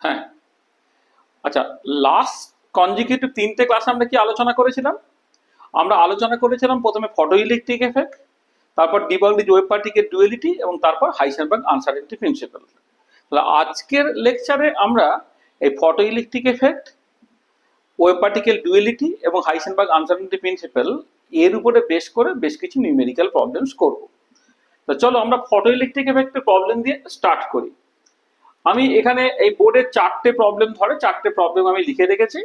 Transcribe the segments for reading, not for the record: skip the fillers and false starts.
হ্যাঁ, আচ্ছা, last consecutive 3টে ক্লাসে আমরা কি আলোচনা করেছিলাম? আমরা আলোচনা করেছিলাম প্রথমে ফটোইলেকট্রিক এফেক্ট, তারপর D Broglie wave particle duality এবং তারপর হাইসেনবার্গ আনসার্টেনিটি প্রিন্সিপাল। তাহলে আজকের লেকচারে আমরা এই photoelectric effect, wave particle duality এবং হাইসেনবার্গ আনসার্টেনিটি প্রিন্সিপাল এর উপরে বেস করে বেশ কিছু নিউমেরিক্যাল প্রবলেমস করব। তো চলো আমরা ফটোইলেকট্রিক এফেক্টের প্রবলেম দিয়ে স্টার্ট করি। আমি এখানে এই বোর্ডে 4টে প্রবলেম ধরে 4টে প্রবলেম আমি লিখে রেখেছি।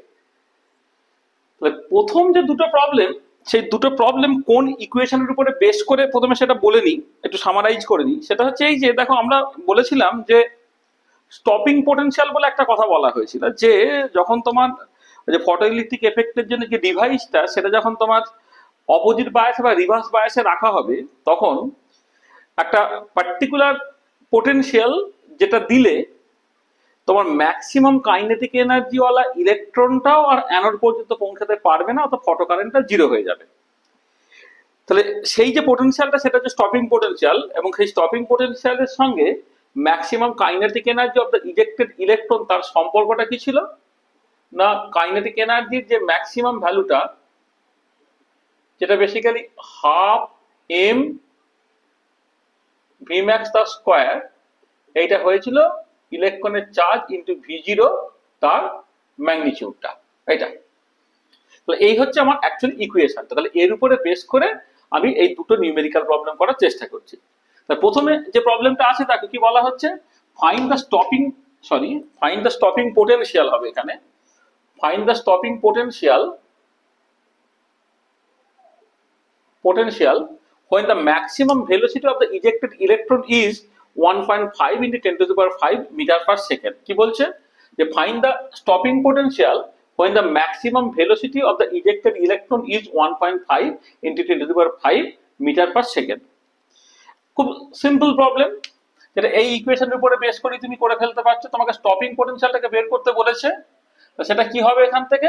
প্রথম যে দুটো প্রবলেম, সেই দুটো প্রবলেম কোন ইকুয়েশনের উপরে বেস করে প্রথমে সেটা বলে নিই, একটু সামারাইজ করে নিই। সেটা হচ্ছে এই যে দেখো, আমরা বলেছিলাম যে স্টপিং পোটেনশিয়াল বলে একটা কথা বলা হয়েছিল, যে যখন তোমার যে ফটোইলেকট্রিক এফেক্টের জন্য যে ডিভাইসটা, সেটা যখন তোমার অপোজিট বায়াসে বা রিভার্স বায়াসে রাখা হবে, তখন একটা পার্টিকুলার পোটেনশিয়াল যেটা দিলে তোমার ম্যাক্সিমাম কাইনেটিক এনার্জিওয়ালা ইলেকট্রনটাও আর অ্যানোড পর্যন্ত পৌঁছাতে পারবে না, অর্থাৎ ফটো কারেন্টটা জিরো হয়ে যাবে। তাহলে সেই যে পোটেনশিয়ালটা, সেটা হচ্ছে স্টপিং পোটেনশিয়াল, এবং সেই স্টপিং পোটেনশিয়ালের সঙ্গে maximum kinetic energy of the ejected electron, তার সম্পর্কটা কি ছিল না, কাইনেটিক এনার্জির যে ম্যাক্সিমাম ভ্যালুটা, যেটা basically half M V max তার স্কোয়ার, এইটা হয়েছিল ইলেকট্রনের চার্জ ইন্টু ভি জিরো তার ম্যাগনিটিউডটা, এটা। তাহলে এই হচ্ছে আমার অ্যাকচুয়ালি ইকুয়েশন। তাহলে এর উপরে বেস করে আমি এই দুটো নিউমেরিক্যাল প্রবলেম করার চেষ্টা করছি। তাহলে প্রথমে যে প্রবলেমটা আছে তাকে কি বলা হচ্ছে, ফাইন্ড দ্য স্টপিং পোটেনশিয়াল হবে এখানে। Find the stopping potential when the maximum velocity of the ejected electron is 1.5 into 10 to the power 5 meter per second। কি বলছে যে find the stopping potential when the maximum velocity of the ejected electron is 1.5 into 10 to the power 5 meter per second। খুব simple problem, যেটা এই ইকুয়েশনের উপরে base করে তুমি করে ফেলতে পারছো। তোমাকে স্টপিং পোটেনশিয়ালটাকে বের করতে বলেছে, সেটা কি হবে এখান থেকে,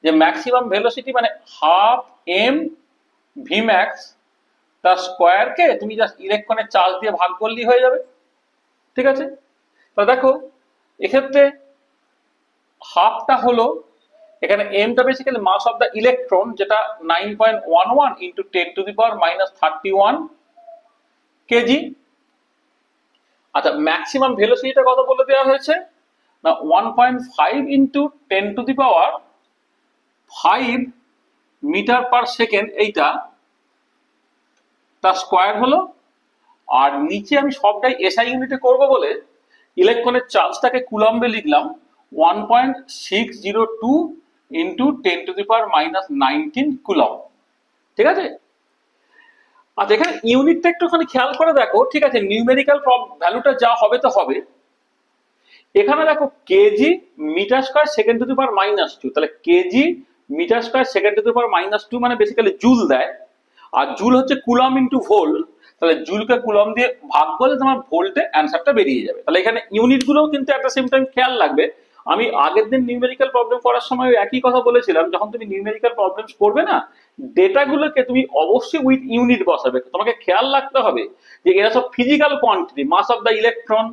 যে ম্যাক্সিমাম ভেলোসিটি মানে হাফ এম ভি ম্যাক্স তার স্কোয়ারকে তুমি জাস্ট ইলেকট্রনের চার্জ দিয়ে ভাগ করলেই হয়ে যাবে, ঠিক আছে। তো দেখো এক্ষেত্রে হাফটা হলো, এখানে এমটা basically mass of the electron, যেটা 9.11 into 10 to the power minus 31 KG. আচ্ছা, ম্যাক্সিমাম ভেলোসিটিটা কত বলে দেওয়া হয়েছে না, 1.5 into 10 to the power 5 metre per second, এইটা তার স্কোয়ার হলো। আর নিচে আমি সবটাই এসআই ইউনিটে করব বলে ইলেকট্রনের চার্জটাকে কুলম্বে লিখলাম 1.602 into 10 to the power minus 19 coulomb, ঠিক আছে। আচ্ছা, এখানে ইউনিটটা একটুখানি খেয়াল করে দেখো, ঠিক আছে। নিউমেরিক্যাল ভ্যালুটা যা হবে তো হবে। এখানে দেখো KG metre square second to the power minus 2, তাহলে KG metre square second to the power minus 2 মানে বেসিক্যালি জুল দেয়, আর জুল হচ্ছে কুলম ইন্টু ভোল্ট। তাহলে জুলকে কুলম দিয়ে ভাগ করলে তোমার ভোল্টে অ্যান্সারটা বেরিয়ে যাবে। তাহলে এখানে ইউনিট গুলোও কিন্তু একটা সেম টাইম খেয়াল রাখবে। আমি আগের দিন নিউমেরিক্যাল প্রবলেম করার সময় একই কথা বলেছিলাম, যখন তুমি নিউমেরিক্যাল প্রবলেমস করবে না, ডেটাগুলোকে তুমি অবশ্যই উইথ ইউনিট বসাবে। তোমাকে খেয়াল রাখতে হবে যে এরা সব physical quantity, mass of the electron,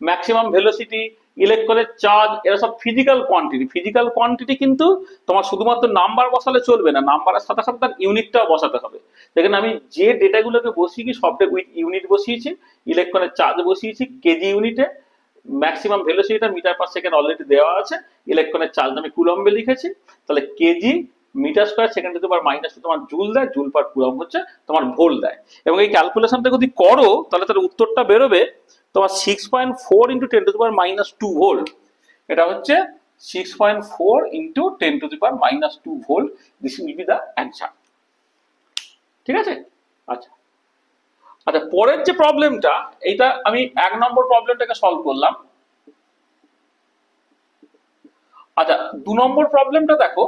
maximum velocity, ইলেকট্রনের চার্জ, এরা সব ফিজিক্যাল কোয়ান্টিটি। ফিজিক্যাল কোয়ান্টিটি কিন্তু তোমার শুধুমাত্র নাম্বার বসালে চলবে না, নাম্বারের সাথে সাথে তার ইউনিটটাও বসাতে হবে। দেখেন আমি যে ডেটাগুলোকে বসিয়েছি সবটা উইথ ইউনিট বসিয়েছি, ইলেকট্রনের চার্জ বসিয়েছি কেজি ইউনিটে, ম্যাক্সিমাম ভেলোসিটিটা মিটার পার সেকেন্ড অলরেডি দেওয়া আছে, ইলেকট্রনের চার্জ আমি কুলম্বে লিখেছি। তাহলে KG metre square second to the power minus তোমার জুল দেয়, জুল পার কুলম্ব হচ্ছে তোমার ভোল্ট দেয়। এবং এই ক্যালকুলেশনটা যদি করো তাহলে তার উত্তরটা বেরোবে তোমার 6.4 into 10 to the power minus 2 volt. এটা হচ্ছে 6.4 into 10 to the power minus 2 volt. This will be the answer, ঠিক আছে। আচ্ছা আচ্ছা, পরের যে প্রবলেমটা, এইটা আমি 1 নম্বর প্রবলেমটাকে সলভ করলাম। আচ্ছা, 2 নম্বর প্রবলেমটা দেখো,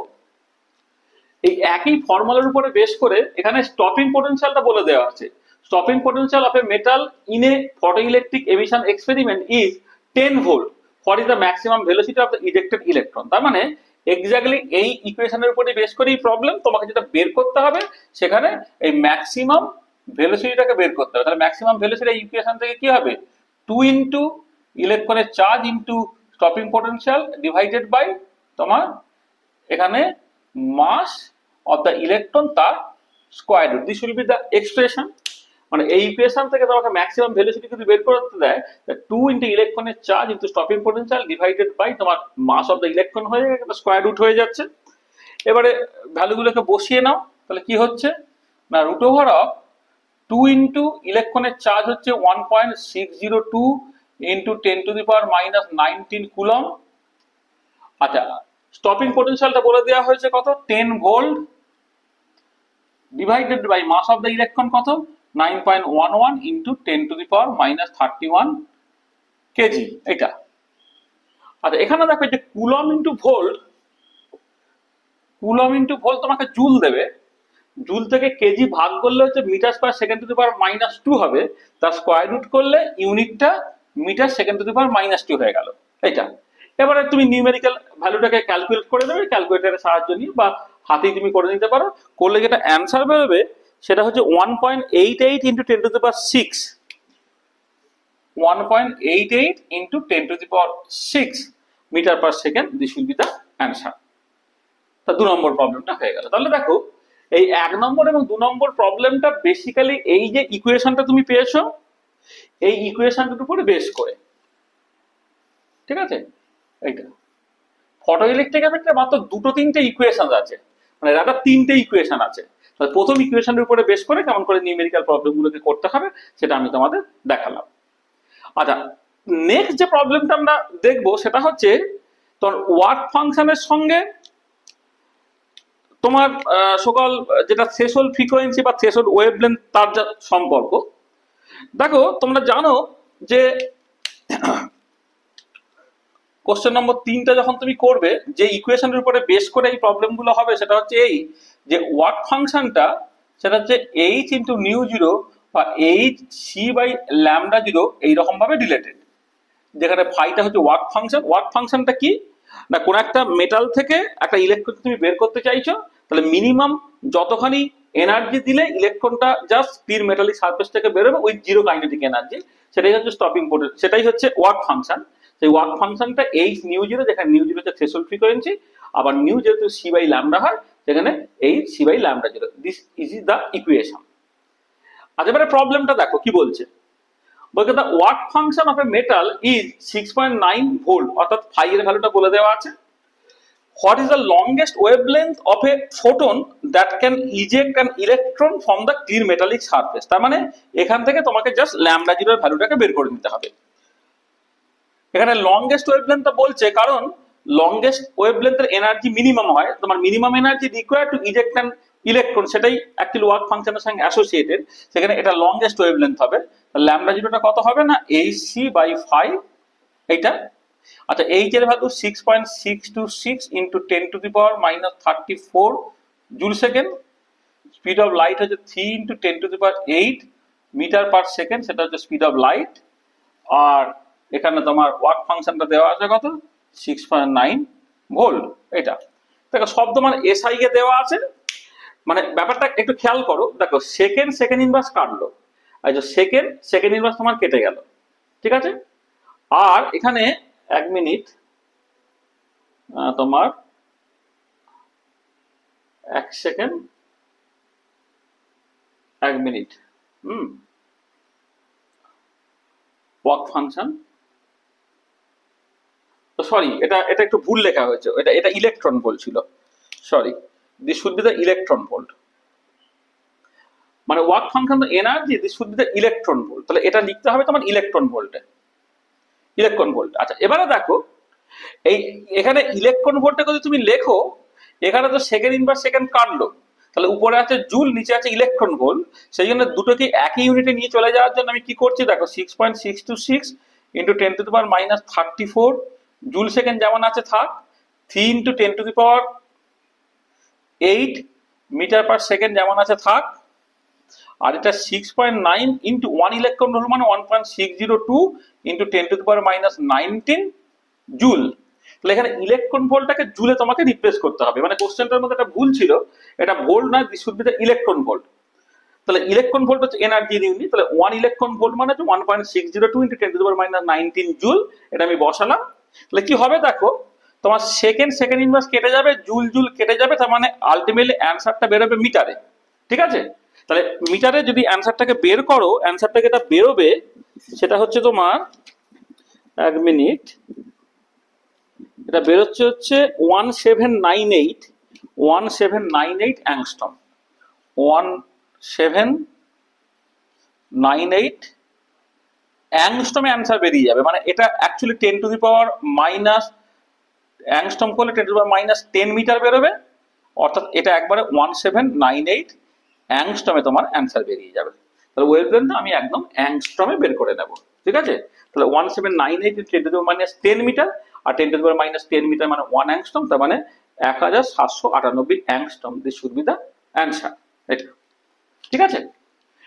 এই একই ফর্মুলার উপরে বেস করে এখানে স্টপিং পোটেনশিয়ালটা বলে দেওয়া আছে। Stopping potential of a metal in a photoelectric emission experiment is 10 volt for is the maximum velocity of the ejected electron. তার মানে এক্স্যাক্টলি এই ইকুয়েশনের উপরে বেস করেই প্রবলেম। তোমাকে যেটা বের করতে হবে সেখানে এই ম্যাক্সিমাম ভেলোসিটিটাকে বের করতে হবে। তাহলে ম্যাক্সিমাম ভেলোসিটি এই ইকুয়েশন থেকে কি হবে, 2 ইন্টু ইলেকট্রনের charge into stopping potential divided by তোমার এখানে মাস অফ দ্য ইলেকট্রন তার square root. This will be the expression. মানে এই ইকুয়েশন থেকে তোমাকে ম্যাক্সিমাম ভেলোসিটি যদি বের করতে দেয়, 2 ইন্টু ইলেকট্রনের charge into stopping potential divided by তোমার মাস অফ দ্য ইলেকট্রন হয়ে স্কোয়ার রুট হয়ে যাচ্ছে। এবারে ভ্যালুগুলোকে বসিয়ে নাও, তাহলে কি হচ্ছে না রুট ওভার অফ 2 ইন্টু ইলেকট্রনের চার্জ হচ্ছে 1.602 into 10 to the power minus 19 coulomb. আচ্ছা, স্টপিং পোটেনশিয়ালটা বলে দেওয়া হয়েছে কত, 10 volt divided by mass of the electron কত, 9.11 into 10 to the power minus 31 KG. এটা আচ্ছা, এখানে দেখো যে coulomb into volt, coulomb into volt তোমাকে জুল দেবে, জুল থেকে কেজি ভাগ করলে হচ্ছে metre per second to the power minus 2 হবে, তার স্কোয়ার রুট করলে ইউনিটটা metre second to the power minus 2 হয়ে গেল। এটা এবারে তুমি নিউমেরিক্যাল ভ্যালুটাকে ক্যালকুলেট করে দেবে ক্যালকুলেটরের সাহায্য নিয়ে, বা হাতেই তুমি করে নিতে পারো। করলে যেটা অ্যান্সার বেরোবে সেটা হচ্ছে 1.88 into 10 to the power 6, 1.88 into 10 to the power 6 metre per second. This will be the answer. তা 2 নম্বর প্রবলেমটা হয়ে গেল। তাহলে দেখো এই 1 নম্বর এবং 2 নম্বর প্রবলেমটা বেসিক্যালি এই যে ইকুয়েশনটা তুমি পেয়েছো, এই ইকুয়েশনটার উপরে বেস করে, ঠিক আছে। এইটা ফটো ইলেকট্রিক এফেক্টে মাত্র 2-3টে ইকুয়েশন আছে, মানে রাদার 3টে ইকুয়েশন আছে। তাহলে প্রথম ইকুয়েশনের উপরে বেস করে কেমন করে নিউমেরিক্যাল প্রবলেমগুলোকে করতে হবে সেটা আমি তোমাদের দেখালাম। আচ্ছা, নেক্সট যে প্রবলেমটা আমরা দেখবো সেটা হচ্ছে তোমার ওয়ার্ক ফাংশনের সঙ্গে তোমার সকল যেটা থ্রেশহোল্ড ফ্রিকোয়েন্সি বা থ্রেশহোল্ড ওয়েভলেন্থ তার যা সম্পর্ক। দেখো তোমরা জানো যে কোশ্চেন নম্বর 3টা যখন তুমি করবে, যে ইকুয়েশনের উপরে বেস করে এই প্রবলেমগুলো হবে সেটা হচ্ছে এই যে ওয়ার্ক ফাংশনটা সেটা হচ্ছে এইচ ইন্টু নিউ জিরো বা H C by lambda zero এইরকম ভাবে রিলেটেড, যেখানে ফাইটা হচ্ছে ওয়ার্ক ফাংশন। ওয়ার্ক ফাংশনটা কি না, কোন একটা মেটাল থেকে একটা ইলেকট্রন তুমি বের করতে চাইছো, তাহলে মিনিমাম যতখানি এনার্জি দিলে ইলেকট্রনটা জাস্ট স্থির মেটালিক সারফেস থেকে বেরোবে উইথ জিরো কাইনেটিক এনার্জি, সেটাই হচ্ছে স্টপিং পোটেনশিয়াল, সেটাই হচ্ছে ওয়ার্ক ফাংশন। সেই ওয়ার্ক ফাংশনটা এইচ নিউ জিরো, যেখানে নিউ জিরো হচ্ছে থ্রেশহোল্ড ফ্রিকোয়েন্সি, আবার নিউ যেহেতু সি বাই ল্যামডা হয় সেখানে H C by lambda zero. This is the equation. আজ এবারে প্রবলেমটা দেখো কি বলছে, বলছে the work function of a metal is 6.9 volt, অর্থাৎ ফাই এর ভ্যালুটা বলে দেওয়া আছে। What is the longest wavelength of a photon that can eject an electron from the clear metallic surface? তার মানে এখান থেকে তোমাকে জাস্ট ল্যামডা জিরোর ভ্যালুটাকে বের করে নিতে হবে। এখানে লংগেস্ট ওয়েভলেন্থটা বলছে কারণ লংগেস্ট ওয়েভলেন্থের এনার্জি মিনিমাম হয়, তোমার minimum energy required to eject an electron, সেটাই অ্যাকচুয়ালি ওয়ার্ক ফাংশনের সঙ্গে অ্যাসোসিয়েটেড, সেখানে এটা লংগেস্ট ওয়েভলেন্থ হবে। ল্যামডা জিরোটা কত হবে না, এইচসি বাই 5 এইটা। আচ্ছা, এইচ এর value 6.626 into 10 to the power minus 34 joule second. Speed of light হচ্ছে 3 into 10 to the power 8 metre per second, সেটা হচ্ছে স্পিড অফ লাইট। আর এখানে তোমার ওয়ার্ক ফাংশনটা দেওয়া আছে কত, 6.9 ভোল্ট। এটা দেখো সব তোমার এসআই এ দেওয়া আছে। মানে ব্যাপারটা একটু খেয়াল করো, দেখো সেকেন্ড ইনভার্স কাটলো, আচ্ছা সেকেন্ড ইনভার্স তোমার কেটে গেল, ঠিক আছে। আর এখানে 1 মিনিট তোমার 1 second 1 minute work function, sorry এটা একটু ভুল লেখা হয়েছে, এটা ইলেকট্রন ভোল্ট ছিল, sorry, this should be the electron volt. মানে work function the energy, this should be the electron volt, তাহলে এটা লিখতে হবে তোমার ইলেকট্রন ভোল্টে, ইলেকট্রন ভোল্ট। আচ্ছা, এবারে দেখো এই এখানে ইলেকট্রন ভোল্টে যদি তুমি লেখো, এখানে তো সেকেন্ড ইনভার্স সেকেন্ড কাটলো, তাহলে উপরে আছে জুল, নিচে আছে ইলেকট্রন ভোল্ট, সেই জন্য দুটোকে একই ইউনিটে নিয়ে চলে যাওয়ার জন্য আমি কি করছি দেখো, 6.626 into 10 to the power minus 34 joule second যেমন আছে থাক, 3 into 10 to the power 8 metre per second যেমন আছে থাক, আর এটা 6.9 ইন্টু 1 ইলেকট্রন ভোল্ট মানে 1.602 into 10 to the power minus 19 joule. তাহলে এখানে ইলেকট্রন ভোল্টটাকে জুলে তোমাকে রিপ্লেস করতে হবে, মানে কোশ্চেনটার মধ্যে একটা ভুল ছিল, এটা ভোল্ট না, this should be the electron volt. তাহলে ইলেকট্রন ভোল্ট হচ্ছে এনার্জির ইউনিট, তাহলে 1 ইলেকট্রন ভোল্ট মানে হচ্ছে 1.602 into 10 to the power minus 19 joule, এটা আমি বসালাম। তাহলে কি হবে দেখো, তোমার সেকেন্ড ইনভার্স কেটে যাবে, জুল জুল কেটে যাবে, তার মানে আলটিমেটলি অ্যান্সারটা বেরোবে মিটারে। ঠিক আছে, তাহলে মিটারে যদি অ্যান্সারটাকে বের করো, অ্যান্সারটাকে এটা বেরোবে, সেটা হচ্ছে তোমার, এক মিনিট, এটা বেরোচ্ছে হচ্ছে 1798 অ্যাংস্ট্রম, 1798 অ্যাংস্ট্রমে অ্যান্সার বেরিয়ে যাবে। মানে এটা অ্যাকচুয়ালি 10⁻⁻, অ্যাংস্ট্রম করলে 10⁻⁻10 মিটার বেরোবে, অর্থাৎ এটা একবারে 1798 অ্যাংস্ট্রমে তোমার অ্যান্সার বেরিয়ে যাবে। তাহলে ওয়েভলেন্থ আমি একদম অ্যাংস্ট্রমে বের করে নেব। ঠিক আছে, তাহলে 1798 10⁻10 মিটার, আর 10⁻10 মিটার মানে 1 অ্যাংস্ট্রম, তার মানে 1798 angstrom. This should be the answer. এটা ঠিক আছে।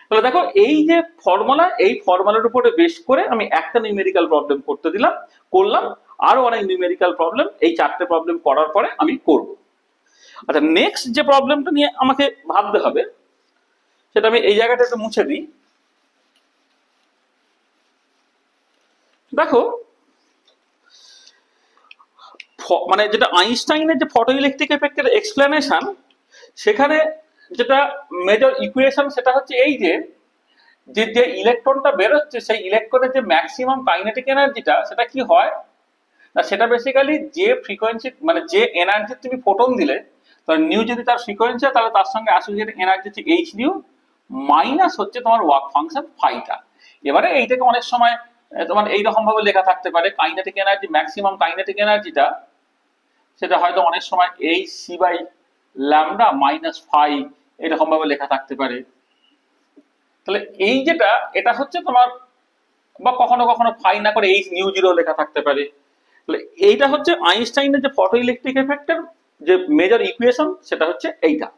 তাহলে দেখো, এই যে ফর্মুলা, এই ফর্মুলার উপরে বেস করে আমি একটা নিউমেরিক্যাল প্রবলেম করলাম, আরো অনেক নিউমেরিক্যাল প্রবলেম এই 4টে প্রবলেম করার পরে আমি করব। আচ্ছা, নেক্সট যে প্রবলেমটা নিয়ে আমাকে ভাবতে হবে, সেটা আমি এই জায়গাটা একটু মুছে দিই। দেখো, মানে যেটা আইনস্টাইনের যে ফটো ইলেকট্রিক এফেক্টের এক্সপ্লেনেশন, সেখানে যেটা মেজর ইকুয়েশন সেটা হচ্ছে এই যে যে ইলেকট্রনটা বেরোচ্ছে, সেই ইলেকট্রনের যে ম্যাক্সিমাম কাইনেটিক এনার্জিটা, সেটা কি হয় না, সেটা বেসিক্যালি যে ফ্রিকোয়েন্সি, মানে যে এনার্জি তুমি ফোটন দিলে, তার নিউ যদি তার ফ্রিকোয়েন্সি, তাহলে তার সঙ্গে অ্যাসোসিয়েটেড এনার্জি হচ্ছে এইচ নিউ, মাইনাস হচ্ছে তোমার ওয়ার্ক ফাংশন ফাইটা। এবারে এইটাকে অনেক সময় তোমার এইরকম ভাবে লেখা থাকতে পারে, কাইনেটিক এনার্জি, ম্যাক্সিমাম কাইনেটিক এনার্জিটা, সেটা হয়তো অনেক সময় H C by lambda minus phi, এরকম ভাবে লেখা থাকতে পারে। তাহলে এই যেটা, এটা হচ্ছে তোমার, বা কখনো কখনো ফাই না করে এইচ নিউ জিরো লেখা থাকতে পারে। তাহলে এইটা হচ্ছে আইনস্টাইনের যে ফটো ইলেকট্রিক এফেক্টের যে মেজর ইকুয়েশন, সেটা হচ্ছে এইটা।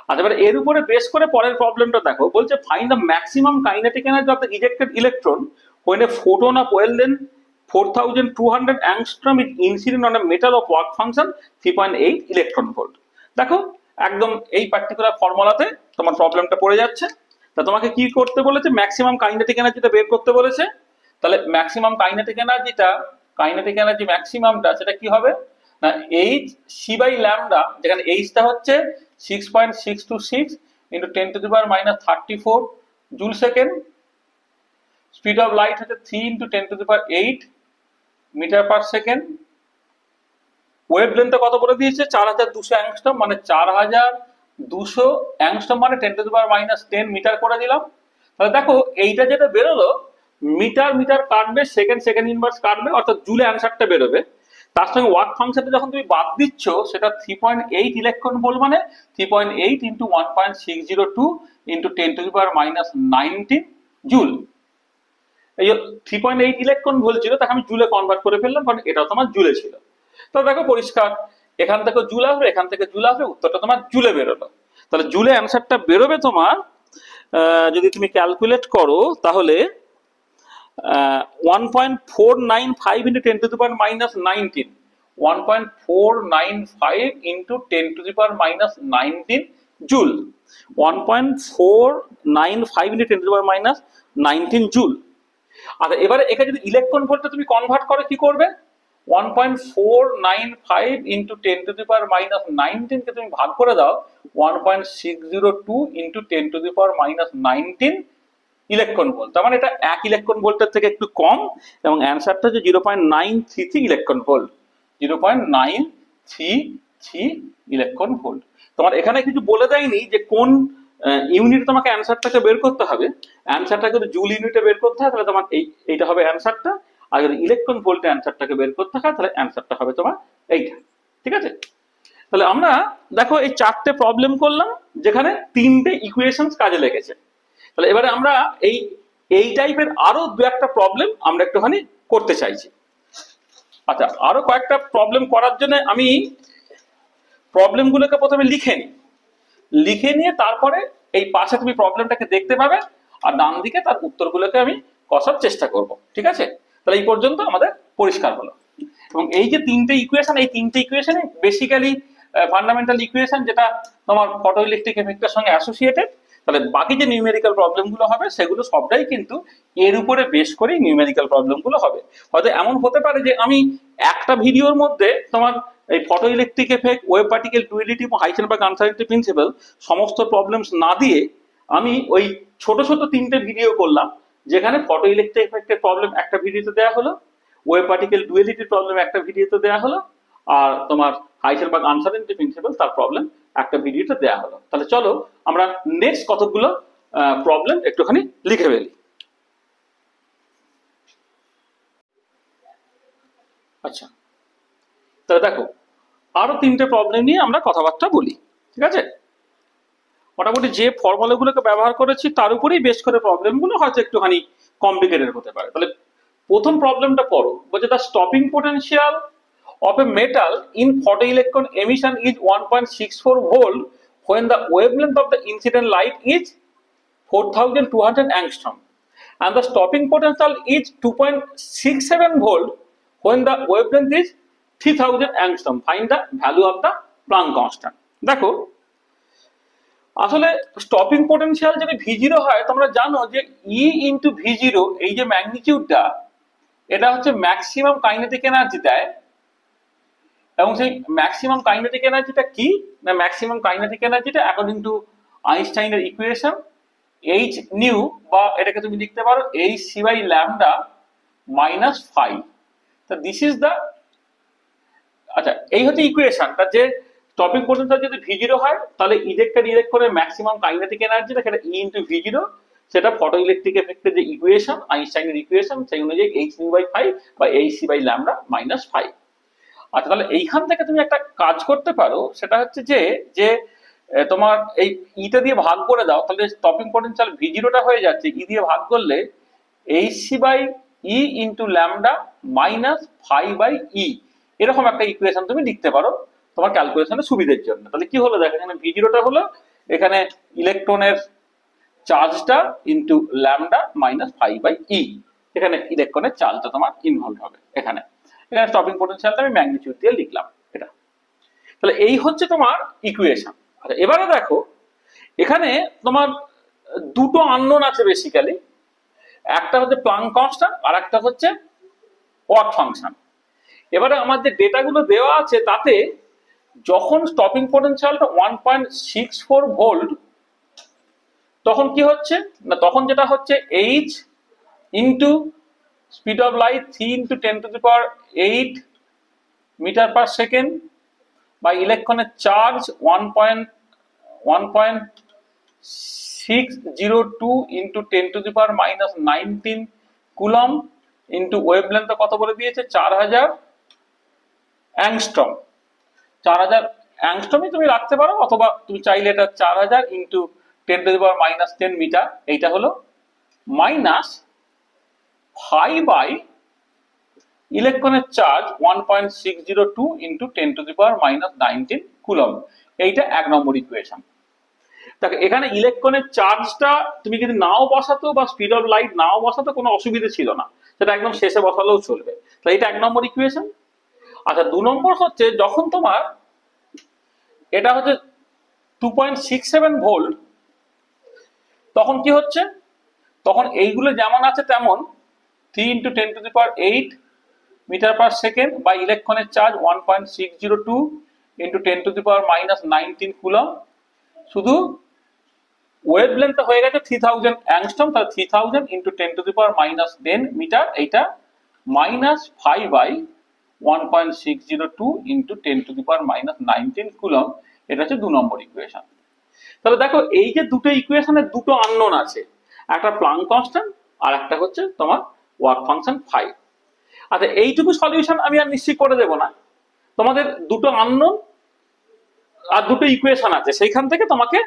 আচ্ছা, এবার এর উপরে বেস করে পরের প্রবলেমটা দেখো, বলছে find the maximum kinetic energy of the ejected electron when a photon of wavelength 4200 angstrom is incident on a metal of work function 3.8 electron volt। দেখো, একদম এই পার্টিকুলার ফর্মুলাতে তোমার প্রবলেমটা পড়ে যাচ্ছে। তা তোমাকে কি করতে বলেছে, ম্যাক্সিমাম কাইনেটিক এনার্জিটা বের করতে বলেছে। তাহলে ম্যাক্সিমাম কাইনেটিক এনার্জি ম্যাক্সিমামটা সেটা কি হবে না, এইচ সি বাই ল্যামডা, যেখানে এইচটা হচ্ছে 6.626 into 10⁻34 joule second, speed of light হচ্ছে 3 into 10⁸ metre per second, wavelength কত বলে দিয়েছে 4200 অ্যাংস্ট্রম, মানে 4200 অ্যাংস্ট্রম মানে 10⁻10 মিটার করে দিলাম। তাহলে দেখো, এইটা যেটা বেরোলো, মিটার কাটবে, সেকেন্ড ইনভার্স কাটবে, অর্থাৎ জুলে অ্যান্সারটা বেরোবে। তার সঙ্গে ওয়ার্ক ফাংশনটা যখন তুমি বাদ দিচ্ছ, সেটা 3.8 ইলেকট্রন ভোল্ট, মানে 3.8 ইন্টু 1.602 ইন্টু 10⁻19 জুল। এই 3.8 ইলেকট্রন ভোল্ট ছিল, তাকে আমি জুলে কনভার্ট করে ফেললাম, কারণ এটা তোমার জুলে ছিল। তো দেখো পরিষ্কার, এখান থেকে জুল আসবে, এখান থেকে জুল আসবে, উত্তরটা তোমার জুলে বেরোলো। তাহলে জুলে অ্যান্সারটা বেরোবে তোমার, যদি তুমি ক্যালকুলেট করো, তাহলে 1.495 into 10⁻19, 1.495 into 10⁻19 joule, 1.495 into 10⁻19 joule. আচ্ছা, এবারে এখানে যদি ইলেকট্রন ভোল্টে তুমি কনভার্ট করে, কি করবে, 1.495 ইন্টু 10⁻19 কে তুমি ভাগ করে দাও 1.602 ইন্টু 10⁻19 ইলেকট্রন ভোল্ট, তার মানে এটা 1 ইলেকট্রন ভোল্টের থেকে একটু কম, এবং অ্যান্সারটা হচ্ছে 0.933 ইলেকট্রন ভোল্ট, 0.933 ইলেকট্রন ভোল্ট। তোমার এখানে কিছু বলে দেয়নি যে কোন ইউনিট তোমাকে অ্যান্সারটাকে বের করতে হবে। অ্যান্সারটা যদি জুল ইউনিটে বের করতে হয়, তাহলে তোমার এইটা হবে অ্যান্সারটা, আর যদি ইলেকট্রন ভোল্টে অ্যান্সারটাকে বের করতে হয়, তাহলে অ্যান্সারটা হবে তোমার এইটা। ঠিক আছে, তাহলে আমরা দেখো এই 4টে প্রবলেম করলাম, যেখানে 3টে ইকুয়েশনস কাজে লেগেছে। তাহলে এবারে আমরা এই টাইপের আরো 2-একটা প্রবলেম আমরা একটুখানি করতে চাইছি। আচ্ছা, আরো কয়েকটা প্রবলেম করার জন্য আমি প্রবলেমগুলোকে প্রথমে লিখে নিয়ে তারপরে এই পাশে তুমি প্রবলেমটাকে দেখতে পাবে, আর ডান দিকে তার উত্তরগুলোকে আমি কষার চেষ্টা করব। ঠিক আছে, তাহলে এই পর্যন্ত আমাদের পরিষ্কার হলো। এবং এই যে 3টে ইকুয়েশন, এই 3টে ইকুয়েশনে বেসিক্যালি ফান্ডামেন্টাল ইকুয়েশন, যেটা তোমার ফটো ইলেকট্রিক এফেক্টের সঙ্গে অ্যাসোসিয়েটেড, তাহলে বাকি যে নিউমেরিক্যাল প্রবলেমগুলো হবে সেগুলো সবটাই কিন্তু এর উপরে বেস করেই নিউমেরিক্যাল প্রবলেমগুলো হবে। হয়তো এমন হতে পারে যে আমি একটা ভিডিওর মধ্যে তোমার এই photo electric effect, wave particle duality, Heisenberg uncertainty principal সমস্ত প্রবলেমস না দিয়ে আমি ওই ছোট ছোট তিনটে ভিডিও করলাম, যেখানে ফটো ইলেকট্রিক এফেক্টের প্রবলেম একটা ভিডিওতে দেওয়া হলো, ওয়েভ পার্টিকেল ডুয়ালিটির প্রবলেম একটা ভিডিওতে দেওয়া হলো, আর তোমার হাইজেনবার্গ আনসার্টেনিটি প্রিন্সিপাল তার প্রবলেম একটা ভিডিওতে দেওয়া হলো। তাহলে চলো আমরা নেক্সট কতগুলো প্রবলেম একটুখানি লিখে ফেলি। আচ্ছা, তাহলে দেখো আরো তিনটে প্রবলেম নিয়ে আমরা কথাবার্তা বলি, ঠিক আছে? মোটামুটি যে ফর্মুলাগুলোকে ব্যবহার করেছি তার উপরেই বেশ করে প্রবলেমগুলো হয়তো একটুখানি কমপ্লিকেটেড হতে পারে। তাহলে প্রথম প্রবলেমটা পড়ো, বলছে the stopping potential of a metal in photoelectron emission is 1.64 volt when the wavelength of the incident light is 4200 angstrom and the stopping potential is 2.67 volt when the wavelength is 3000 angstrom. Find the value of the Planck constant. দেখো আসলে stopping potential যদি v0 হয় তোমরা জানো যে E into v0 এই যে ম্যাগনিটিউডটা এটা হচ্ছে ম্যাক্সিমাম কাইনেটিক এনার্জি দেয়, এবং সেই ম্যাক্সিমাম কাইনেটিক এনার্জিটা কি না, ম্যাক্সিমাম কাইনেটিক এনার্জিটা অ্যাকর্ডিং টু আইনস্টাইনের ইকুয়েশন এইচ নিউ, বা এটাকে তুমি লিখতে পারো H C by lambda minus 5। তো দিস ইজ দ্য, আচ্ছা এই হচ্ছে ইকুয়েশনটা যে স্টপিং পোটেনশিয়াল যদি v0 হয় তাহলে ইজেক্টেড ইলেকট্রনের ম্যাক্সিমাম কাইনেটিক এনার্জিটা সেটা E ইনটু v0, সেটা ফটো ইলেকট্রিক এফেক্টের যে ইকুয়েশন আইনস্টাইনের ইকুয়েশন সেই অনুযায়ী এইচ নিউ বাই 5 বা H C by lambda minus 5। আচ্ছা, তাহলে এইখান থেকে তুমি একটা কাজ করতে পারো, সেটা হচ্ছে যে যে তোমার এই ইটা দিয়ে ভাগ করে দাও, তাহলে স্টপিং পোটেনশিয়াল v0টা হয়ে যাচ্ছে ই দিয়ে ভাগ করলে H C by E into lambda minus 5 by E, এরকম একটা ইকুয়েশন তুমি লিখতে পারো তোমার ক্যালকুলেশনের সুবিধের জন্য। তাহলে কি হলো দেখো, এখানে v0টা হলো এখানে ইলেকট্রনের চার্জটা ইন্টু ল্যামডা মাইনাস 5 বাই ই, এখানে ইলেকট্রনের চার্জটা তোমার ইনভলভ হবে। এখানে এখানে স্টপিং পোটেনশিয়ালটা আমি ম্যাগনিটিউড দিয়ে লিখলাম এটা। তাহলে এই হচ্ছে তোমার ইকুয়েশন। আচ্ছা এবারে দেখো এখানে তোমার দুটো আননোন আছে বেসিক্যালি, একটা হচ্ছে প্লাঙ্ক কনস্ট্যান্ট আর একটা হচ্ছে ওয়ার্ক ফাংশন। এবারে আমার যে ডেটাগুলো দেওয়া আছে তাতে যখন স্টপিং পোটেনশিয়ালটা 1.64 ভোল্ট তখন কি হচ্ছে না, তখন যেটা হচ্ছে H into speed of light 3 into 10 to the power 8 metre per second বা ইলেকট্রনের charge 1.602 into 10 to the power minus 19 coulomb into wavelength কত বলে দিয়েছে 4000 অ্যাংস্ট্রম। 4000 অ্যাংস্ট্রমই তুমি রাখতে পারো, অথবা তুমি চাইলে এটা 4000 into 10 to the power minus 10 metre, এইটা হলো মাইনাস 5 বাই ইলেকট্রনের charge 1.602 into 10 to the power minus 19 coulomb, এইটা এক নম্বর ইকুয়েশন। দেখো এখানে ইলেকট্রনের চার্জটা তুমি যদি নাও বসাতো বা স্পিড অফ লাইট নাও বসাতো কোনো অসুবিধা ছিল না, সেটা একদম শেষে বসালেও চলবে। তাহলে এটা এক নম্বর ইকুয়েশন। আচ্ছা 2 নম্বর হচ্ছে যখন তোমার এটা হচ্ছে 2.67 ভোল্ট তখন কি হচ্ছে, তখন এইগুলো যেমন আছে তেমন 3 into 10 to the power 8 metre per second বা ইলেকট্রনের charge 1.602 into 10 to the power minus 19 coulomb, শুধু ওয়েভলেন্থ হয়ে গেছে 3000 অ্যাংস্ট্রম, তাহলে 3000 into 10 to the power minus 10 metre, এইটা minus 5 by 1.602 into 10 to the power minus 19 coulomb, এটা হচ্ছে 2 নম্বর ইকুয়েশন। তাহলে দেখো এই যে দুটো ইকুয়েশনের দুটো আননোন আছে, একটা প্লাঙ্ক কনস্ট্যান্ট আর একটা হচ্ছে তোমার ওয়ার্ক ফাংশন 5। আচ্ছা এইটুকু সলিউশন আমি আর নিশ্চিত করে দেব না, তোমাদের দুটো আননোন আর দুটো ইকুয়েশন আছে, সেইখান থেকে তোমাকে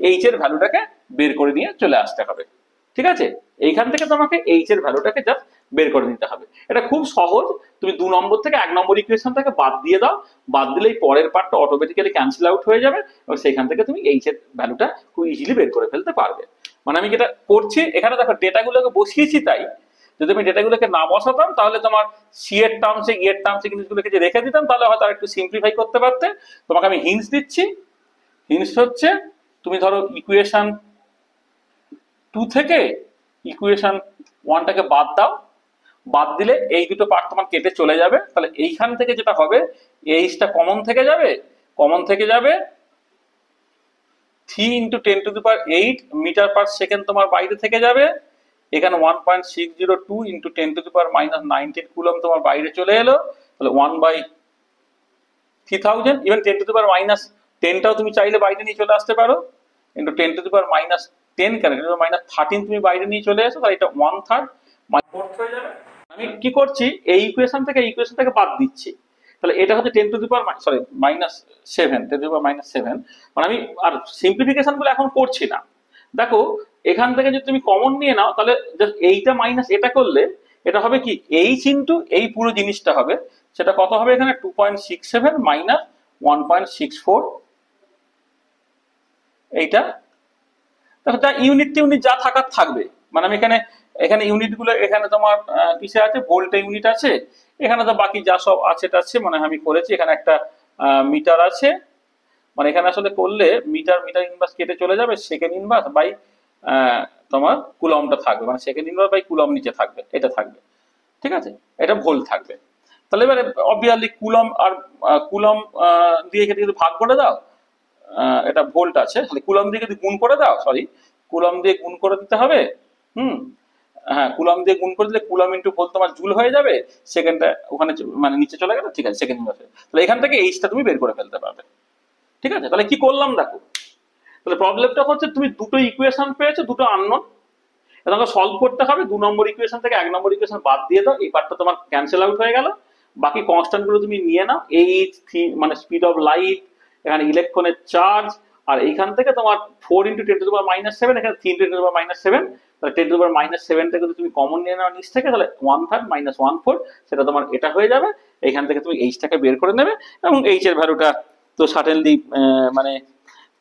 এইচ এর ভ্যালুটাকে বের করে নিয়ে চলে আসতে হবে, ঠিক আছে? এইখান থেকে তোমাকে এইচ এর ভ্যালুটাকে জাস্ট বের করে নিতে হবে। এটা খুব সহজ, তুমি 2 নম্বর থেকে 1 নম্বর ইকুয়েশনটাকে বাদ দিয়ে দাও, বাদ দিলেই পরের পার্টটা অটোমেটিক্যালি ক্যান্সেল আউট হয়ে যাবে এবং সেইখান থেকে তুমি এইচ এর ভ্যালুটা খুব ইজিলি বের করে ফেলতে পারবে। মানে আমি যেটা করছি এখানে দেখো ডেটাগুলোকে বসিয়েছি, তাই যদি আমি ডেটাগুলোকে না বসাতাম তাহলে তোমার সি এর টার্মসে ই এর টার্মসে জিনিসগুলোকে যে রেখে দিতাম তাহলে হয়তো একটু সিম্পলিফাই করতে পারতে। তোমাকে আমি হিন্টস দিচ্ছি, হিন্টস হচ্ছে তুমি ধরো ইকুয়েশন টু থেকে ইকুয়েশন ওয়ানটাকে বাদ দাও, বাদ দিলে এই দুটো পার্ট তোমার কেটে চলে যাবে। তাহলে এইখান থেকে যেটা হবে, এইচটা কমন থেকে যাবে, কমন থেকে যাবে 3 × 10⁸ মিটার পার সেকেন্ড তোমার বাইরে থেকে যাবে। এখানে 1.602 × 10⁻⁻19 কুলম তোমার বাইরে চলে এলো। তাহলে 1/3000, ইভেন 10⁻10টাও তুমি চাইলে বাইরে নিয়ে চলে আসতে পারো, ইন্টু 10⁻10 কেন 10⁻13 তুমি বাইরে নিয়ে চলে এসো, তাহলে এটা 1/3 হয়ে যাবে। আমি কি করছি, এই ইকুয়েশন থেকে এই ইকুয়েশনটাকে বাদ দিচ্ছি। তাহলে এটা হচ্ছে 10⁻7, 10⁻7, মানে আমি আর সিম্পলিফিকেশন গুলো এখন করছি না। দেখো এখান থেকে যদি তুমি কমন নিয়ে নাও, তাহলে এইটা মাইনাস এটা করলে এটা হবে কি এইচ ইন্টু এই পুরো জিনিসটা হবে, সেটা কত হবে এখানে 2.67 মাইনাস 1.64। এইটা দেখো যা ইউনিট টিউনিট যা থাকার থাকবে, মানে আমি এখানে ইউনিট গুলো এখানে তোমার কিসে আছে, ভোল্টে ইউনিট আছে, এখানে তো বাকি যা সব আছে টাছে মানে আমি করেছি। এখানে একটা মিটার আছে, মানে এখানে আসলে করলে মিটার ইনভার্স কেটে চলে যাবে, সেকেন্ড ইনভার্স বাই তোমার কুলমটা থাকবে, মানে সেকেন্ড ইনভার্স বাই কুলম নিচে থাকবে, এটা থাকবে, ঠিক আছে, এটা ভোল্ট থাকবে। তাহলে এবারে অবভিয়াসলি কুলম আর কুলম দিয়ে যদি ভাগ করে দাও, এটা ভোল্ট আছে, তাহলে কুলম দিয়ে যদি গুণ করে দাও, সরি কুলম দিয়ে গুণ করে দিতে হবে। হ্যাঁ, কুলম দিয়ে গুণ করে দিলে কুলম ইন্টু ভোল্ট তোমার জুল হয়ে যাবে, সেকেন্ডটা ওখানে মানে নিচে চলে গেল, ঠিক আছে, সেকেন্ড ইনভার্সে। তাহলে এখান থেকে এইচটা তুমি বের করে ফেলতে পারবে, ঠিক আছে। তাহলে কি করলাম দেখো, তাহলে প্রবলেমটা হচ্ছে তুমি দুটো ইকুয়েশন পেয়েছো, দুটো আননোন, তোমাকে সলভ করতে হবে। 2 নম্বর ইকুয়েশন থেকে 1 নম্বর ইকুয়েশন বাদ দিয়ে দাও, এই পার্টটা তোমার ক্যান্সেল আউট হয়ে গেল। বাকি কনস্ট্যান্ট গুলো তুমি নিয়ে নাও, এইচ মানে স্পিড অফ লাইট, এখানে ইলেকট্রনের চার্জ, আর এইখান থেকে তোমার 4 × 10⁻⁷, এখানে 3 × 10⁻⁷, তাহলে 10⁻⁷ থেকে যদি তুমি কমন নিয়ে নাও নিচ থেকে, তাহলে 1/3 - 1/4 সেটা তোমার এটা হয়ে যাবে। এইখান থেকে তুমি এইচটাকে বের করে নেবে, এবং এইচ এর ভ্যালুটা তো সার্টেনলি মানে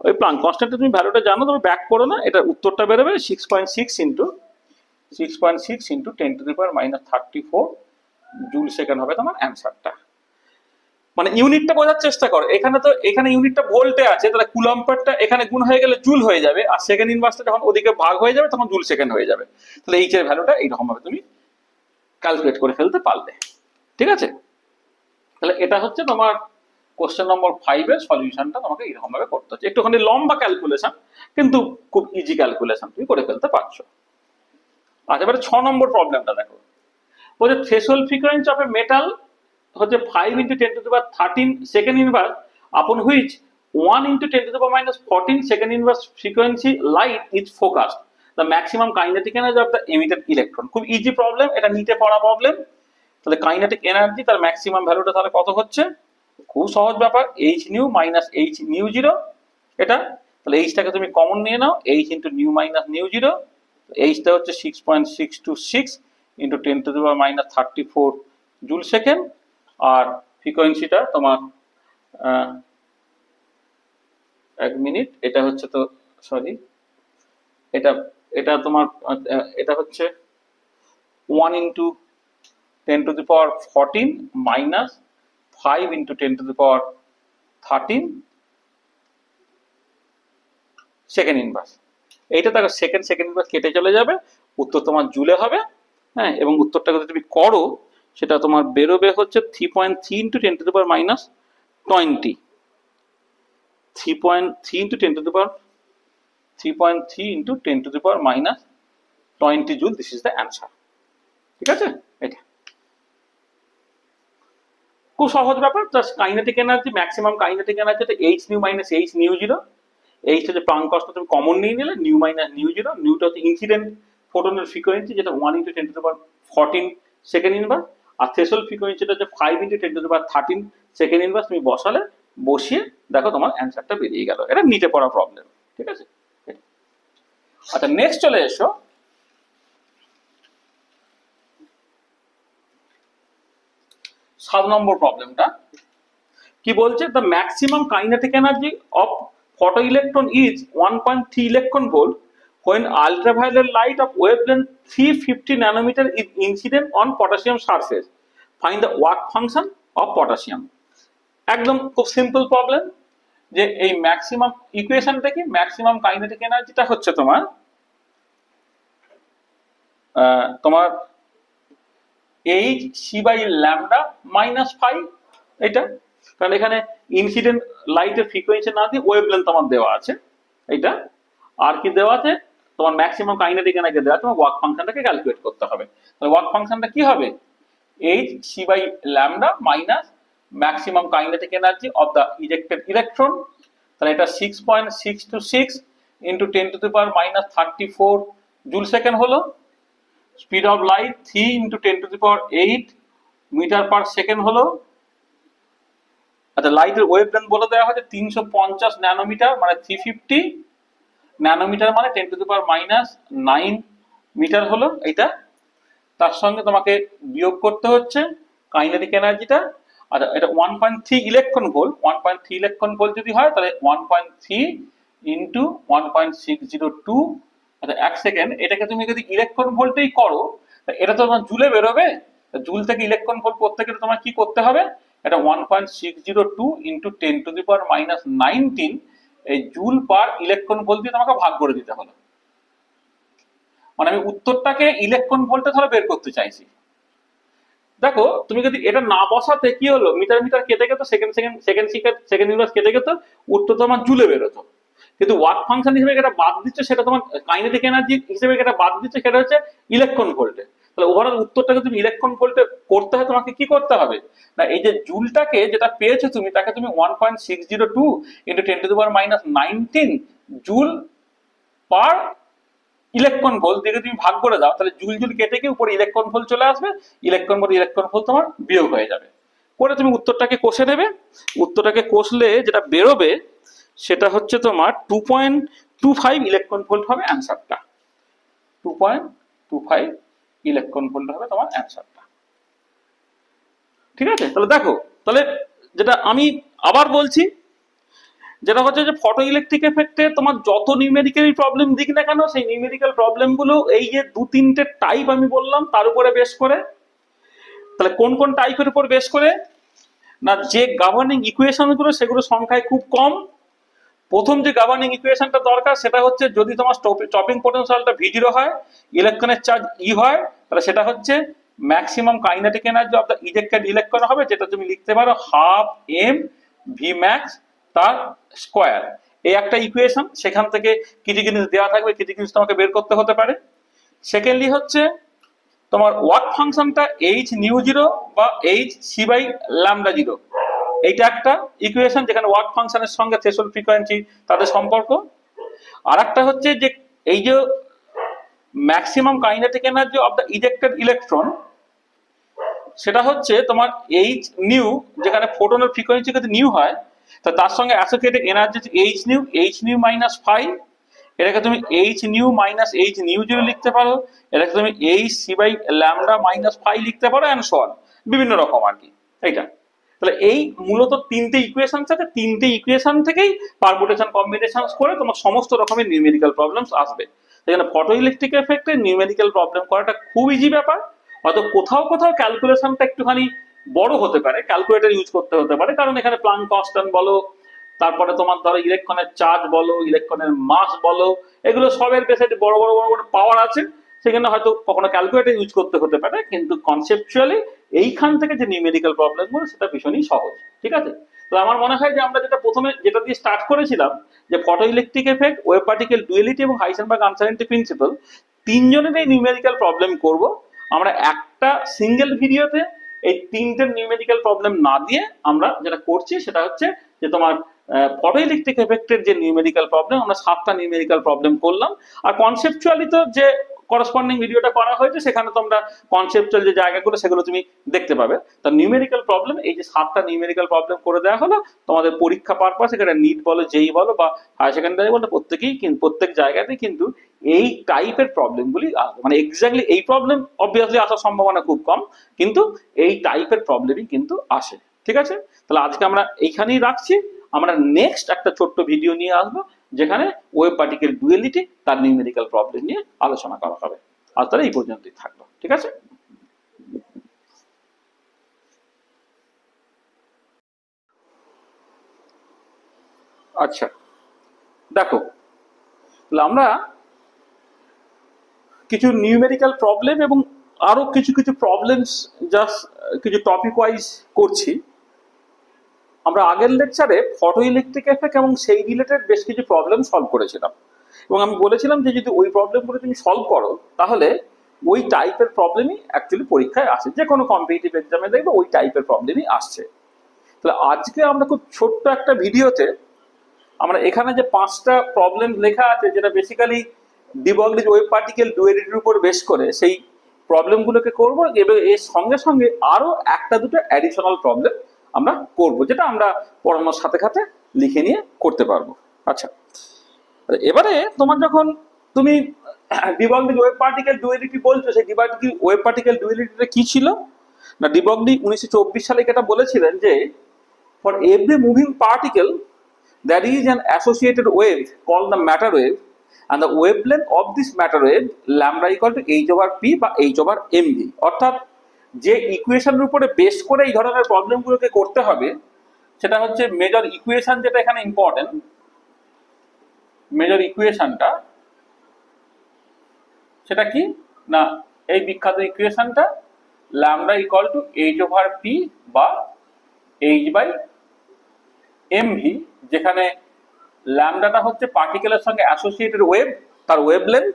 ওই প্লাঙ্ক কনস্ট্যান্টে তুমি ভ্যালুটা জানো, তবে ব্যাক করো না, এটা উত্তরটা বেরোবে 6.6 × 10⁻34 জুল সেকেন্ড হবে তোমার অ্যান্সারটা। মানে ইউনিটটা বোঝার চেষ্টা করো, এখানে ইউনিটটা ভোল্টে আছে, তাহলে কুলম্বারটা এখানে গুণ হয়ে গেলে জুল হয়ে যাবে, আর সেকেন্ড ইনভার্সটা যখন ওদিকে ভাগ হয়ে যাবে তখন জুল সেকেন্ড হয়ে যাবে। তাহলে এইচ এর ভ্যালুটা এইরকম ভাবে তুমি ক্যালকুলেট করে ফেলতে পারলে, ঠিক আছে। তাহলে এটা হচ্ছে তোমার কোশ্চেন নম্বর 5 এর সলিউশনটা তোমাকে এরকম ভাবে করতে হচ্ছে, একটুখানি লম্বা ক্যালকুলেশন কিন্তু খুব ইজি ক্যালকুলেশন তুমি করে ফেলতে পারছো। আচ্ছা, এবারে 6 নম্বর প্রবলেমটা দেখো, বলছে threshold frequency of a metal হচ্ছে 5 × 10⁻13 সেকেন্ড ইনভার্স, আপন which 1 × 10⁻14 second inverse frequency light is focused, the maximum kinetic energy of the emitted electron. খুব ইজি প্রবলেম, এটা নিতে পড়া প্রবলেম। তাহলে কাইনেটিক এনার্জি তার ম্যাক্সিমাম ভ্যালুটা তাহলে কত হচ্ছে, খুব সহজ ব্যাপার, H nu minus H nu zero এটা। তাহলে এইচটাকে তুমি কমন নিয়ে নাও, H into nu minus nu zero, এইচটা হচ্ছে 6.626 × 10⁻34 জুল সেকেন্ড, আর ফ্রিকোয়েন্সিটা তোমার 1 মিনিট, এটা হচ্ছে তো সরি এটা তোমার এটা হচ্ছে 1 × 10⁻14 মাইনাস 5 × 10⁻13 সেকেন্ড ইনভার্স। এইটা দেখো সেকেন্ড ইনভার্স কেটে চলে যাবে, উত্তর তোমার জুলে হবে। হ্যাঁ, এবং উত্তরটা যদি তুমি করো সেটা তোমার বেরোবে হচ্ছে 3.3 × 10⁻20, 3.3 × 10⁻20 joule. This is the answer, ঠিক আছে। এটা খুব সহজ ব্যাপার, just kinetic energy, maximum kinetic energy H nu minus H nu zero. এইচটা যে প্রাঙ্ক কষ্ট তুমি কমন নিয়ে নিলে, নিউ মাইনাস নিউ জিরো, নিউটা হচ্ছে ইনসিডেন্ট ফোটনের ফ্রিকোয়েন্সি, যেটা 1 × 10⁻14 সেকেন্ড ইনভার্স, আর থ্রেশহোল্ড ফ্রিকোয়েন্সিটা হচ্ছে 5 × 10⁻13 সেকেন্ড ইনভার্স। তুমি বসিয়ে দেখো তোমার অ্যান্সারটা বেরিয়ে গেল। এটা নিতে পড়া প্রবলেম, ঠিক আছে। আচ্ছা, নেক্সট চলে এসো 7 নম্বর প্রবলেমটা। কি বলছে, the maximum kinetic energy of photo electron is 1.3 electron volt when ultraviolet light of wavelength 350 nanometer is incident on potassium surface. Find the work function of potassium. একদম খুব সিম্পল প্রবলেম, যে এই ম্যাক্সিমাম ইকুয়েশনটা কি, ম্যাক্সিমাম কাইনেটিক এনার্জিটা হচ্ছে তোমার তোমার H C by lambda minus five, এটা কারণ এখানে ইনসিডেন্ট লাইটের ফ্রিকোয়েন্সি না দিয়ে ওয়েভলেন্থ আমার দেওয়া আছে এটা। আর কি দেওয়া আছে তোমার ম্যাক্সিমাম কাইনেটিক এনার্জি দেওয়া, তোমার ওয়ার্ক ফাংশনটাকে ক্যালকুলেট করতে হবে। তাহলে ওয়ার্ক ফাংশনটা কি হবে, H C by lambda minus maximum kinetic energy of the ejected electron. তাহলে এটা 6.626 ইন্টু 10⁻−34 জুল সেকেন্ড হলো। Speed of light 3 into 10⁸ metre per second হলো। আচ্ছা, লাইটের ওয়েভলেন্থ বলে দেওয়া হয়েছে 350 ন্যানোমিটার, মানে 350 ন্যানোমিটার মানে 10⁻⁹ মিটার হলো এটা। তার সঙ্গে তোমাকে বিয়োগ করতে হচ্ছে কাইনেটিক এনার্জিটা। আচ্ছা, এটা 1.3 ইলেকট্রন ভোল্ট, 1.3 ইলেকট্রন ভোল্ট যদি হয় তাহলে 1.3 ইন্টু 1.602। আচ্ছা, এক সেকেন্ড, এটাকে তুমি যদি ইলেকট্রন ভোল্টেই করো এটা তো তোমার জুলে বেরোবে। জুল থেকে ইলেকট্রন ভোল্ট করতে গেলে তোমার কি করতে হবে, এটা 1.602 ইন্টু 10⁻⁹ এই জুল পার ইলেকট্রন ভোল্ট দিয়ে তোমাকে ভাগ করে দিতে হলো। মানে আমি উত্তরটাকে ইলেকট্রন ভোল্টে ধরে বের করতে চাইছি। দেখো তুমি যদি এটা না বসাতে কি হলো, মিটার মিটার কেটে গেত, সেকেন্ড ইউনিট কেটে গেত, উত্তর তোমার জুলে বেরোতো। কিন্তু ওয়ার্ক ফাংশন হিসেবে এটা বাদ দিচ্ছে, সেটা তোমার কাইনেটিক এনার্জি হিসেবে এটা বাদ দিচ্ছে, সেটা হচ্ছে ইলেকট্রন ভোল্টে। তাহলে ওভারঅল উত্তরটাকে তুমি ইলেকট্রন ভোল্টে করতে হয়, তোমাকে কি করতে হবে না, এই যে জুলটাকে যেটা পেয়েছো তুমি তাকে তুমি 1.602 into 10⁻⁹ joule per electron volt দিয়ে তুমি ভাগ করে দাও, তাহলে জুল জুল কেটে গিয়ে উপরে ইলেকট্রন ভোল্ট চলে আসবে, ইলেকট্রন ভোল্ট তোমার বিয়োগ হয়ে যাবে। করে তুমি উত্তরটাকে কষে নেবে। উত্তরটাকে কষলে যেটা বেরোবে সেটা হচ্ছে তোমার 2.25 ইলেকট্রন ভোল্ট হবে অ্যান্সারটা। 2.25 ইলেকট্রন ভোল্ট হবে তোমার অ্যান্সারটা। ঠিক আছে, তাহলে দেখো, তাহলে যেটা আমি আবার বলছি, যেটা হচ্ছে যে ফটো ইলেকট্রিক এফেক্টে তোমার যত নিউমেরিক্যাল প্রবলেম দিক না কেন, সেই নিউমেরিক্যাল প্রবলেম গুলো এই যে 2-3টে টাইপ আমি বললাম তার উপরে বেস করে। তাহলে কোন কোন টাইপের উপর বেস করে না, যে গভর্নিং ইকুয়েশন গুলো সেগুলো সংখ্যায় খুব কম। প্রথম যে গভর্নিং ইকুয়েশনটা দরকার সেটা হচ্ছে যদি তোমার স্টপিং পোটেনশিয়ালটা V0 হয়, ইলেকট্রনের চার্জ E হয়, তাহলে সেটা হচ্ছে maximum kinetic energy of the ejected electron হবে, যেটা তুমি লিখতে পারো 12m Vmax তার স্কয়ার। এই একটা ইকুয়েশন, সেখান থেকে কিছু জিনিস দেওয়া থাকবে, কিছু জিনিস তোমাকে বের করতে হতে পারে। সেকেন্ডলি হচ্ছে তোমার ওয়ার্ক ফাংশনটা h/μ0 বা h/c/λ0, এইটা একটা ইকুয়েশন যেখানে ওয়ার্ক ফাংশনের সঙ্গে থ্রেশহোল্ড ফ্রিকোয়েন্সি তাদের সম্পর্ক। আর একটা হচ্ছে যে এই যে maximum kinetic energy of the ejected electron, সেটা হচ্ছে তোমার h/নিউ, যেখানে ফোটনের ফ্রিকোয়েন্সি যদি নিউ হয় তো তার সঙ্গে অ্যাসোসিয়েটেড এনার্জি h/নিউ মাইনাস 5, এটাকে তুমি h/নিউ মাইনাস h/নিউ0 লিখতে পারো, এটাকে তুমি h/c/λ মাইনাস 5 লিখতে পারো, এন্ড সো অন, বিভিন্ন রকম আর কি এইটা। তাহলে এই মূলত তিনটে ইকুয়েশন আছে, তিনটে ইকুয়েশন থেকেই পারমুটেশন কম্বিনেশন করে তোমার সমস্ত রকমের নিউমেরিক্যাল প্রবলেমস আসবে। এখানে ফটো ইলেকট্রিক এফেক্টে নিউমেরিক্যাল প্রবলেম করাটা খুব ইজি ব্যাপার। হয়তো কোথাও কোথাও ক্যালকুলেশনটা একটুখানি বড় হতে পারে, ক্যালকুলেটর ইউজ করতে হতে পারে, কারণ এখানে প্লাঙ্ক কনস্ট্যান্ট বলো, তারপরে তোমার ধরো ইলেকট্রনের চার্জ বলো, ইলেকট্রনের মাস বলো, এগুলো সবের বেশি বড় বড় বড় বড় পাওয়ার আছে, সেখানে হয়তো কখনো ক্যালকুলেটর ইউজ করতে হতে পারে, কিন্তু কনসেপচুয়ালি এইখান থেকে যে নিউমেরিক্যাল প্রবলেম গুলো সেটা ভীষণই সহজ। ঠিক আছে, তো আমার মনে হয় যে আমরা যেটা প্রথমে যেটা দিয়ে স্টার্ট করেছিলাম, যে photo electric effect, wave particle duality এবং হাইসেনবার্গ আনসার্টেনিটি প্রিন্সিপাল, তিনজনের এই নিউমেরিক্যাল প্রবলেম করব আমরা একটা সিঙ্গেল ভিডিওতে। এই তিনটে নিউমেরিক্যাল প্রবলেম না দিয়ে আমরা যেটা করছি সেটা হচ্ছে যে তোমার ফটো ইলেকট্রিক এফেক্টের যে নিউমেরিক্যাল প্রবলেম, আমরা 7টা নিউমেরিক্যাল প্রবলেম করলাম। আর কনসেপচুয়ালি তো যে করসপন্ডিং ভিডিওটা করা হয়েছে সেখানে তোমরা কনসেপচুয়াল যে জায়গাগুলো সেগুলো তুমি দেখতে পাবে। তো নিউমেরিক্যাল প্রবলেম, এই যে 7টা নিউমেরিক্যাল প্রবলেম করে দেওয়া হলো তোমাদের পরীক্ষা পারপাস, এখানে নিট বলো, যেই বলো বা হায়ার সেকেন্ডারি বলো, প্রত্যেক জায়গাতেই কিন্তু এই টাইপের প্রবলেমগুলি আসবে। মানে এক্স্যাক্টলি এই প্রবলেম অবভিয়াসলি আসার সম্ভাবনা খুব কম, কিন্তু এই টাইপের প্রবলেমই কিন্তু আসে। ঠিক আছে, তাহলে আজকে আমরা এইখানেই রাখছি। আমরা নেক্সট একটা ছোট্ট ভিডিও নিয়ে আসবো যেখানে ওয়েভ পার্টিকেল ডুয়ালিটি তার নিউমেরিক্যাল প্রবলেম নিয়ে আলোচনা করা হবে। আজ তাহলে এই পর্যন্তই থাকলো। ঠিক আছে। আচ্ছা, দেখো, আমরা কিছু নিউমেরিক্যাল প্রবলেম এবং আরো কিছু কিছু প্রবলেমস জাস্ট কিছু টপিক ওয়াইজ করছি। আমরা আগের লেকচারে ফটো ইলেকট্রিক এফেক্ট এবং সেই রিলেটেড বেশ কিছু প্রবলেম সলভ করেছিলাম এবং আমি বলেছিলাম যে যদি ওই প্রবলেমগুলো তুমি সলভ করো তাহলে ওই টাইপের প্রবলেমই অ্যাকচুয়ালি পরীক্ষায় আসে, যে কোনো কম্পিটিটিভ এক্সামে দেখবে ওই টাইপের প্রবলেমই আসছে। তাহলে আজকে আমরা খুব ছোট্ট একটা ভিডিওতে আমরা এখানে যে 5টা প্রবলেম লেখা আছে যেটা বেসিক্যালি ডি ব্রগলির ওয়েভ পার্টিকেল ডুয়ালিটির উপর বেস করে সেই প্রবলেমগুলোকে করব এবং এর সঙ্গে সঙ্গে আরো একটা দুটো অ্যাডিশনাল প্রবলেম আমরা করব যেটা আমরা পড়ানোর সাথে সাথে লিখে নিয়ে করতে পারবো। আচ্ছা, এবারে তোমার যখন তুমি ডি ব্রগলির ওয়েভ পার্টিকেল ডুয়ালিটি বলছো, সেই ডি ব্রগলি ওয়েভ পার্টিকেল ডুয়ালিটিটা কি ছিল না, ডি ব্রগলি 1924 সালে এটা বলেছিলেন যে for every moving particle there is an associated wave called the matter wave and the wavelength of this matter wave lambda equal to h over p বা h over mv। অর্থাৎ যে ইকুয়েশনের উপরে base করে এই ধরনের প্রবলেমগুলোকে করতে হবে সেটা হচ্ছে মেজর ইকুয়েশন, যেটা এখানে ইম্পর্টেন্ট। মেজর ইকুয়েশনটা সেটা কি না, এই বিখ্যাত ইকুয়েশনটা lambda equal to h over p বা h by mv, যেখানে ল্যামডাটা হচ্ছে পার্টিকেলের সঙ্গে অ্যাসোসিয়েটেড ওয়েভ, তার ওয়েভলেন্থ,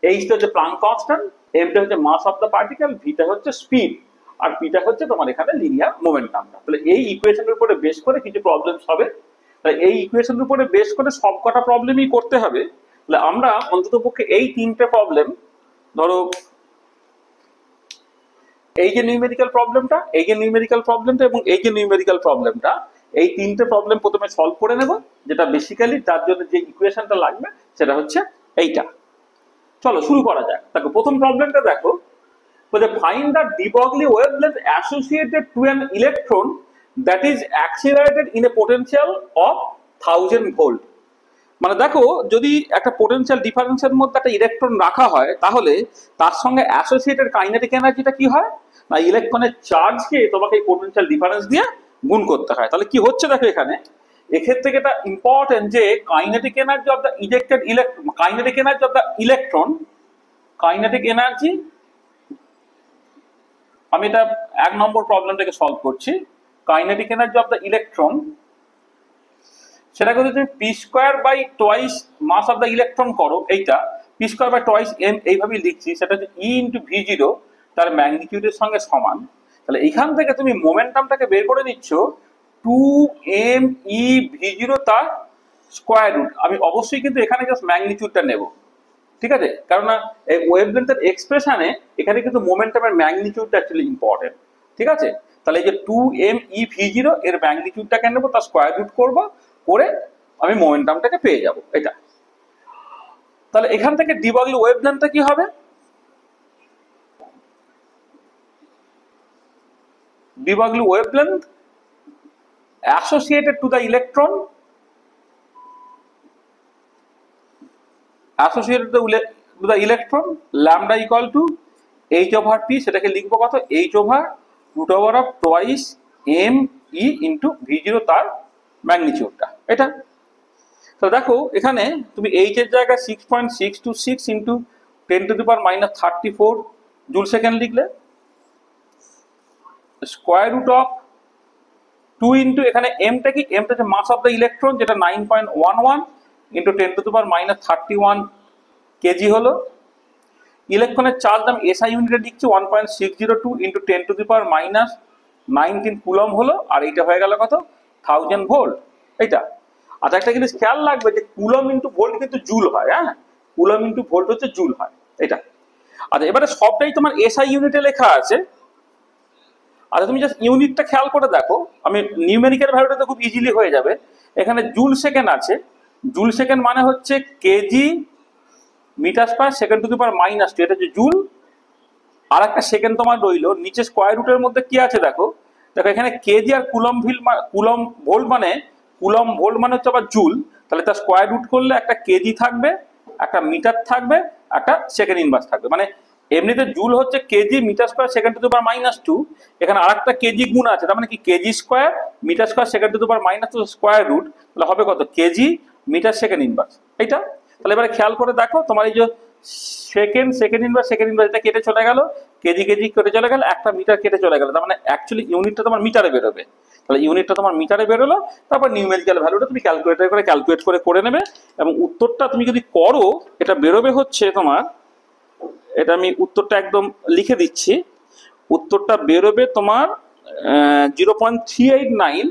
এইচটা হচ্ছে প্লাঙ্ক কনস্ট্যান্ট, এমটা হচ্ছে মাস অফ দ্য পার্টিকেল, ভিটা হচ্ছে স্পিড, আর পিটা হচ্ছে তোমার এখানে লিনিয়ার মোমেন্টামটা। তাহলে এই ইকুয়েশনের উপরে বেস করে কিছু প্রবলেমস হবে। তাহলে এই ইকুয়েশনের উপরে বেস করে সবকটা প্রবলেমই করতে হবে। তাহলে আমরা অন্ততপক্ষে এই 3টে প্রবলেম, ধরো এই যে নিউমেরিক্যাল প্রবলেমটা, এই যে নিউমেরিক্যাল প্রবলেমটা এবং এই যে নিউমেরিক্যাল প্রবলেমটা, এই 3টে প্রবলেম প্রথমে সলভ করে নেব, যেটা বেসিক্যালি তার জন্য যে ইকুয়েশনটা লাগবে সেটা হচ্ছে এইটা। চলো শুরু করা যাক। দেখো প্রথম প্রবলেমটা দেখো, বলে find the de Broglie wavelength associated to an electron that is accelerated in a potential of 1000 volt. মানে দেখো যদি একটা পোটেনশিয়াল ডিফারেন্সের মধ্যে একটা ইলেকট্রন রাখা হয় তাহলে তার সঙ্গে অ্যাসোসিয়েটেড কাইনেটিক এনার্জিটা কি হয় না, ইলেকট্রনের চার্জকে তোমাকে এই পোটেনশিয়াল ডিফারেন্স দিয়ে গুণ করতে হয়। তাহলে কি হচ্ছে দেখো এখানে, এক্ষেত্রে এটা ইম্পর্টেন্ট যে kinetic energy of the ejected electron, kinetic energy of the electron, kinetic energy, আমি এটা 1 নম্বর প্রবলেমটাকে সলভ করছি। Kinetic energy of the electron সেটাকে যদি তুমি P square by twice mass of the electron করো, এইটা P square by twice M এইভাবেই লিখছি, সেটা হচ্ছে ই ইন্টু ভি জিরো তার ম্যাগনিটিউডের সঙ্গে সমান। তাহলে এইখান থেকে তুমি মোমেন্টামটাকে বের করে নিচ্ছ 2m e v0 তার স্কোয়ার রুট। আমি অবশ্যই কিন্তু এখানে জাস্ট ম্যাগনিটিউডটা নেব, ঠিক আছে, কারণ এই ওয়েভলেন্থের এক্সপ্রেশনে এখানে কিন্তু মোমেন্টামের ম্যাগনিটিউডটা অ্যাকচুয়ালি ইম্পর্টেন্ট, ঠিক আছে। তাহলে এই যে 2m e v0 এর ম্যাগনিটিউডটাকে নেব, তার স্কোয়ার রুট করব, করে আমি মোমেন্টামটাকে পেয়ে যাব এটা। তাহলে এখান থেকে ডি ব্রগলি ওয়েভলেন্থটা কি হবে, D Broglie wavelength associated to the electron, associated to the electron lambda equal to h over p, সেটাকে লিখবো কত, h over root over of twice m e into v0 তার ম্যাগনিটিউডটা এটা। তো দেখো এখানে তুমি h এর জায়গায় 6.626 into 10 to the power minus 34 joule second লিখলে, স্কোয়ার রুট অফ 2 ইন্টু এখানে এমটা কি, এমটা হচ্ছে মাস অফ দ্য ইলেকট্রন যেটা 9.11 into 10 to the power minus 31 KG হলো। ইলেকট্রনের চার্জ আমি এসআই ইউনিটে লিখছি 1.602 into 10 to the power minus 19 coulomb হলো, আর এইটা হয়ে গেল কত 1000 ভোল্ট এইটা। আচ্ছা একটা জিনিস খেয়াল রাখবে যে কুলম ইন্টু ভোল্ট কিন্তু জুল হয়, হ্যাঁ কুলম ইন্টু ভোল্ট হচ্ছে জুল হয় এটা। আচ্ছা এবারে সবটাই তোমার এসআই ইউনিটে লেখা আছে। আচ্ছা তুমি জাস্ট ইউনিটটা খেয়াল করে দেখো, আমি নিউমেরিক্যাল ভ্যালুটা তো খুব ইজিলি হয়ে যাবে। এখানে জুল সেকেন্ড আছে, জুল সেকেন্ড মানে হচ্ছে KG metre square second to the power minus 2, এটা হচ্ছে জুল। আর একটা সেকেন্ড তোমার রইল নিচে স্কয়ার রুটের মধ্যে কি আছে দেখো, দেখো এখানে কেজি আর কুলম ভোল্ট মানে হচ্ছে আবার জুল, তাহলে তার স্কয়ার রুট করলে একটা কেজি থাকবে, একটা মিটার থাকবে, একটা সেকেন্ড ইনভার্স থাকবে। মানে এমনিতে জুল হচ্ছে KG metre square second to the power minus 2, এখানে আরেকটা কেজি গুণ আছে, তার মানে কি KG square metre square second to the power minus 2 square root, তাহলে হবে কত কেজি মিটার সেকেন্ড ইনভার্স এইটা। তাহলে এবারে খেয়াল করে দেখো তোমার এই যে সেকেন্ড সেকেন্ড ইনভার্স এটা কেটে চলে গেল, কেজি কেটে চলে গেল, একটা মিটার কেটে চলে গেল, তার মানে অ্যাকচুয়ালি ইউনিটটা তোমার মিটারে বেরোবে। তাহলে ইউনিটটা তোমার মিটারে বেরোলো, তারপর নিউমেরিক্যাল ভ্যালুটা তুমি ক্যালকুলেট করে নেবে, এবং উত্তরটা তুমি যদি করো এটা বেরোবে হচ্ছে তোমার, এটা আমি উত্তরটা একদম লিখে দিচ্ছি, উত্তরটা বেরোবে তোমার 0.389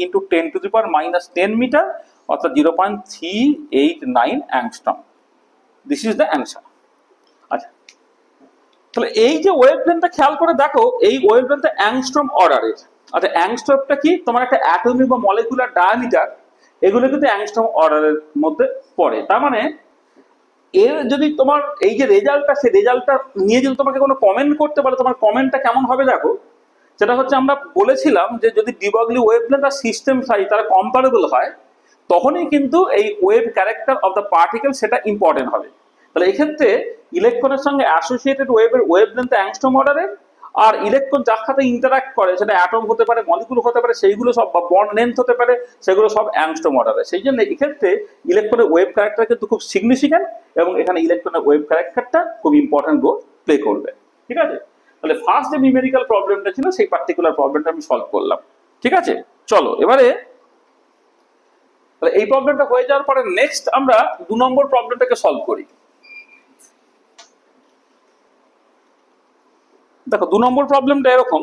ইন্টু 10⁻⁻10 মিটার, অর্থাৎ 0.389 angstrom. This is the answer. আচ্ছা, তাহলে এই যে ওয়েভলেন্থটা খেয়াল করে দেখো, এই ওয়েভলেন্থটা অ্যাংস্ট্রম অর্ডারের। আচ্ছা, অ্যাংস্ট্রমটা কি? তোমার একটা অ্যাটমিক বা মলিকুলার ডায়ামিটার, এগুলো কিন্তু অ্যাংস্ট্রম অর্ডারের মধ্যে পড়ে। তার মানে এর যদি তোমার এই যে রেজাল্টটা, সেই রেজাল্টটা নিয়ে যদি তোমাকে কোনো কমেন্ট করতে পারে, তোমার কমেন্টটা কেমন হবে দেখো। সেটা হচ্ছে, আমরা বলেছিলাম যে যদি ডি ব্রগলি ওয়েভলেন্থ আর সিস্টেম সাইজ তারা কম্পারেবল হয়, তখনই কিন্তু এই wave character of the particle সেটা ইম্পর্টেন্ট হবে। তাহলে এক্ষেত্রে ইলেকট্রনের সঙ্গে অ্যাসোসিয়েটেড ওয়েভের ওয়েভলেন্থ অ্যাংস্ট্রম অর্ডারের, আর ইলেকট্রন যার সাথে ইন্টারাক্ট করে, সেটা অ্যাটম হতে পারে, মলিকুল হতে পারে, সেইগুলো সব, বা বন্ড লেন্থ হতে পারে, সেগুলো সব অ্যাংস্ট্রম অর্ডারে। সেই জন্য এক্ষেত্রে ইলেকট্রনের ওয়েভ ক্যারেক্টার কিন্তু খুব সিগনিফিক্যান্ট, এবং এখানে ইলেকট্রনের ওয়েভ ক্যারেক্টারটা খুব ইম্পর্টেন্ট রোল প্লে করবে। ঠিক আছে, তাহলে ফার্স্ট যে নিউমেরিক্যাল প্রবলেমটা ছিল, সেই পার্টিকুলার প্রবলেমটা আমি সলভ করলাম। ঠিক আছে, চলো এবারে এই প্রবলেমটা হয়ে যাওয়ার পরে নেক্সট আমরা 2 নম্বর প্রবলেমটাকে সলভ করি। দেখো 2 নম্বর প্রবলেমটা এরকম,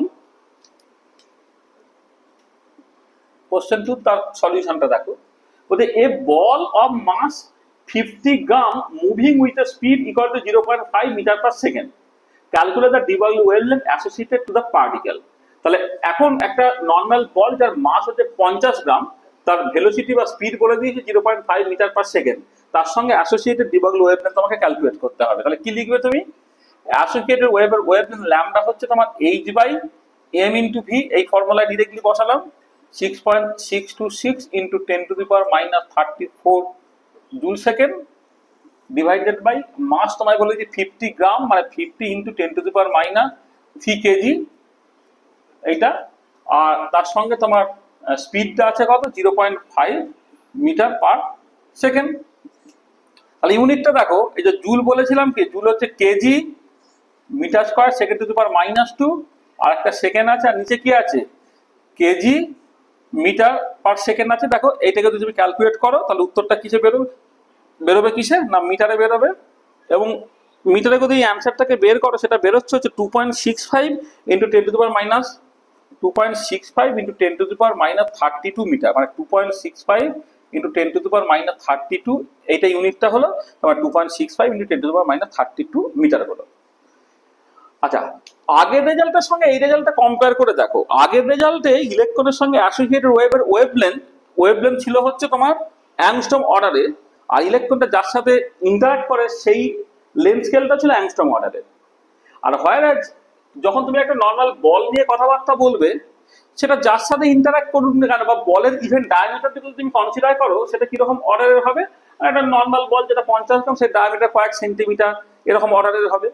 কোশ্চেন 2 তার সলিউশনটা দেখো। বলতে a ball of mass 50 gram moving with a speed equal to 0.5 metre per second, calculate the de Broglie wavelength associated to the particle. তাহলে এখন একটা নর্মাল বল যার মাস হচ্ছে 50 গ্রাম, তার ভেলোসিটি বা স্পিড বলে দিয়েছে 0.5 মিটার পার সেকেন্ড, তার সঙ্গে অ্যাসোসিয়েটেড ডি ব্রগলি ওয়েভলেন্থ তোমাকে ক্যালকুলেট করতে হবে। তাহলে কি লিখবে তুমি? অ্যাসোসিয়েটেড ওয়েভলেন্থ ল্যামডা হচ্ছে তোমার h/m ইন্টু v, এই ফর্মুলায় ডিরেক্টলি বসালাম, 6.626 into 10⁻34 joule second, divided by mass তোমায় বলেছি 50 গ্রাম, মানে 50 ইন্টু 10⁻³ কেজি এইটা, আর তার সঙ্গে তোমার স্পিডটা আছে কত? 0.5 মিটার পার সেকেন্ড। তাহলে ইউনিটটা দেখো, এই যে জুল বলেছিলাম, কি জুল হচ্ছে KG metre square second to the power -2, আর একটা সেকেন্ড আছে, আর নিচে কি আছে? কেজি মিটার পার সেকেন্ড আছে। দেখো এইটাকে যদি তুমি ক্যালকুলেট করো, তাহলে উত্তরটা কিসে বেরোবে কিসে না মিটারে বেরোবে, এবং মিটারে যদি অ্যান্সারটাকে বের করো, সেটা বেরোচ্ছে হচ্ছে 2.65 ইন্টু 10⁻32 মিটার, মানে 2.65 ইন্টু 10⁻32, এইটা ইউনিটটা হলো তোমার 2.65 ইন্টু 10⁻32 মিটার হলো। আচ্ছা, আগের রেজাল্টের সঙ্গে এই রেজাল্টটা কম্পেয়ার করে দেখো। আগের রেজাল্টে ইলেকট্রনের সঙ্গে অ্যাসোসিয়েটেড ওয়েভের ওয়েভলেন্থ ছিল হচ্ছে তোমার অ্যাংস্ট্রম অর্ডারে, আর ইলেকট্রনটা যার সাথে ইন্টারাক্ট করে সেই লেন্থ স্কেলটা ছিল অ্যাংস্ট্রম অর্ডারে। আর হোয়ারএজ যখন তুমি একটা নর্মাল বল নিয়ে কথাবার্তা বলবে, সেটা যার সাথে ইন্টারাক্ট করুক না কেন, বা বলের ইভেন ডায়ামিটারটা যদি তুমি কনসিডার করো, সেটা কিরকম অর্ডারের হবে? একটা নর্মাল বল যেটা 50 গ্রাম, সেই ডায়ামিটার কয়েক সেন্টিমিটার এরকম অর্ডারের হবে,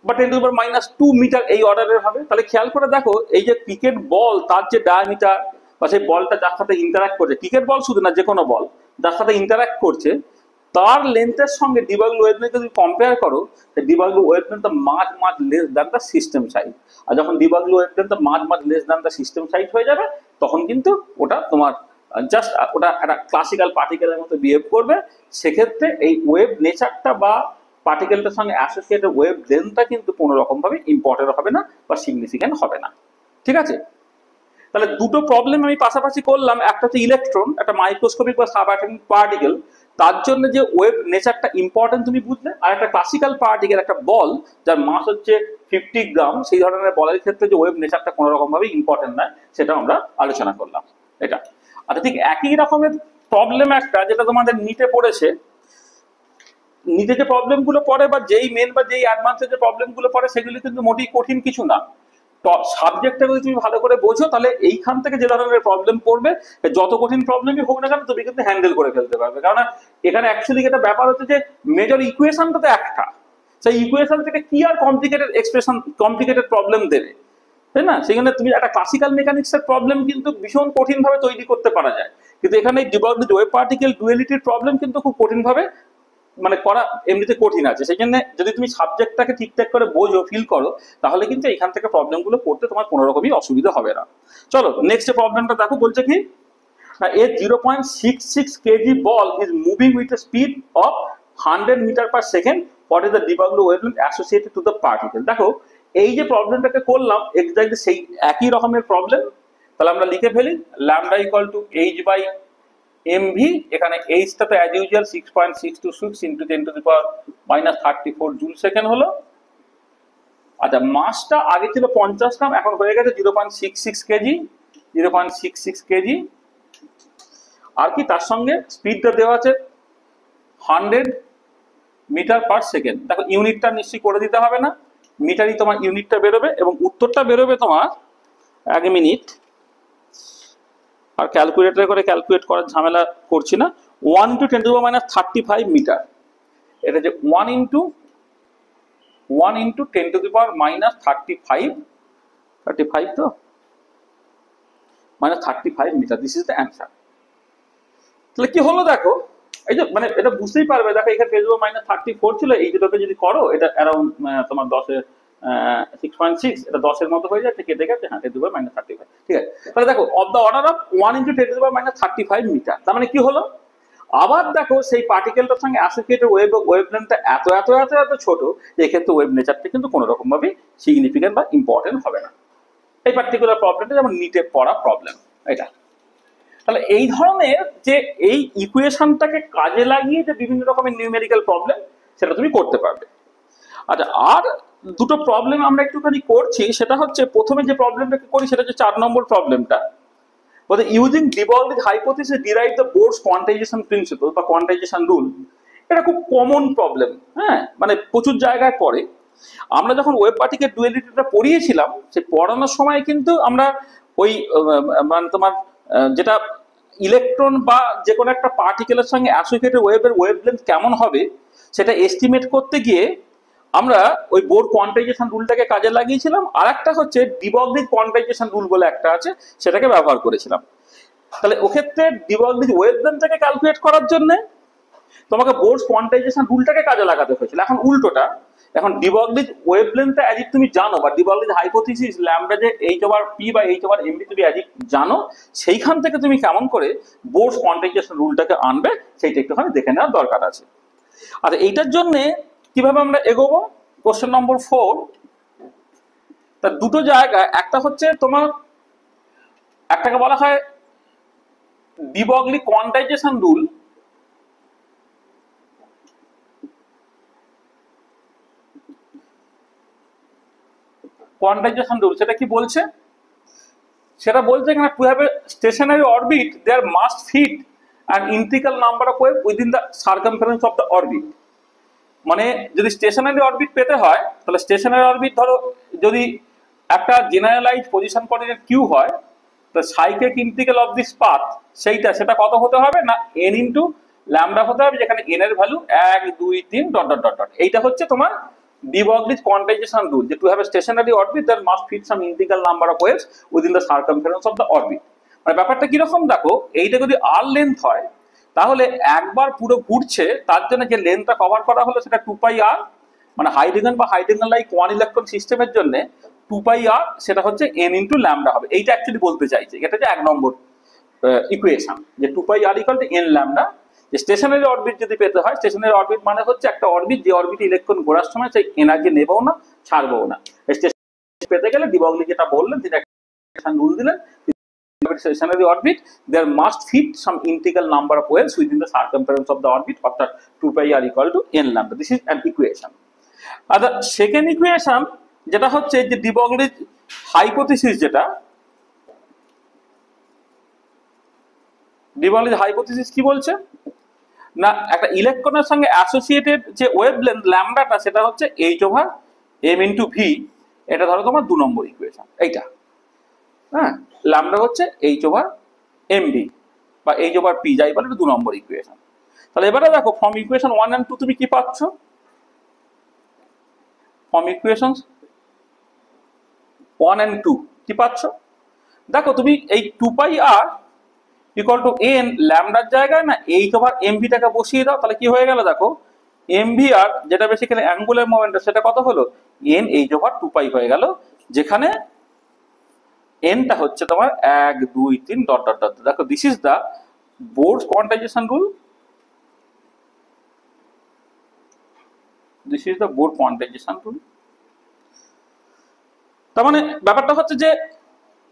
বা 10⁻² মিটার এই অর্ডারের হবে। তাহলে খেয়াল করে দেখো, এই যে ক্রিকেট বল, তার যে ডায়ামিটার, বা সেই বলটা যার সাথে ইন্টারাক্ট করছে, ক্রিকেট বল শুধু না, যে কোনো বল যার সাথে ইন্টারাক্ট করছে, তার লেন্থের সঙ্গে ডি ব্রগলি ওয়েভলেন্থ যদি কম্পেয়ার করো, de Broglie wavelength much less than the system size. আর যখন de Broglie wavelength much less than the system size হয়ে যাবে, তখন কিন্তু ওটা তোমার জাস্ট ওটা একটা ক্লাসিক্যাল পার্টিকেলের মতো বিহেভ করবে। সেক্ষেত্রে এই ওয়েভ নেচারটা বা পার্টিকেলটার সঙ্গে অ্যাসোসিয়েটেড ওয়েভ লেন্থটা কিন্তু কোনো রকম ভাবে ইম্পর্টেন্ট হবে না বা সিগনিফিক্যান্ট হবে না। ঠিক আছে, তাহলে দুটো প্রবলেম আমি পাশাপাশি করলাম। একটা হচ্ছে ইলেকট্রন, একটা মাইক্রোস্কোপিক বা সাবঅ্যাটমিক পার্টিকেল, তার জন্য যে ওয়েভ নেচারটা ইম্পর্টেন্ট তুমি বুঝলে, আর একটা ক্লাসিক্যাল পার্টিকেল, একটা বল যার মাস হচ্ছে 50 গ্রাম, সেই ধরনের বলের ক্ষেত্রে যে ওয়েভ নেচারটা কোনো রকম ভাবে ইম্পর্টেন্ট নয়, সেটা আমরা আলোচনা করলাম। এটা আচ্ছা, ঠিক একই রকমের প্রবলেম একটা যেটা তোমাদের নিতে পড়েছে, নিতে যে প্রবলেমগুলো পড়ে, বা যেই মেন বা যেই অ্যাডভান্সের যে প্রবলেমগুলো পড়ে, সেগুলো কিন্তু মোটেই কঠিন কিছু না। সাবজেক্টটা যদি তুমি ভালো করে বোঝো, তাহলে এইখান থেকে যে ধরনের প্রবলেম পড়বে, যত কঠিন প্রবলেমই হোক না কেন, তুমি কিন্তু হ্যান্ডেল করে ফেলতে পারবে। কারণ এখানে অ্যাকচুয়ালি একটা ব্যাপার হচ্ছে যে মেজর ইকুয়েশনটা তো একটা, সেই ইকুয়েশন থেকে কি আর কমপ্লিকেটেড এক্সপ্রেশন, কমপ্লিকেটেড প্রবলেম দেবে? তাই না? সেখানে তুমি একটা ক্লাসিক্যাল মেকানিক্সের প্রবলেম কিন্তু ভীষণ কঠিন ভাবে তৈরি করতে পারা যায়, কিন্তু এখানে ডি ব্রগলি ওয়েভ পার্টিকেল ডুয়ালিটির প্রবলেম কিন্তু খুব কঠিন ভাবে মানে করা এমনিতে কঠিন আছে। সেই জন্য যদি তুমি সাবজেক্টটাকে ঠিকঠাক করে বোঝো, ফিল করো, তাহলে কিন্তু এখান থেকে প্রবলেমগুলো করতে তোমার কোনো রকমই অসুবিধা হবে না। চলো নেক্সট প্রবলেমটা দেখো, বলছে কি a 0.66 kg ball is moving with a speed of 100 meter per second. What is the de Broglie wavelength associated to the particle? দেখো এই যে প্রবলেমটাকে করলাম এক্স্যাক্টলি সেই একই রকমের প্রবলেম। তাহলে আমরা লিখে ফেলি lambda equal to h by mv। এখানে h টা তো as usual 6.626 into 10 to the power minus 34 joule second হলো। আচ্ছা মাসটা আগে ছিল 50 গ্রাম, এখন হয়ে গেছে 0.66 কেজি, 0.66 কেজি। আর কি তার সঙ্গে স্পিডটা দেওয়া আছে 100 মিটার পার সেকেন্ড। দেখো ইউনিটটা নিশ্চয়ই করে দিতে হবে না, মিটারই তোমার ইউনিটটা বেরোবে এবং উত্তরটা বেরোবে তোমার 1 মিনিট। আর ক্যালকুলেটরে করে ক্যালকুলেট করার ঝামেলা করছি না। 1 × 10⁻35 মিটার, এটা যে 1 × 10⁻35 তো -35 metre. This is the answer. তাহলে কি হলো দেখো, এই যে মানে এটা বুঝতেই পারবে। দেখো এখানে 10⁻34 ছিল, এই দুটোকে যদি করো এটা অ্যারাউন্ড তোমার 10-এর 6.6, এটা 10-এর মতো হয়ে যাচ্ছে, কেটে গেছে। হ্যাঁ 10⁻35, ঠিক আছে। তাহলে দেখো of the order of 1 × 10⁻35 metre, তার মানে কি হলো, আবার দেখো সেই পার্টিকেলটার সঙ্গে অ্যাসোসিয়েটেড ওয়েভলেন্থটা এত এত এত এত ছোট যে এক্ষেত্রে ওয়েভ নেচারটা কিন্তু কোনো রকম ভাবে সিগনিফিকেন্ট বা ইম্পর্টেন্ট হবে না। এই পার্টিকুলার প্রবলেমটা যেমন নিটে পড়া প্রবলেম এটা। তাহলে এই ধরনের যে এই ইকুয়েশনটাকে কাজে লাগিয়ে যে বিভিন্ন রকমের নিউমেরিক্যাল প্রবলেম সেটা তুমি করতে পারবে। আচ্ছা আর দুটো প্রবলেম আমরা একটুখানি করছি, সেটা হচ্ছে প্রথমে যে প্রবলেমটাকে করি সেটা হচ্ছে 4 নম্বর প্রবলেমটা, বলতে ইউজিং ডি ব্রগলির hypothesis derive the Bohr's quantization principle বা কোয়ান্টাইজেশন রুল। এটা খুব কমন প্রবলেম, হ্যাঁ মানে প্রচুর জায়গায় পড়ে। আমরা যখন ওয়েভ পার্টিকেল ডুয়ালিটিটা পড়িয়েছিলাম সে পড়ানোর সময় কিন্তু আমরা ওই মানে তোমার যেটা ইলেকট্রন বা যে কোনো একটা পার্টিকেলের সঙ্গে অ্যাসোসিয়েটেড ওয়েভের ওয়েভলেন্থ কেমন হবে সেটা এস্টিমেট করতে গিয়ে আমরা ওই বোর কোয়ান্টাইজেশন রুলটাকে কাজে লাগিয়েছিলাম। আর একটা হচ্ছে ডি ব্রগলির কোয়ান্টাইজেশন রুল বলে একটা আছে, সেটাকে ব্যবহার করেছিলাম। তাহলে ওক্ষেত্রে ডি ব্রগলির ওয়েভলেন্থটাকে ক্যালকুলেট করার জন্য তোমাকে বোরস কোয়ান্টাইজেশন রুলটাকে কাজে লাগাতে হয়েছিল। এখন উল্টোটা, এখন ডি ব্রগলির ওয়েভলেন্থটা অ্যাজ ইফ তুমি জানো, বা ডি ব্রগলির হাইপোথিসিস ল্যামডা যে h/p বা h/mv তুমি অ্যাজ ইফ জানো, সেইখান থেকে তুমি কেমন করে বোরস কোয়ান্টাইজেশন রুলটাকে আনবে সেইটা একটুখানি দেখে নেওয়ার দরকার আছে। আর এইটার জন্য কিভাবে আমরা এগোবো, কোশ্চেন নম্বর 4 তার দুটো জায়গায়, একটা হচ্ছে তোমার একটাকে বলা হয় de Broglie quantization rule, quantization rule সেটা কি বলছে, সেটা বলছে এখানে to have a stationary orbit there must fit an integral number of wave within the circumference of the orbit. মানে যদি স্টেশনারি অরবিট পেতে হয় তাহলে স্টেশনারি অরবিট ধরো যদি একটা জেনারেলাইজ পজিশন কোঅর্ডিনেট কিউ হয়, তো cyclic integral of this path সেটা কত হতে হবে না n ইন্টু ল্যামডা হতে হবে, যেখানে n এর value 1 2 3 dot dot dot dot. এইটা হচ্ছে তোমার ডি ব্রগলির কোয়ান্টাইজেশন রুল, যে to have a stationary orbit that must fit some integral number of waves within the circumference of the orbit. মানে ব্যাপারটা কিরকম দেখো, এইটা যদি r লেন্থ হয় তাহলে একবার পুরো ঘুরছে, তার জন্য যে লেন্থটা কভার করা হলো সেটা 2πr, মানে হাইড্রোজেন বা হাইড্রোজেন লাইক ওয়ান ইলেকট্রন সিস্টেমের জন্য 2πr সেটা হচ্ছে n ইন্টু ল্যামডা হবে। এইটা অ্যাকচুয়ালি বলতে চাইছে, এটা হচ্ছে 1 নম্বর ইকুয়েশন, যে 2πr equal to n lambda. যে স্টেশনারি অরবিট যদি পেতে হয়, স্টেশনারি অরবিট মানে হচ্ছে একটা অরবিট যে অরবিটে ইলেকট্রন ঘোরার সময় সেই এনার্জি নেবও না ছাড়বও না। পেতে গেলে ডি ব্রগলি যেটা বললেন তিনি একটা রুল দিলেন, stationary orbit there must fit some integral number of waves within the circumference of the orbit, অর্থাৎ 2πr equal to n lambda. This is an equation. R the second equation যেটা হচ্ছে যে D ব্রগলির hypothesis, যেটা D ব্রগলির hypothesis কি বলছে না, একটা ইলেকট্রনের সঙ্গে অ্যাসোসিয়েটেড যে ওয়েভলেন্থ ল্যামডাটা সেটা হচ্ছে h/m × v। এটা ধরো তোমার 2 নম্বর ইকুয়েশন এইটা, হ্যাঁ ল্যামডা হচ্ছে h/mv বা h/p যাই বলে, এটা 2 নম্বর ইকুয়েশন। তাহলে এবারে দেখো ফ্রম ইকুয়েশন 1 and 2 তুমি কি পাচ্ছ, ফ্রম ইকুয়েশন 1 and 2 কি পাচ্ছ? দেখো তুমি এই 2 পাই আর ইকুয়াল টু n ল্যামডার জায়গায় না h/mv টাকে বসিয়ে দাও, তাহলে কি হয়ে গেল দেখো, mv আর যেটা বেসিক্যালি অ্যাঙ্গুলার মোমেন্টাম সেটা কত হলো, n h/2 পাই হয়ে গেল, যেখানে n টা হচ্ছে তোমার 1 2 3 ডট ডট ডট। দেখো this is the Bohr's quantisation rule, this is the Bohr's quantisation rule. তার মানে ব্যাপারটা হচ্ছে যে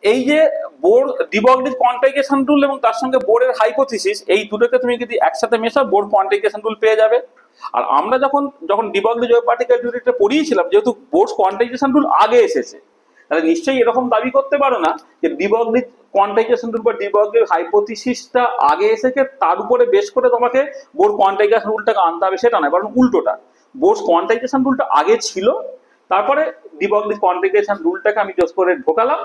এই যে বোর্ড ডিবগলিজ কোয়ান্টাইজেশন রুল এবং তার সঙ্গে বোর্ডের হাইপোথিসিস, এই দুটোকে তুমি যদি একসাথে মেশাও বোর্ড কোয়ান্টাইজেশন রুল পেয়ে যাবে। আর আমরা যখন ডিবগলিজ ওয়েভ পার্টিকেল থিওরিটা পড়িয়েছিলাম, যেহেতু বোর্ড কোয়ান্টাইজেশন রুল আগে এসেছে, তাহলে নিশ্চয়ই এরকম দাবি করতে পারো না যে ডিবগলিজ কোয়ান্টাইজেশন রুল বা ডিবগলিজ হাইপোথিসিসটা আগে এসেছে, তার উপরে বেস করে তোমাকে বোর্ড কোয়ান্টাইজেশন রুলটাকে আনতে হবে, সেটা নয়, বরং উল্টোটা, বোর্ড কোয়ান্টাইজেশন রুলটা আগে ছিল, তারপরে ডিবগলিজ কোয়ান্টাইজেশন রুলটাকে আমি জাস্ট করে ঢোকালাম।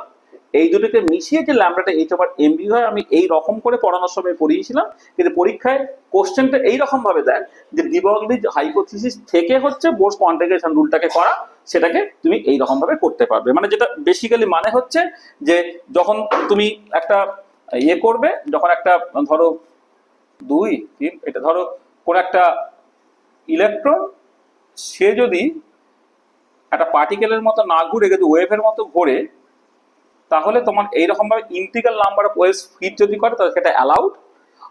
এই দুটোকে মিশিয়ে যে ল্যামডাটা h/mv হয়, আমি এই রকম করে পড়ানোর সময় পড়িয়েছিলাম, কিন্তু পরীক্ষায় কোশ্চেনটা এইরকম ভাবে দেয় যে ডিবগলিজ হাইপোথিসিস থেকে হচ্ছে বোর্ড কোয়ান্টাইজেশন রুলটাকে করা, সেটাকে তুমি এই রকম ভাবে করতে পারবে। মানে যেটা বেসিক্যালি মানে হচ্ছে যে যখন তুমি একটা ইয়ে করবে, যখন একটা ধরো 2 3 এটা ধরো কোন একটা ইলেকট্রন, সে যদি একটা পার্টিকেলের মতো না ঘুরে কিন্তু ওয়েভের মতো ঘোরে, তাহলে তোমার এইরকম ভাবে integral number of waves fit যদি করে তাহলে সেটা অ্যালাউড,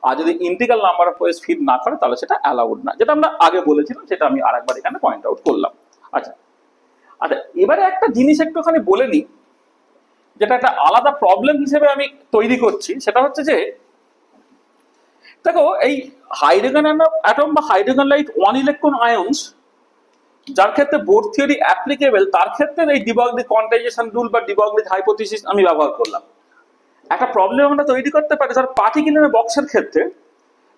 আর যদি integral number of waves fit না করে তাহলে সেটা অ্যালাউড না, যেটা আমরা আগে বলেছিলাম, সেটা আমি আরেকবার এখানে পয়েন্ট আউট করলাম। আচ্ছা আচ্ছা, এবারে একটা জিনিস একটুখানি বলে নিই, যেটা একটা আলাদা প্রবলেম হিসেবে আমি তৈরি করছি, সেটা হচ্ছে যে দেখো এই হাইড্রোজেন অ্যাটম বা হাইড্রোজেন লাইট 1 ইলেকট্রন আয়নস, যার ক্ষেত্রে বোর্ড থিওরি অ্যাপ্লিকেবল, তার ক্ষেত্রে এই ডিবগলিজ কোয়ান্টাইজেশন রুল বা ডিবগলিজ হাইপোথিসিস আমি ব্যবহার করলাম। একটা প্রবলেম আমরা তৈরি করতে পারি, ধর পার্টিকেল ইন এ বক্সের ক্ষেত্রে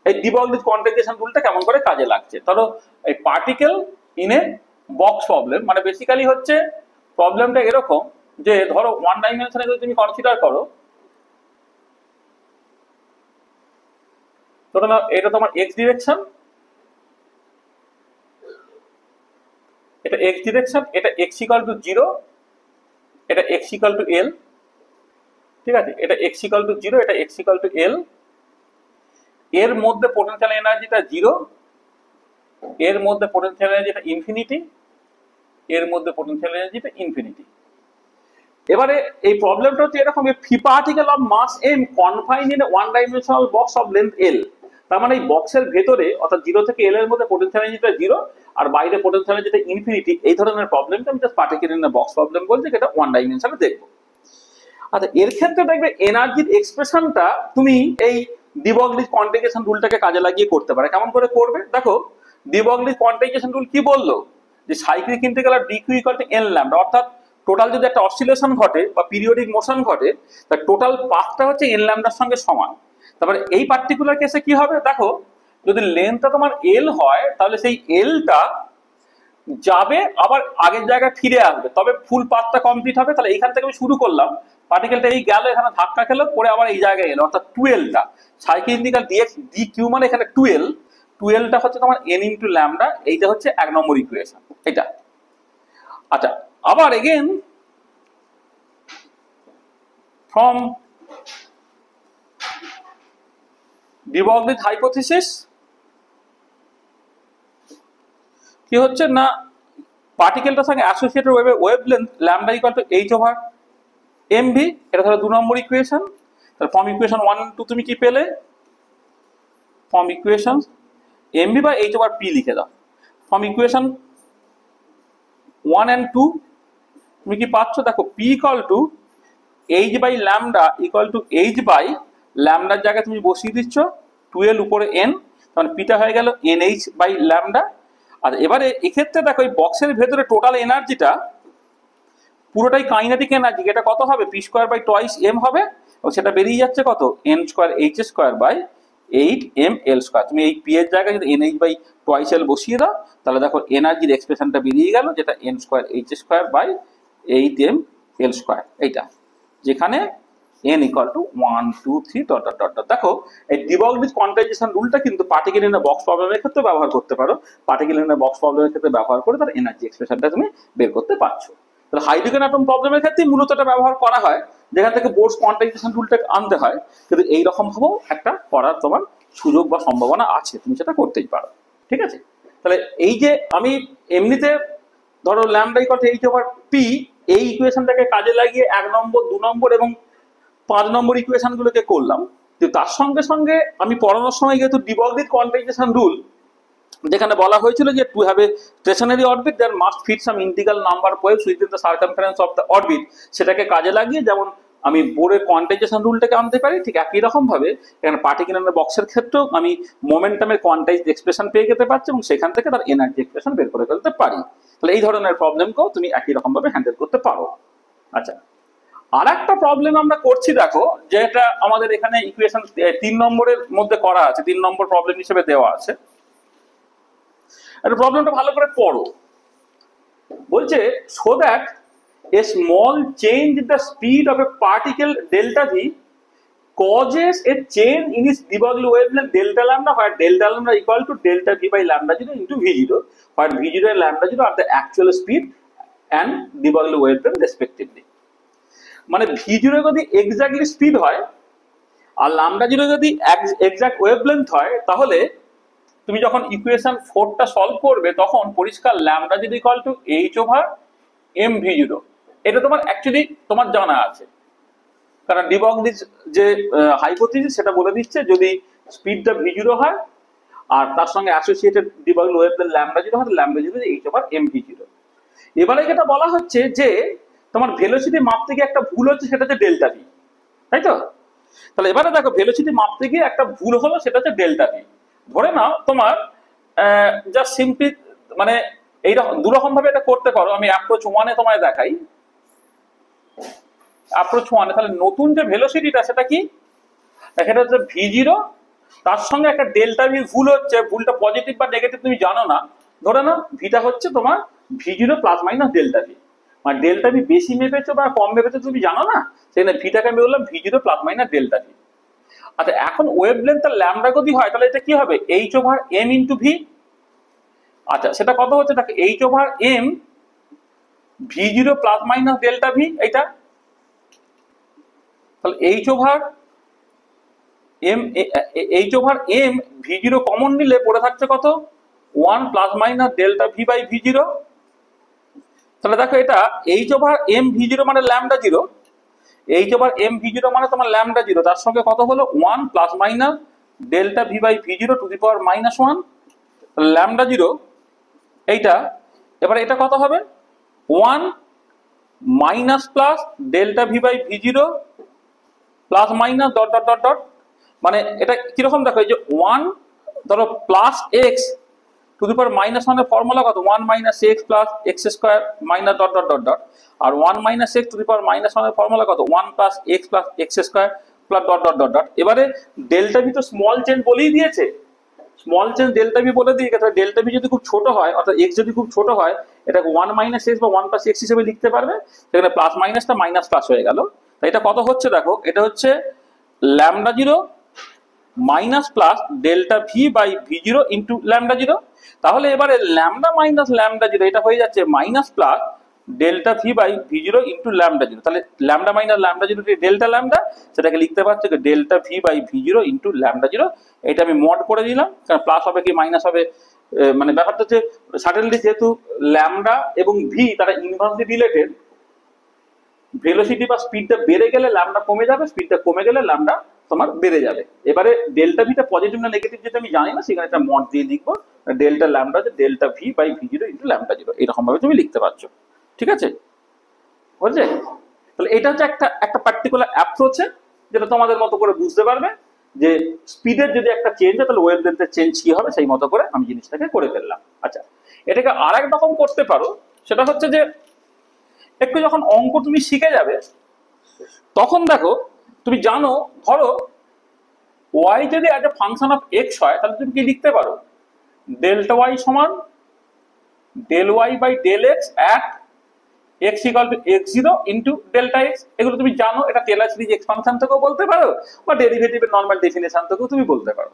এই ডিবগলিজ কোয়ান্টাইজেশন রুলটা কেমন করে কাজে লাগছে। ধরো এই particle in a box problem, মানে বেসিক্যালি হচ্ছে প্রবলেমটা এরকম যে ধরো 1 ডাইমেনশনে যদি তুমি কনসিডার করো, ধরো না এটা তোমার এক্স ডিরেকশন, এটা এক্স ডিরেকশন, এটা x = 0, এটা x = l, ঠিক আছে, এটা x = 0, এটা x = l, এর মধ্যে পোটেনশিয়াল এনার্জিটা 0, এর মধ্যে পোটেনশিয়াল এনার্জিটা ইনফিনিটি, এর মধ্যে পোটেনশিয়াল এনার্জিটা ইনফিনিটি। এবারে এই প্রবলেমটা হচ্ছে এরকম, free particle of mass m confined in a 1 dimensional box of length l, তার মানে এই বক্সের ভেতরে অর্থাৎ 0 থেকে l এর মধ্যে পোটেনশিয়াল এনার্জিটা 0 আর বাইরে পোটেনশিয়াল এনার্জিটা ইনফিনিটি, এই ধরনের প্রবলেমটা আমি just particle in a box problem বলছি, যেটা 1 ডাইমেনশনে দেখবো। আচ্ছা এর ক্ষেত্রে দেখবে এনার্জির এক্সপ্রেশনটা তুমি এই ডিবগলিজ কোয়ান্টাইজেশন রুলটাকে কাজে লাগিয়ে করতে পারে। কেমন করে করবে দেখো, ডিবগলিজ কোয়ান্টাইজেশন রুল কি বললো, যে cyclic integral of dq = n lambda, অর্থাৎ টোটাল যদি একটা অসিলেশন ঘটে বা পিরিয়ডিক মোশন ঘটে, তার টোটাল পাথটা হচ্ছে n ল্যামডার সঙ্গে সমান। তারপরে এই পার্টিকুলার কেসে কি হবে দেখো, যদি লেন্থটা তোমার l হয়, তাহলে সেই lটা যাবে আবার আগের জায়গায় ফিরে আসবে, তবে ফুল পাথটা কমপ্লিট হবে। তাহলে এইখান থেকে আমি শুরু করলাম, পার্টিকেলটা এই গেল, এখানে ধাক্কা খেলো, পরে আবার এই জায়গায় এলো, অর্থাৎ 12টা সাইক্লিক ইন্টিগ্রাল dx dq মানে এখানে 12টা হচ্ছে তোমার n × ল্যামডা, এইটা হচ্ছে 1 নম্বর ইকুয়েশন এটা। আচ্ছা আবার এগেন ফ্রম ডিবগলিজ হাইপোথিসিস কি হচ্ছে না, পার্টিকেলটার সঙ্গে অ্যাসোসিয়েটেড ওয়েভলেন্থ ল্যামডা = h/mv, এটা ধরো 2 নম্বর ইকুয়েশন। তাহলে ফর্ম ইকুয়েশন 1 and 2 তুমি কি পেলে, ফর্ম ইকুয়েশন mv বা h/p লিখে দাও। ফর্ম ইকুয়েশন 1 and 2 তুমি কি পাচ্ছ দেখো, p = h/λ = h/λ জায়গায় তুমি বসিয়ে দিচ্ছ 12 উপরে n, তাহলে পিটা হয়ে গেল nh/λ। আর এবারে এক্ষেত্রে দেখো এই বক্সের ভেতরে টোটাল এনার্জিটা পুরোটাই কাইনেটিক এনার্জি, এটা কত হবে, p²/2m হবে, এবং সেটা বেরিয়ে যাচ্ছে কত, n²h²/8ml²। তুমি এই p এর জায়গায় যদি nh/2l বসিয়ে দাও, তাহলে দেখো এনার্জির এক্সপ্রেশনটা বেরিয়ে গেল, যেটা n²h²/8ml², এইটা, যেখানে n = 1 2 3 ডট ডট ডট। দেখো এই ডিবগলিজ কোয়ান্টাইজেশন রুলটা কিন্তু পার্টিকেল ইন এ বক্স প্রবলেমের ক্ষেত্রে ব্যবহার করতে পারো, পার্টিকেল ইন এ বক্স প্রবলেমের ক্ষেত্রে ব্যবহার করে তার এনার্জি এক্সপ্রেশনটা তুমি বের করতে পারছো। তাহলে হাইড্রোজেন অ্যাটম প্রবলেমের ক্ষেত্রে মূলত এটা ব্যবহার করা হয়, যেখান থেকে বোর্স কোয়ান্টাইজেশন রুলটা আনতে হয়, কিন্তু এইরকম ভাবেও একটা করার তোমার সুযোগ বা সম্ভাবনা আছে, তুমি সেটা করতেই পারো। ঠিক আছে, তাহলে এই যে আমি এমনিতে ধরো lambda equal to H over P, এই ইকুয়েশনটাকে কাজে লাগিয়ে 1 নম্বর 2 নম্বর এবং 5 নম্বর ইকুয়েশন গুলোকে করলাম, কিন্তু তার সঙ্গে সঙ্গে আমি পড়ানোর সময় যেহেতু ডি ব্রগলির কোয়ান্টাইজেশন রুল, যেখানে বলা হয়েছিল যে to have a stationary orbit that must fit some integral number of waves within the circumference of the orbit, সেটাকে কাজে লাগিয়ে যেমন আমি বোরের কোয়ান্টাইজেশন রুলটাকে আনতে পারি, ঠিক একই রকম ভাবে এখানে পার্টিকুলার বক্সের ক্ষেত্রেও আমি মোমেন্টামের কোয়ান্টাইজড এক্সপ্রেশন পেয়ে যেতে পারছি এবং সেখান থেকে তার এনার্জি এক্সপ্রেশন বের করে ফেলতে পারি। তাহলে এই ধরনের প্রবলেমকেও তুমি একই রকম ভাবে হ্যান্ডেল করতে পারো। আচ্ছা, আর একটা প্রবলেম আমরা করছি, দেখো যেটা আমাদের এখানে ইকুয়েশন 3 নম্বরের মধ্যে করা আছে, 3 নম্বর প্রবলেম হিসেবে দেওয়া আছে। একটা প্রবলেমটা ভালো করে পড়ো। বলছে so that a small change in the speed of a particle delta v causes a change in its de Broglie wavelength delta lambda, where delta lambda equal to delta v by lambda 0 into v0, where v0 and lambda 0 are the actual speed and de Broglie wavelength respectively। মানে v0 যদি exactly speed হয় আর lambda 0 যদি exact wavelength হয়, তাহলে তুমি যখন equation 4টা solve করবে তখন পরিষ্কার ল্যামডা যদি equal to H over M V zero, এটা তোমার অ্যাকচুয়ালি তোমার জানা আছে, কারণ ডি ব্রগলির যে হাইপোথিসিস সেটা বলে দিচ্ছে যদি স্পিডটা ভি জিরো হয় আর তার সঙ্গে associated de Broglie wavelength lambda zero হয়, lambda zero H over M V zero. এবারে যেটা বলা হচ্ছে যে তোমার ভেলোসিটি মাপতে গিয়ে একটা ভুল হচ্ছে, সেটা হচ্ছে ডেল্টা ভি, তাই তো? তাহলে এবারে দেখো ভেলোসিটি মাপতে গিয়ে একটা ভুল হলো, সেটা হচ্ছে ডেল্টা ভি। ধরে নাও তোমার জাস্ট সিম্পলি মানে এইরকম দুরকম ভাবে এটা করতে পারো। আমি অ্যাপ্রোচ 1-এ তোমায় দেখাই। অ্যাপ্রোচ 1-এ তাহলে নতুন যে ভেলোসিটিটা সেটা কি, এটা হচ্ছে v0, তার সঙ্গে একটা ডেল্টা ভি ভুল হচ্ছে, ভুলটা পজিটিভ বা নেগেটিভ তুমি জানো না। ধরে নাও ভিটা হচ্ছে তোমার v0 plus minus delta V, মানে ডেল্টা ভি বেশি মেপেছো বা কম মেপেছো তুমি জানো না, সেখানে ভিটাকে আমি বললাম v0 plus minus delta V. আচ্ছা, এখন ওয়েভলেন্থ আর ল্যামডা যদি হয় তাহলে এটা কি হবে, H over M into V. আচ্ছা, সেটা কত হচ্ছে দেখো, H over M V zero plus minus delta V, এইটা তাহলে H over M V zero common নিলে পড়ে থাকছে কত, 1 plus minus delta V by V zero. তাহলে দেখো এটা H over M V zero মানে lambda zero, H over M V zero মানে তোমার ল্যামডা জিরো, তার সঙ্গে কত হলো 1 plus minus delta V by V zero to the power minus 1 lambda zero এইটা। এবার এটা কত হবে, 1 minus plus delta V by V zero plus minus dot dot dot dot, মানে এটা কিরকম দেখো, এই যে 1 ধরো plus X to the power minus 1 এর ফর্মুলা কত, 1 minus X plus X square minus dot dot dot dot, আর 1 minus X to the power minus 1 এর ফর্মুলা কত, 1 plus X square plus dot dot dot dot. এবারে delta V তো small change বলেই দিয়েছে, small change delta V বলে দিয়ে গেছে, ডেল্টা ভি যদি খুব ছোট হয় অর্থাৎ এক্স যদি খুব ছোট হয়, এটাকে 1 মাইনাস এক্স বা 1 প্লাস এক্স হিসেবে লিখতে পারবে, সেখানে প্লাস মাইনাসটা মাইনাস প্লাস হয়ে গেল। তাই এটা কত হচ্ছে দেখো, এটা হচ্ছে lambda zero minus plus delta V by V zero into lambda zero. তাহলে এবারে ল্যামডা মাইনাস ল্যামডা জিরো এটা হয়ে যাচ্ছে minus plus delta V by V zero into lambda zero. তাহলে lambda minus lambda zero delta lambda, সেটাকে লিখতে পারছি delta V by V zero into lambda zero. এটা আমি মড করে দিলাম, কারণ প্লাস হবে কি মাইনাস হবে, মানে ব্যাপারটা হচ্ছে সাডেনলি যেহেতু ল্যামডা এবং ভি তারা ইনভার্সলি রিলেটেড, ভেলোসিটি বা স্পিডটা বেড়ে গেলে ল্যামডা কমে যাবে, স্পিডটা কমে গেলে ল্যামডা তোমার বেড়ে যাবে। এবারে ডেল্টা ভিটা পজিটিভ না নেগেটিভ যেটা আমি জানি না, সেখানে একটা মড দিয়ে লিখবো delta lambda delta V by V zero into lambda zero, এরকম ভাবে তুমি লিখতে পারছো। ঠিক আছে, বুঝলে? তাহলে এটা হচ্ছে একটা পার্টিকুলার অ্যাপ্রোচে যেটা তোমাদের মতো করে বুঝতে পারবে যে স্পিডের যদি একটা চেঞ্জ হয় তাহলে ওয়েভলেন্থের চেঞ্জ কি হবে, সেই মতো করে আমি জিনিসটাকে করে ফেললাম। আচ্ছা, এটাকে আর এক রকম করতে পারো, সেটা হচ্ছে যে একটু যখন অঙ্ক তুমি শিখে যাবে তখন দেখো তুমি জানো, ধরো ওয়াই যদি একটা ফাংশন অফ এক্স হয় তাহলে তুমি কি লিখতে পারো, ডেল্টা ওয়াই সমান del Y by del X at X equal to X zero into delta X. এগুলো তুমি জানো, এটা টেলর সিরিজ এক্সপানশন থেকেও বলতে পারো বা ডেরিভেটিভের নর্মাল ডেফিনেশন থেকেও তুমি বলতে পারো।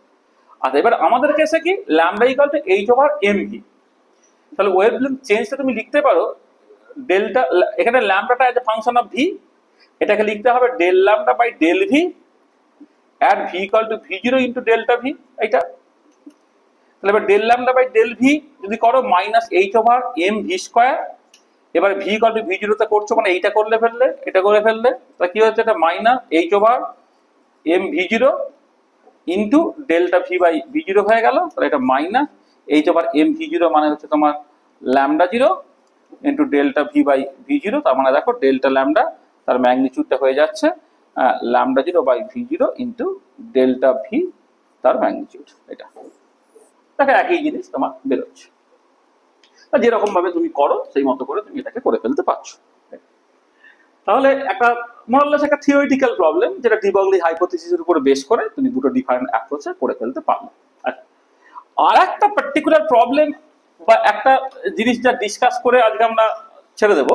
আচ্ছা, এবার আমাদের কেসে কি, lambda equal to H over M V, তাহলে ওয়েভলেন্থ চেঞ্জটা তুমি লিখতে পারো ডেল্টা, এখানে ল্যামডাটা as a function of V, এটাকে লিখতে হবে del lambda by del V at V equal to V zero into delta V. এইটা তাহলে এবার del lambda by del V যদি করো minus H over M V square, এবার ভি ইকুয়াল টু ভি জিরোতে করছো মানে এইটা করলে ফেললে এটা করে ফেললে, তাহলে কি হচ্ছে এটা minus H over M V zero into delta V by V zero হয়ে গেল। তাহলে এটা minus H over M V zero মানে হচ্ছে তোমার lambda zero into delta V by V zero, তার মানে দেখো ডেল্টা ল্যামডা তার ম্যাগনিচিউডটা হয়ে যাচ্ছে lambda zero by V zero into delta V তার ম্যাগনিচিউড। এটা দেখো একই জিনিস তোমার বেরোচ্ছে। যেরকম ভাবে তুমি করো সেই মতো করে তুমি এটাকে করে ফেলতে পারছো। তাহলে একটা মোরাললেস একটা থিওরিটিক্যাল প্রবলেম যেটা ডি ব্রগলি হাইপোথিসিসের উপরে বেস করে তুমি দুটো ডিফারেন্ট অ্যাপ্রোচে করে ফেলতে পারো। আর একটা পার্টিকুলার প্রবলেম বা একটা জিনিস যা ডিসকাস করে আজকে আমরা ছেড়ে দেব,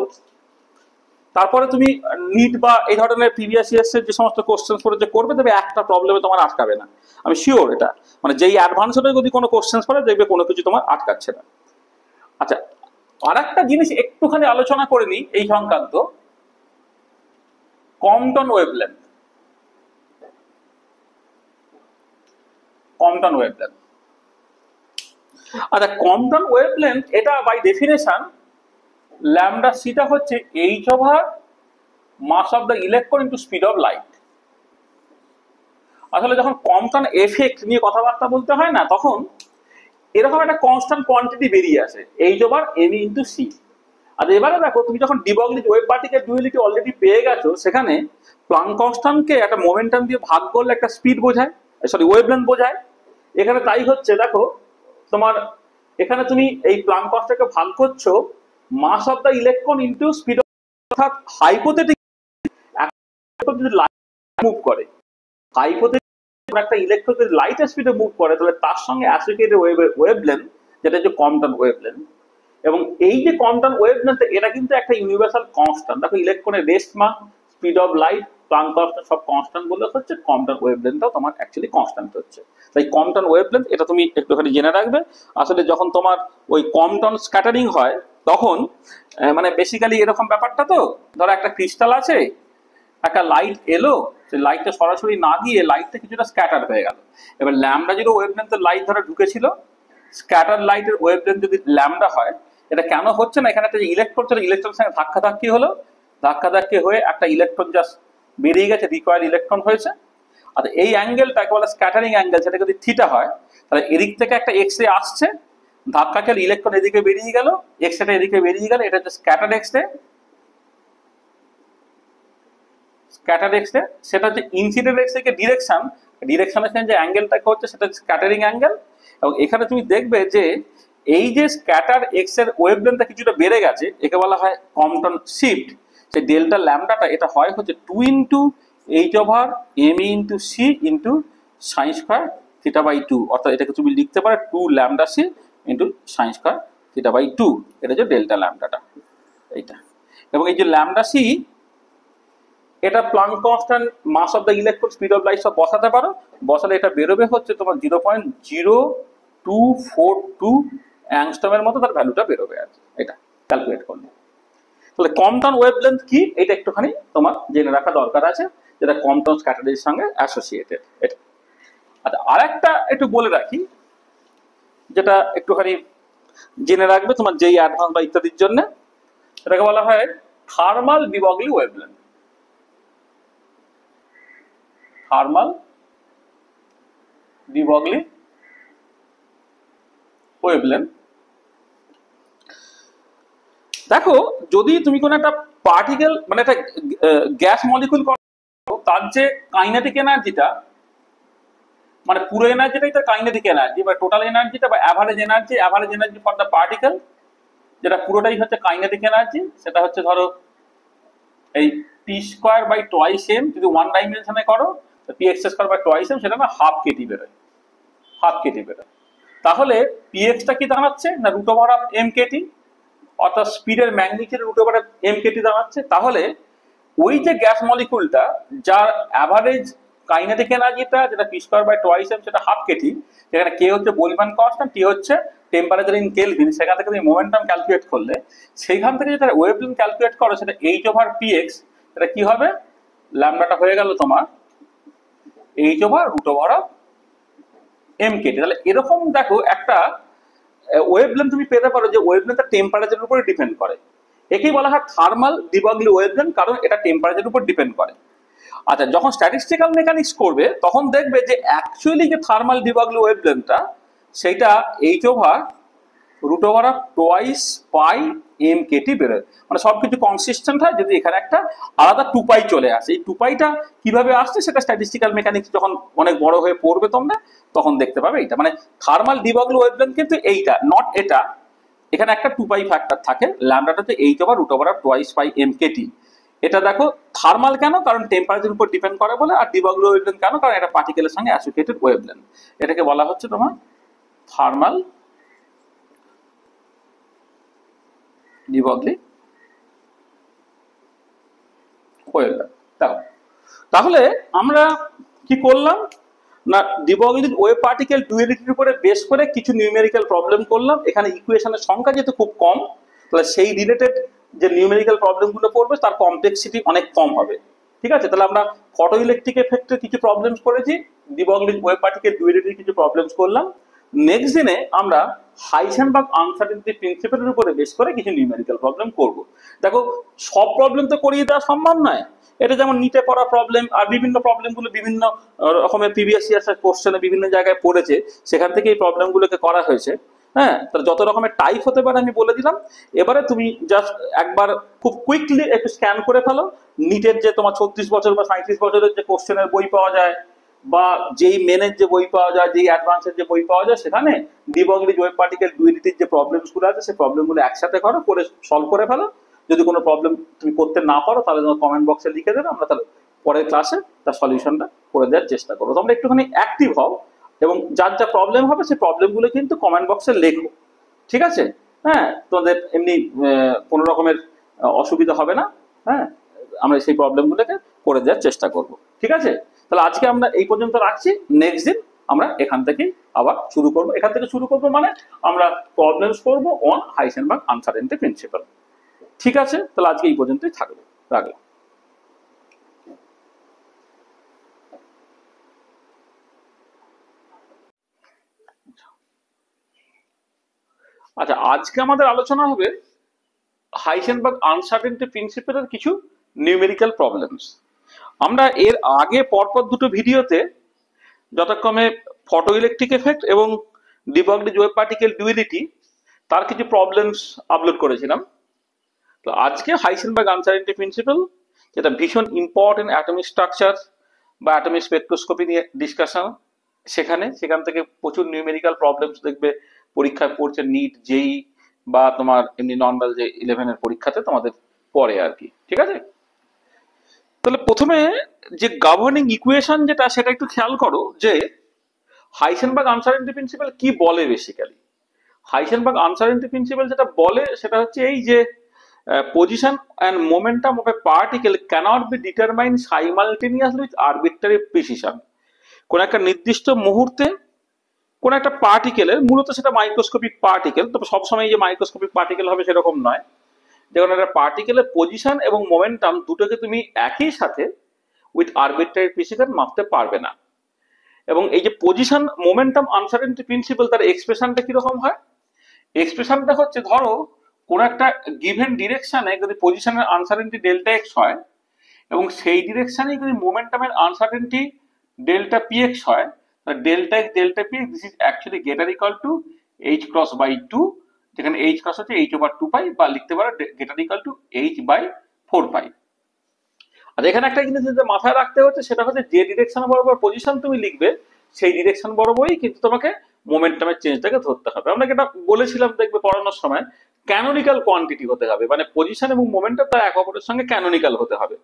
তারপরে তুমি নিট বা এই ধরনের প্রিভিয়াস ইয়ার্সের যে সমস্ত কোশ্চেন করে যে করবে তবে একটা প্রবলেমে তোমার আটকাবে না, আমি শিওর। এটা মানে যেই অ্যাডভান্সের যদি কোনো কোশ্চেন করে দেখবে কোনো কিছু তোমার আটকাচ্ছে না। আচ্ছা, আর একটা জিনিস একটুখানি আলোচনা করে নিই এই সংক্রান্ত, কম্পটন ওয়েভলেন্থ। কম্পটন ওয়েভলেন্থ, আচ্ছা কম্পটন ওয়েভলেন্থ এটা বাই ডেফিনেশন ল্যামডা সিটা হচ্ছে H over mass of the electron into speed of light. আসলে যখন কম্পটন এফেক্ট নিয়ে কথাবার্তা বলতে হয় না, তখন এরকম একটা কনস্ট্যান্ট কোয়ান্টিটি বেরিয়ে আসে H over M into C. আর এবারে দেখো তুমি যখন de Broglie wave particle duality already পেয়ে গেছো, সেখানে প্লাঙ্ক কনস্ট্যান্টকে একটা মোমেন্টাম দিয়ে ভাগ করলে একটা স্পিড বোঝায়, সরি ওয়েভলেন্থ বোঝায়। এখানে তাই হচ্ছে, দেখো তোমার এখানে তুমি এই প্লাঙ্ক কনস্ট্যান্টকে ভাগ করছো mass of the electron into speed of, অর্থাৎ হাইপোথেটিক যদি লাইট মুভ করে, হাইপোথেটিক একটা ইলেকট্রন যদি লাইটের স্পিডে মুভ করে তাহলে তার সঙ্গে অ্যাসোসিয়েটেড ওয়েভলেন্থ যেটা হচ্ছে কম্পটন ওয়েভলেন্থ। এবং এই যে কম্পটন ওয়েভলেন্থ এটা কিন্তু একটা ইউনিভার্সাল কনস্ট্যান্ট। দেখো ইলেকট্রনের rest mass, speed of light, Planck constant সব কনস্ট্যান্ট বলে হচ্ছে, কম্পটন ওয়েভলেন্থটাও তোমার অ্যাকচুয়ালি কনস্ট্যান্ট হচ্ছে। তাই কম্পটন ওয়েভলেন্থ এটা তুমি একটুখানি জেনে রাখবে। আসলে যখন তোমার ওই কম্পটন স্ক্যাটারিং হয় তখন মানে বেসিক্যালি এরকম ব্যাপারটা, তো ধরো একটা ক্রিস্টাল আছে, একটা লাইট এলো, সেই লাইটটা সরাসরি না গিয়ে লাইটটা কিছুটা স্ক্যাটার হয়ে গেল। এবার ল্যামডা জিরো ওয়েভলেন্থের লাইট ধরে ঢুকেছিল, স্ক্যাটার লাইটের ওয়েভলেন্থ যদি ল্যামডা হয়, এটা কেন হচ্ছে না, এখানে একটা যে ইলেকট্রন ছিল ইলেকট্রনের সঙ্গে ধাক্কাধাক্কি হলো, ধাক্কাধাক্কি হয়ে একটা ইলেকট্রন জাস্ট বেরিয়ে গেছে, রিকোয়ার্ড ইলেকট্রন হয়েছে। আর এই অ্যাঙ্গেলটাকে বলে স্ক্যাটারিং অ্যাঙ্গেল, সেটা যদি থিটা হয় তাহলে এদিক থেকে একটা এক্স রে আসছে, ধাক্কা খেলে ইলেকট্রন এদিকে বেরিয়ে গেল, এক্স রেটা এদিকে বেরিয়ে গেল, এটা হচ্ছে scatter X ray. Scatter X ray সেটা হচ্ছে ইনসিডেন্ট এক্স রে ডিরেকশন, ডিরেকশনের যে অ্যাঙ্গেলটাকে হচ্ছে সেটা স্ক্যাটারিং অ্যাঙ্গেল। এবং এখানে তুমি দেখবে যে এই যে স্ক্যাটার এক্স এর ওয়েভলেন্থটা কিছুটা বেড়ে গেছে, একে বলা হয় কম্পটন শিফট। সেই ডেল্টা ল্যামডাটা এটা হয় হচ্ছে 2 into H over M into C into sine square theta by 2, অর্থাৎ এটাকে তুমি লিখতে পারো 2 lambda C into sine square theta by 2। এটা হচ্ছে ডেল্টা ল্যামডাটা এইটা। এবং এই যে ল্যামডা সি এটা Planck constant, mass of the electron, speed of light সব বসাতে পারো, বসালে এটা বেরোবে হচ্ছে তোমার 0.0242 অ্যাংস্ট্রমের মতো তার ভ্যালুটা বেরোবে আর এটা ক্যালকুলেট করলে। তাহলে কম্পটন ওয়েভলেন্থ কি এটা একটুখানি তোমার জেনে রাখা দরকার আছে, যেটা কম্পটন স্ক্যাটারিংয়ের সঙ্গে অ্যাসোসিয়েটেড এটা। আচ্ছা আর একটা একটু বলে রাখি, যেটা একটুখানি জেনে রাখবে তোমার যেই অ্যাডভান্স বা ইত্যাদির জন্য, এটাকে বলা হয় thermal D Broglie wavelength. Thermal D Broglie wavelength. দেখো যদি তুমি কোনো একটা পার্টিকেল মানে একটা গ্যাস মলিকুল, তার যে কাইনেটিক এনার্জিটা মানে পুরো এনার্জিটাই তার কাইনেটিক এনার্জি বা টোটাল এনার্জিটা বা average energy for the particle, যেটা পুরোটাই হচ্ছে কাইনেটিক এনার্জি, সেটা হচ্ছে ধরো এই P square by twice M, যদি ওয়ান ডাইমেনশনে করো P X square by twice M, সেটা না হাফ কেটি বেরোয়, হাফ কেটি বেরোয়। তাহলে পি এক্সটা কি দাঁড়াচ্ছে না root over of M KT, অর্থাৎ স্পিডের magnitude root over of M KT দাঁড়াচ্ছে। তাহলে ওই যে গ্যাস মলিকুলটা যার অ্যাভারেজ কাইনেটিক এনার্জিটা যেটা P square by twice M সেটা হাফ কেটি, যেখানে কে হচ্ছে বোলম্যান কনস্ট্যান্ট, টি হচ্ছে টেম্পারেচার ইন কেলভিন, সেখান থেকে তুমি মোমেন্টাম ক্যালকুলেট করলে সেইখান থেকে যেটা ওয়েভলেন্থ ক্যালকুলেট করো সেটা h/px, এটা কি হবে, ল্যামডাটা হয়ে গেল তোমার h/√m/kT। তাহলে এরকম দেখো একটা ওয়েভলেন্থ তুমি পেতে পারো যে ওয়েভলেন্থটা টেম্পারেচারের উপরে ডিপেন্ড করে। একেই বলা হয় থার্মাল ডি ব্রগলি ওয়েভলেন্থ, কারণ এটা টেম্পারেচারের উপর ডিপেন্ড করে। আচ্ছা, যখন স্ট্যাটিস্টিক্যাল মেকানিক্স করবে তখন দেখবে যে অ্যাকচুয়ালি যে থার্মাল ডি ব্রগলি ওয়েভলেন্থটা সেইটা h/2π/m/kT বেরোয়, মানে সবকিছু কনসিস্টেন্ট হয়। যদি এখানে একটা আলাদা 2π চলে আসে, এই 2πটা কিভাবে আসছে সেটা স্ট্যাটিস্টিক্যাল মেকানিক্স যখন অনেক বড় হয়ে পড়বে তোমরা তখন দেখতে পাবে। এইটা মানে থার্মাল ডি ব্রগলি ওয়েভলেন্থ কিন্তু এইটা, নট এটা। এখানে একটা 2π ফ্যাক্টর থাকে, ল্যামডাটা হচ্ছে h/√2π/m/kT। এটা দেখো থার্মাল কেন, কারণ টেম্পারেচার উপর ডিপেন্ড করে বলে, আর ডি ব্রগলি ওয়েভলেন্থ কেন, কারণ এটা পার্টিকেলের সঙ্গে অ্যাসোসিয়েটেড ওয়েভলেন্থ। এটাকে বলা হচ্ছে তোমার থার্মাল ডি ব্রগলি ওয়েভলেন্থ। দেখো তাহলে আমরা কি করলাম না, ডি ব্রগলি ওয়েভ পার্টিকেল ডুয়ালিটির উপরে বেস করে কিছু নিউমেরিক্যাল প্রবলেম করলাম। এখানে ইকুয়েশনের সংখ্যা যেহেতু খুব কম, তাহলে সেই রিলেটেড যে নিউমেরিক্যাল প্রবলেমগুলো পড়বে তার কমপ্লেক্সিটি অনেক কম হবে। ঠিক আছে, তাহলে আমরা ফটো ইলেকট্রিক এফেক্টের কিছু প্রবলেমস করেছি, ডি ব্রগলি ওয়েভ পার্টিকেল ডুয়ালিটির কিছু প্রবলেমস করলাম। নেক্সট দিনে আমরা হাইজেনবার্গ আনসার্টেনিটি প্রিন্সিপালের উপরে বেস করে কিছু নিউমেরিক্যাল প্রবলেম করব। দেখো সব প্রবলেম তো করিয়ে দেওয়া সম্ভব নয়, এটা যেমন নিটে পড়া প্রবলেম, আর বিভিন্ন প্রবলেমগুলো বিভিন্ন রকমের প্রিভিয়াস ইয়ার্সের কোশ্চেনে বিভিন্ন জায়গায় পড়েছে, সেখান থেকে এই প্রবলেমগুলোকে করা হয়েছে। হ্যাঁ, তাহলে যত রকমের টাইপ হতে পারে আমি বলে দিলাম। এবারে তুমি জাস্ট একবার খুব কুইকলি একটু স্ক্যান করে ফেলো, নিটের যে তোমার 36 বছর বা 37 বছরের যে কোশ্চেনের বই পাওয়া যায়, বা যেই মেনের যে বই পাওয়া যায়, যেই অ্যাডভান্সের যে বই পাওয়া যায়, সেখানে ডি ব্রগলি ওয়েভ পার্টিকেল ডুয়ালিটির যে প্রবলেমসগুলো আছে সেই প্রবলেমগুলো একসাথে করো, করে সলভ করে ফেলো। যদি কোনো প্রবলেম তুমি করতে না পারো তাহলে তোমার কমেন্ট বক্সে লিখে দেবে, আমরা তাহলে পরের ক্লাসে তার সলিউশনটা করে দেওয়ার চেষ্টা করবো। তোমরা একটুখানি অ্যাক্টিভ হও এবং যার যা প্রবলেম হবে সেই প্রবলেমগুলো কিন্তু কমেন্ট বক্সে লেখো, ঠিক আছে? হ্যাঁ, তোমাদের এমনি কোনো রকমের অসুবিধা হবে না। হ্যাঁ, আমরা সেই প্রবলেমগুলোকে করে দেওয়ার চেষ্টা করব, ঠিক আছে? তাহলে আজকে আমরা এই পর্যন্ত রাখছি, নেক্সট দিন আমরা এখান থেকে আবার শুরু করব। এখান থেকে শুরু করব মানে আমরা প্রবলেমস করব অন হাইজেনবার্গ আনসার্টেনিটি প্রিন্সিপাল। ঠিক আছে, তাহলে আজকে এই পর্যন্তই থাকবে, রাখলাম। আচ্ছা, আজকে আমাদের আলোচনা হবে হাইজেনবার্গ আনসার্টেনিটি প্রিন্সিপালের কিছু নিউমেরিক্যাল প্রবলেমস। আমরা এর আগে পরপর দুটো ভিডিওতে যথাক্রমে ফটো ইলেকট্রিক এফেক্ট এবং D Broglie wave particle duality তার কিছু প্রবলেমস আপলোড করেছিলাম। তো আজকে হাইজেনবার্গ আনসার্টেনিটি প্রিন্সিপাল, যেটা ভীষণ ইম্পর্টেন্ট অ্যাটমিক স্ট্রাকচার বা অ্যাটমিক স্পেকট্রোস্কোপি নিয়ে ডিসকাশন, সেখান থেকে প্রচুর নিউমেরিক্যাল প্রবলেমস দেখবে পরীক্ষায় পড়ছে, নিট জেই বা তোমার এমনি নর্মাল যে 11-এর পরীক্ষাতে তোমাদের পড়ে আর কি, ঠিক আছে? তাহলে প্রথমে যে গভর্নিং ইকুয়েশন যেটা, সেটা একটু খেয়াল করো যে হাইজেনবার্গ আনসার্টেনিটি প্রিন্সিপাল কি বলে। বেসিক্যালি হাইজেনবার্গ আনসার্টেনিটি প্রিন্সিপাল যেটা বলে সেটা হচ্ছে এই যে position and momentum of a particle cannot be determined simultaneously with arbitrary precision। কোন একটা নির্দিষ্ট মুহূর্তে কোন একটা পার্টিকেলের, মূলত সেটা মাইক্রোস্কোপিক পার্টিকেল, তবে সবসময় যে মাইক্রোস্কোপিক পার্টিকেল হবে সেরকম নয়, যেমন একটা পার্টিকেলের পজিশন এবং মোমেন্টাম দুটোকে তুমি একই সাথে উইথ আরবিট্রারি প্রিসিশন মাপতে পারবে না। এবং এই যে পজিশন মোমেন্টাম আনসার্টেনিটি প্রিন্সিপাল, তার এক্সপ্রেশনটা কিরকম হয়? এক্সপ্রেশনটা হচ্ছে, ধরো কোন একটা গিভেন ডিরেকশনে যদি পজিশনের আনসার্টেনিটি ডেল্টা এক্স হয় এবং সেই ডিরেকশনে যদি মোমেন্টামের আনসার্টেনিটি ডেল্টা পি এক্স হয়, তাহলে delta X delta P X this is actually greater equal to H cross by 2, যেখানে এইচ ক্রস হচ্ছে h/2π, বা লিখতে পারো গ্রেটার ইকুয়াল টু h/4π। আর এখানে একটা জিনিস যেটা মাথায় রাখতে হচ্ছে, সেটা হচ্ছে যে ডিরেকশন বরাবর পজিশন তুমি লিখবে সেই ডিরেকশন বরাবরই কিন্তু তোমাকে মোমেন্টামের চেঞ্জটাকে ধরতে হবে। আমরা যেটা বলেছিলাম দেখবে পড়ানোর সময়, ক্যানোনিক্যাল কোয়ান্টিটি হতে হবে, মানে পজিশন এবং মোমেন্টাম তার এক অপরের সঙ্গে ক্যানোনিক্যাল হতে হবে।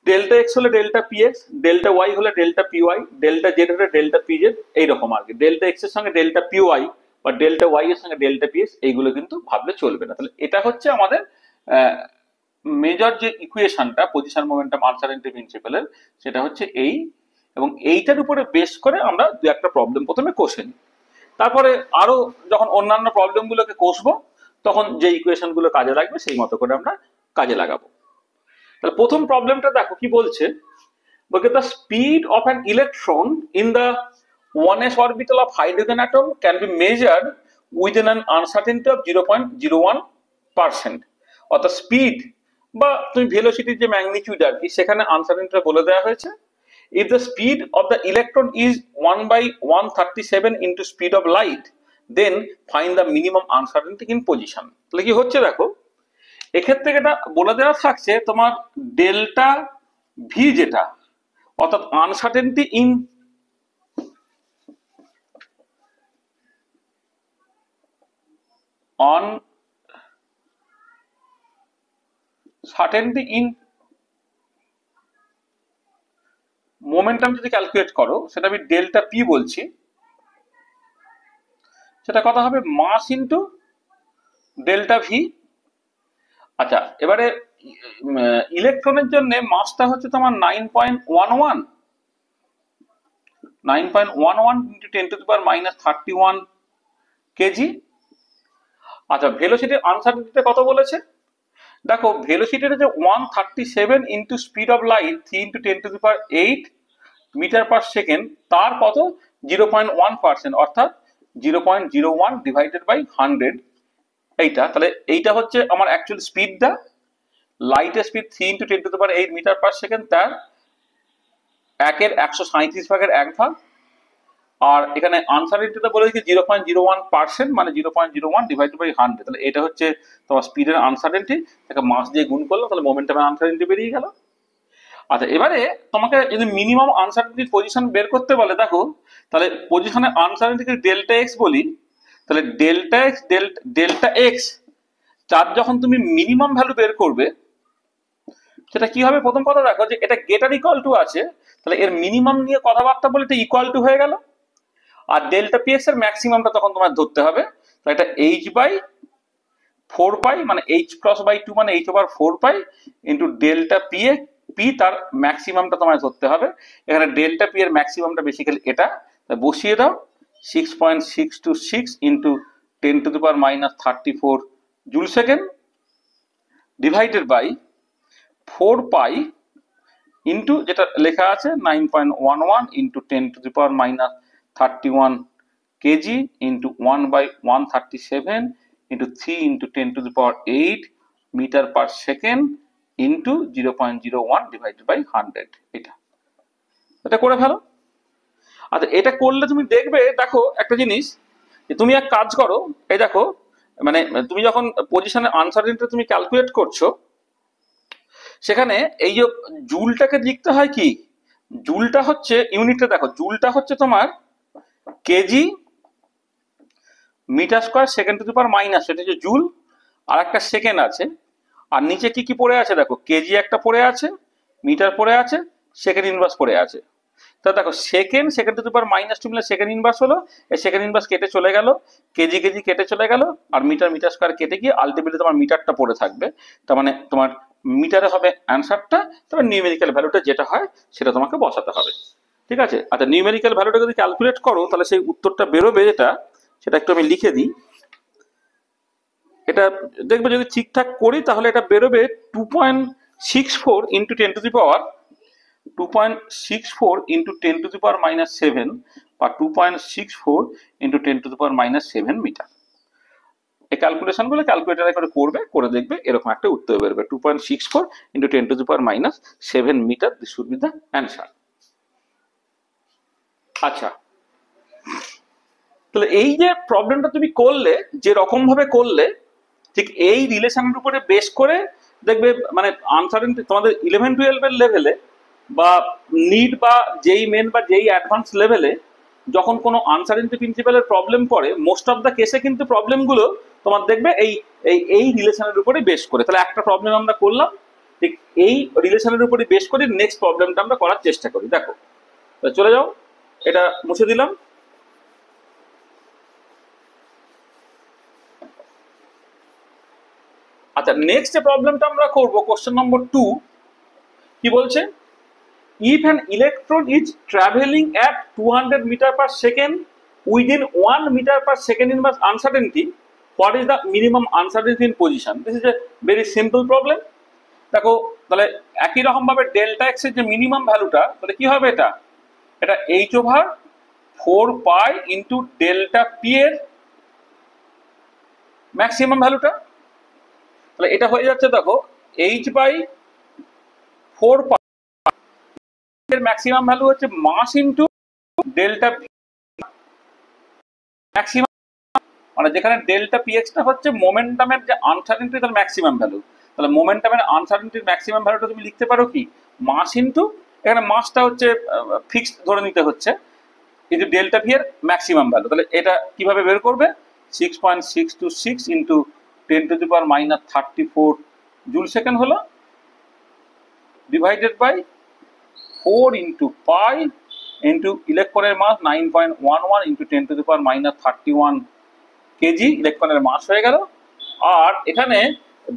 ডেল্টা এক্স হলে delta P X, delta Y হলে delta P Y, delta Z হলে ডেল্টা পি জেড, এইরকম আর কি। ডেল্টা এক্স এর সঙ্গে ডেল্টা পি ওয়াই বা ডেল্টা ওয়াই এর সঙ্গে ডেল্টা পি এক্স, এইগুলো কিন্তু ভাবলে চলবে না। তাহলে এটা হচ্ছে আমাদের মেজর যে ইকুয়েশনটা পজিশন মোমেন্টাম আনসার্টেনিটি প্রিন্সিপালের, সেটা হচ্ছে এই, এবং এইটার উপরে বেস করে আমরা দু একটা প্রবলেম প্রথমে কষে নিই। তারপরে আরো যখন অন্যান্য প্রবলেমগুলোকে কষবো তখন যে ইকুয়েশনগুলো কাজে লাগবে সেই মতো করে আমরা কাজে লাগাবো। তাহলে প্রথম প্রবলেমটা দেখো কি বলছে, বলছে the speed of an electron in the 1s orbital of hydrogen atom can be measured within an uncertainty of 0.01%, অর্থাৎ স্পিড বা তুমি ভেলোসিটির যে ম্যাগনিটিউড আর কি সেখানে আনসার্টেনিটিটা বলে দেওয়া হয়েছে। if the speed of the electron is 1/137 into speed of light, then find the minimum uncertainty in position। তাহলে কি হচ্ছে দেখো, এক্ষেত্রে এটা বলে দেওয়া থাকছে তোমার ডেল্টা ভি যেটা, অর্থাৎ uncertainty in uncertainty in momentum যদি ক্যালকুলেট করো সেটা আমি ডেল্টা পি বলছি, সেটা কত হবে মাস ইন্টু ডেল্টা ভি। আচ্ছা এবারে ইলেকট্রনের জন্য মাসটা হচ্ছে তোমার 9.11 into 10 to the power minus 31 KG. আচ্ছা ভেলোসিটির আনসার্টেনিটিটা কত বলেছে দেখো, ভেলোসিটির যে 137 into speed of light 3 into 10 to the power 8 metre per second, তার কত 0.1%, অর্থাৎ 0.01 ডিভাইডেড বাই 100 এইটা। তাহলে এইটা হচ্ছে আমার অ্যাকচুয়াল স্পিডটা, লাইটের speed 3 into 10 to the power 8 metre per second, তার 1/137 ভাগের 1 ভাগ। আর এখানে আনসার্টেনিটিটা বলে দিচ্ছি 0.01%, মানে 0.01 ডিভাইডেড বাই 100। তাহলে এটা হচ্ছে তোমার স্পিডের আনসার্টেনিটি, তাকে মাস দিয়ে গুণ করলো তাহলে মোমেন্টামের আনসার্টেনিটি বেরিয়ে গেল। আচ্ছা এবারে তোমাকে যদি মিনিমাম আনসার্টেনিটির পজিশন বের করতে বলে দেখো, তাহলে পজিশনের আনসার্টেনিটিকে ডেল্টা এক্স বলি, তাহলে ডেল্টা এক্স চার যখন তুমি মিনিমাম ভ্যালু বের করবে সেটা কি হবে, প্রথম কথা দেখো যে এটা গেটার ইকুয়াল টু আছে, তাহলে এর মিনিমাম নিয়ে কথাবার্তা বলে এটা ইকুয়াল টু হয়ে গেল। আর ডেল্টা পি এক্স এর ম্যাক্সিমামটা তখন তোমার ধরতে হবে, তাহলে এটা এইচ বাই 4 পাই, মানে এইচ ক্রস বাই 2 মানে H over 4 pi into delta P A P, তার ম্যাক্সিমামটা তোমায় ধরতে হবে। এখানে ডেল্টা পি এর ম্যাক্সিমামটা বেসিক্যালি এটা, বসিয়ে দাও 6.626 into 10 to the power minus 34 joule second divided by 4 pi into যেটা লেখা আছে 9.11 into 10 to the power minus 31 KG into 1/137 into 3 into 10 to the power 8 metre per second into 0.01 divided by 100। এটা করে ফেলো। আচ্ছা এটা করলে তুমি দেখবে দেখো একটা জিনিস, যে তুমি এক কাজ করো, এই দেখো মানে তুমি যখন পজিশনের আনসার্টেনিটি তুমি ক্যালকুলেট করছো সেখানে এই যে জুলটাকে লিখতে হয় কি, জুলটা হচ্ছে ইউনিটটা দেখো, জুলটা হচ্ছে তোমার KG metre square second to the power minus, সেটা হচ্ছে জুল, আর একটা সেকেন্ড আছে, আর নিচে কি কি পড়ে আছে দেখো, কেজি একটা পড়ে আছে, মিটার পড়ে আছে, সেকেন্ড ইনভার্স পড়ে আছে। তা দেখো second to the power minus 2 মিলে সেকেন্ড ইনভার্স হলো, এই সেকেন্ড ইনভার্স কেটে চলে গেল, কেজি কেটে চলে গেল, আর মিটার স্কয়ার কেটে গিয়ে আলটিমেটলি তোমার মিটারটা পড়ে থাকবে। তার মানে তোমার মিটারে হবে অ্যান্সারটা, তারপর নিউমেরিক্যাল ভ্যালুটা যেটা হয় সেটা তোমাকে বসাতে হবে। ঠিক আছে, আচ্ছা নিউমেরিক্যাল ভ্যালুটা যদি ক্যালকুলেট করো তাহলে সেই উত্তরটা বেরোবে যেটা, সেটা একটু আমি লিখে দিই। এটা দেখবে যদি ঠিকঠাক করি তাহলে এটা বেরোবে 2.64 into 10 to the power 2.64 into 10 to the power minus 7 বা 2.64 into 10 to the power minus 7 metre. এই ক্যালকুলেশনগুলো ক্যালকুলেটরে করে করবে, করে দেখবে এরকম একটা উত্তর বেরোবে 2.64 into 10 to the power minus 7 metre. This should be the answer. আচ্ছা তাহলে এই যে প্রবলেমটা তুমি করলে, যে রকম ভাবে করলে, ঠিক এই রিলেশনের উপরে বেস করে দেখবে মানে আনসার্টেনিটি তোমাদের 11-12 এর লেভেলে বা নিট বা যেই মেন বা যেই অ্যাডভান্স লেভেলে যখন কোনো আনসার্টেনিটি প্রিন্সিপালের প্রবলেম পড়ে, মোস্ট অফ দ্য কেসে কিন্তু প্রবলেমগুলো তোমার দেখবে এই এই এই রিলেশনের উপরে বেস করে। তাহলে একটা প্রবলেম আমরা করলাম, ঠিক এই রিলেশনের উপরে বেস করে নেক্সট প্রবলেমটা আমরা করার চেষ্টা করি। দেখো চলে যাও, এটা মুছে দিলাম। আচ্ছা নেক্সট যে প্রবলেমটা আমরা করব, কোশ্চেন নম্বর 2 কি বলছে, if an electron is traveling at 200 meter per second within 1 meter per second inverse uncertainty, what is the minimum uncertainty in position? This is a very simple problem. দেখো তাহলে একই রকম ভাবে ডেল্টা এক্স এর যে minimum ভ্যালুটা, তাহলে কি হবে এটা? এটা H over 4 pi into delta P এর ম্যাক্সিমাম ভ্যালুটা। তাহলে এটা হয়ে যাচ্ছে দেখো এইচ বাই 4 পাই এর ম্যাক্সিমাম ভ্যালু হচ্ছে মাস ইন্টু ডেল্টা ম্যাক্সিমাম, মানে যেখানে ডেল্টা পিএক্সটা হচ্ছে মোমেন্টামের যে আনসার্টেনিটি তার ম্যাক্সিমাম ভ্যালু। তাহলে মোমেন্টামের আনসার্টেনিটির ম্যাক্সিমাম ভ্যালুটা তুমি লিখতে পারো কি মাস ইন্টু, এখানে মাসটা হচ্ছে ফিক্সড ধরে নিতে হচ্ছে, কিন্তু ডেল্টা ভি এর ম্যাক্সিমাম ভ্যালু। তাহলে এটা কিভাবে বের করবে? 6.626 ইন্টু 10⁻34 জুল সেকেন্ড হলো, divided by 4 into pi into ইলেকট্রনের মাস 9.11 ইন্টু 10⁻31 কেজি ইলেকট্রনের মাস হয়ে গেল। আর এখানে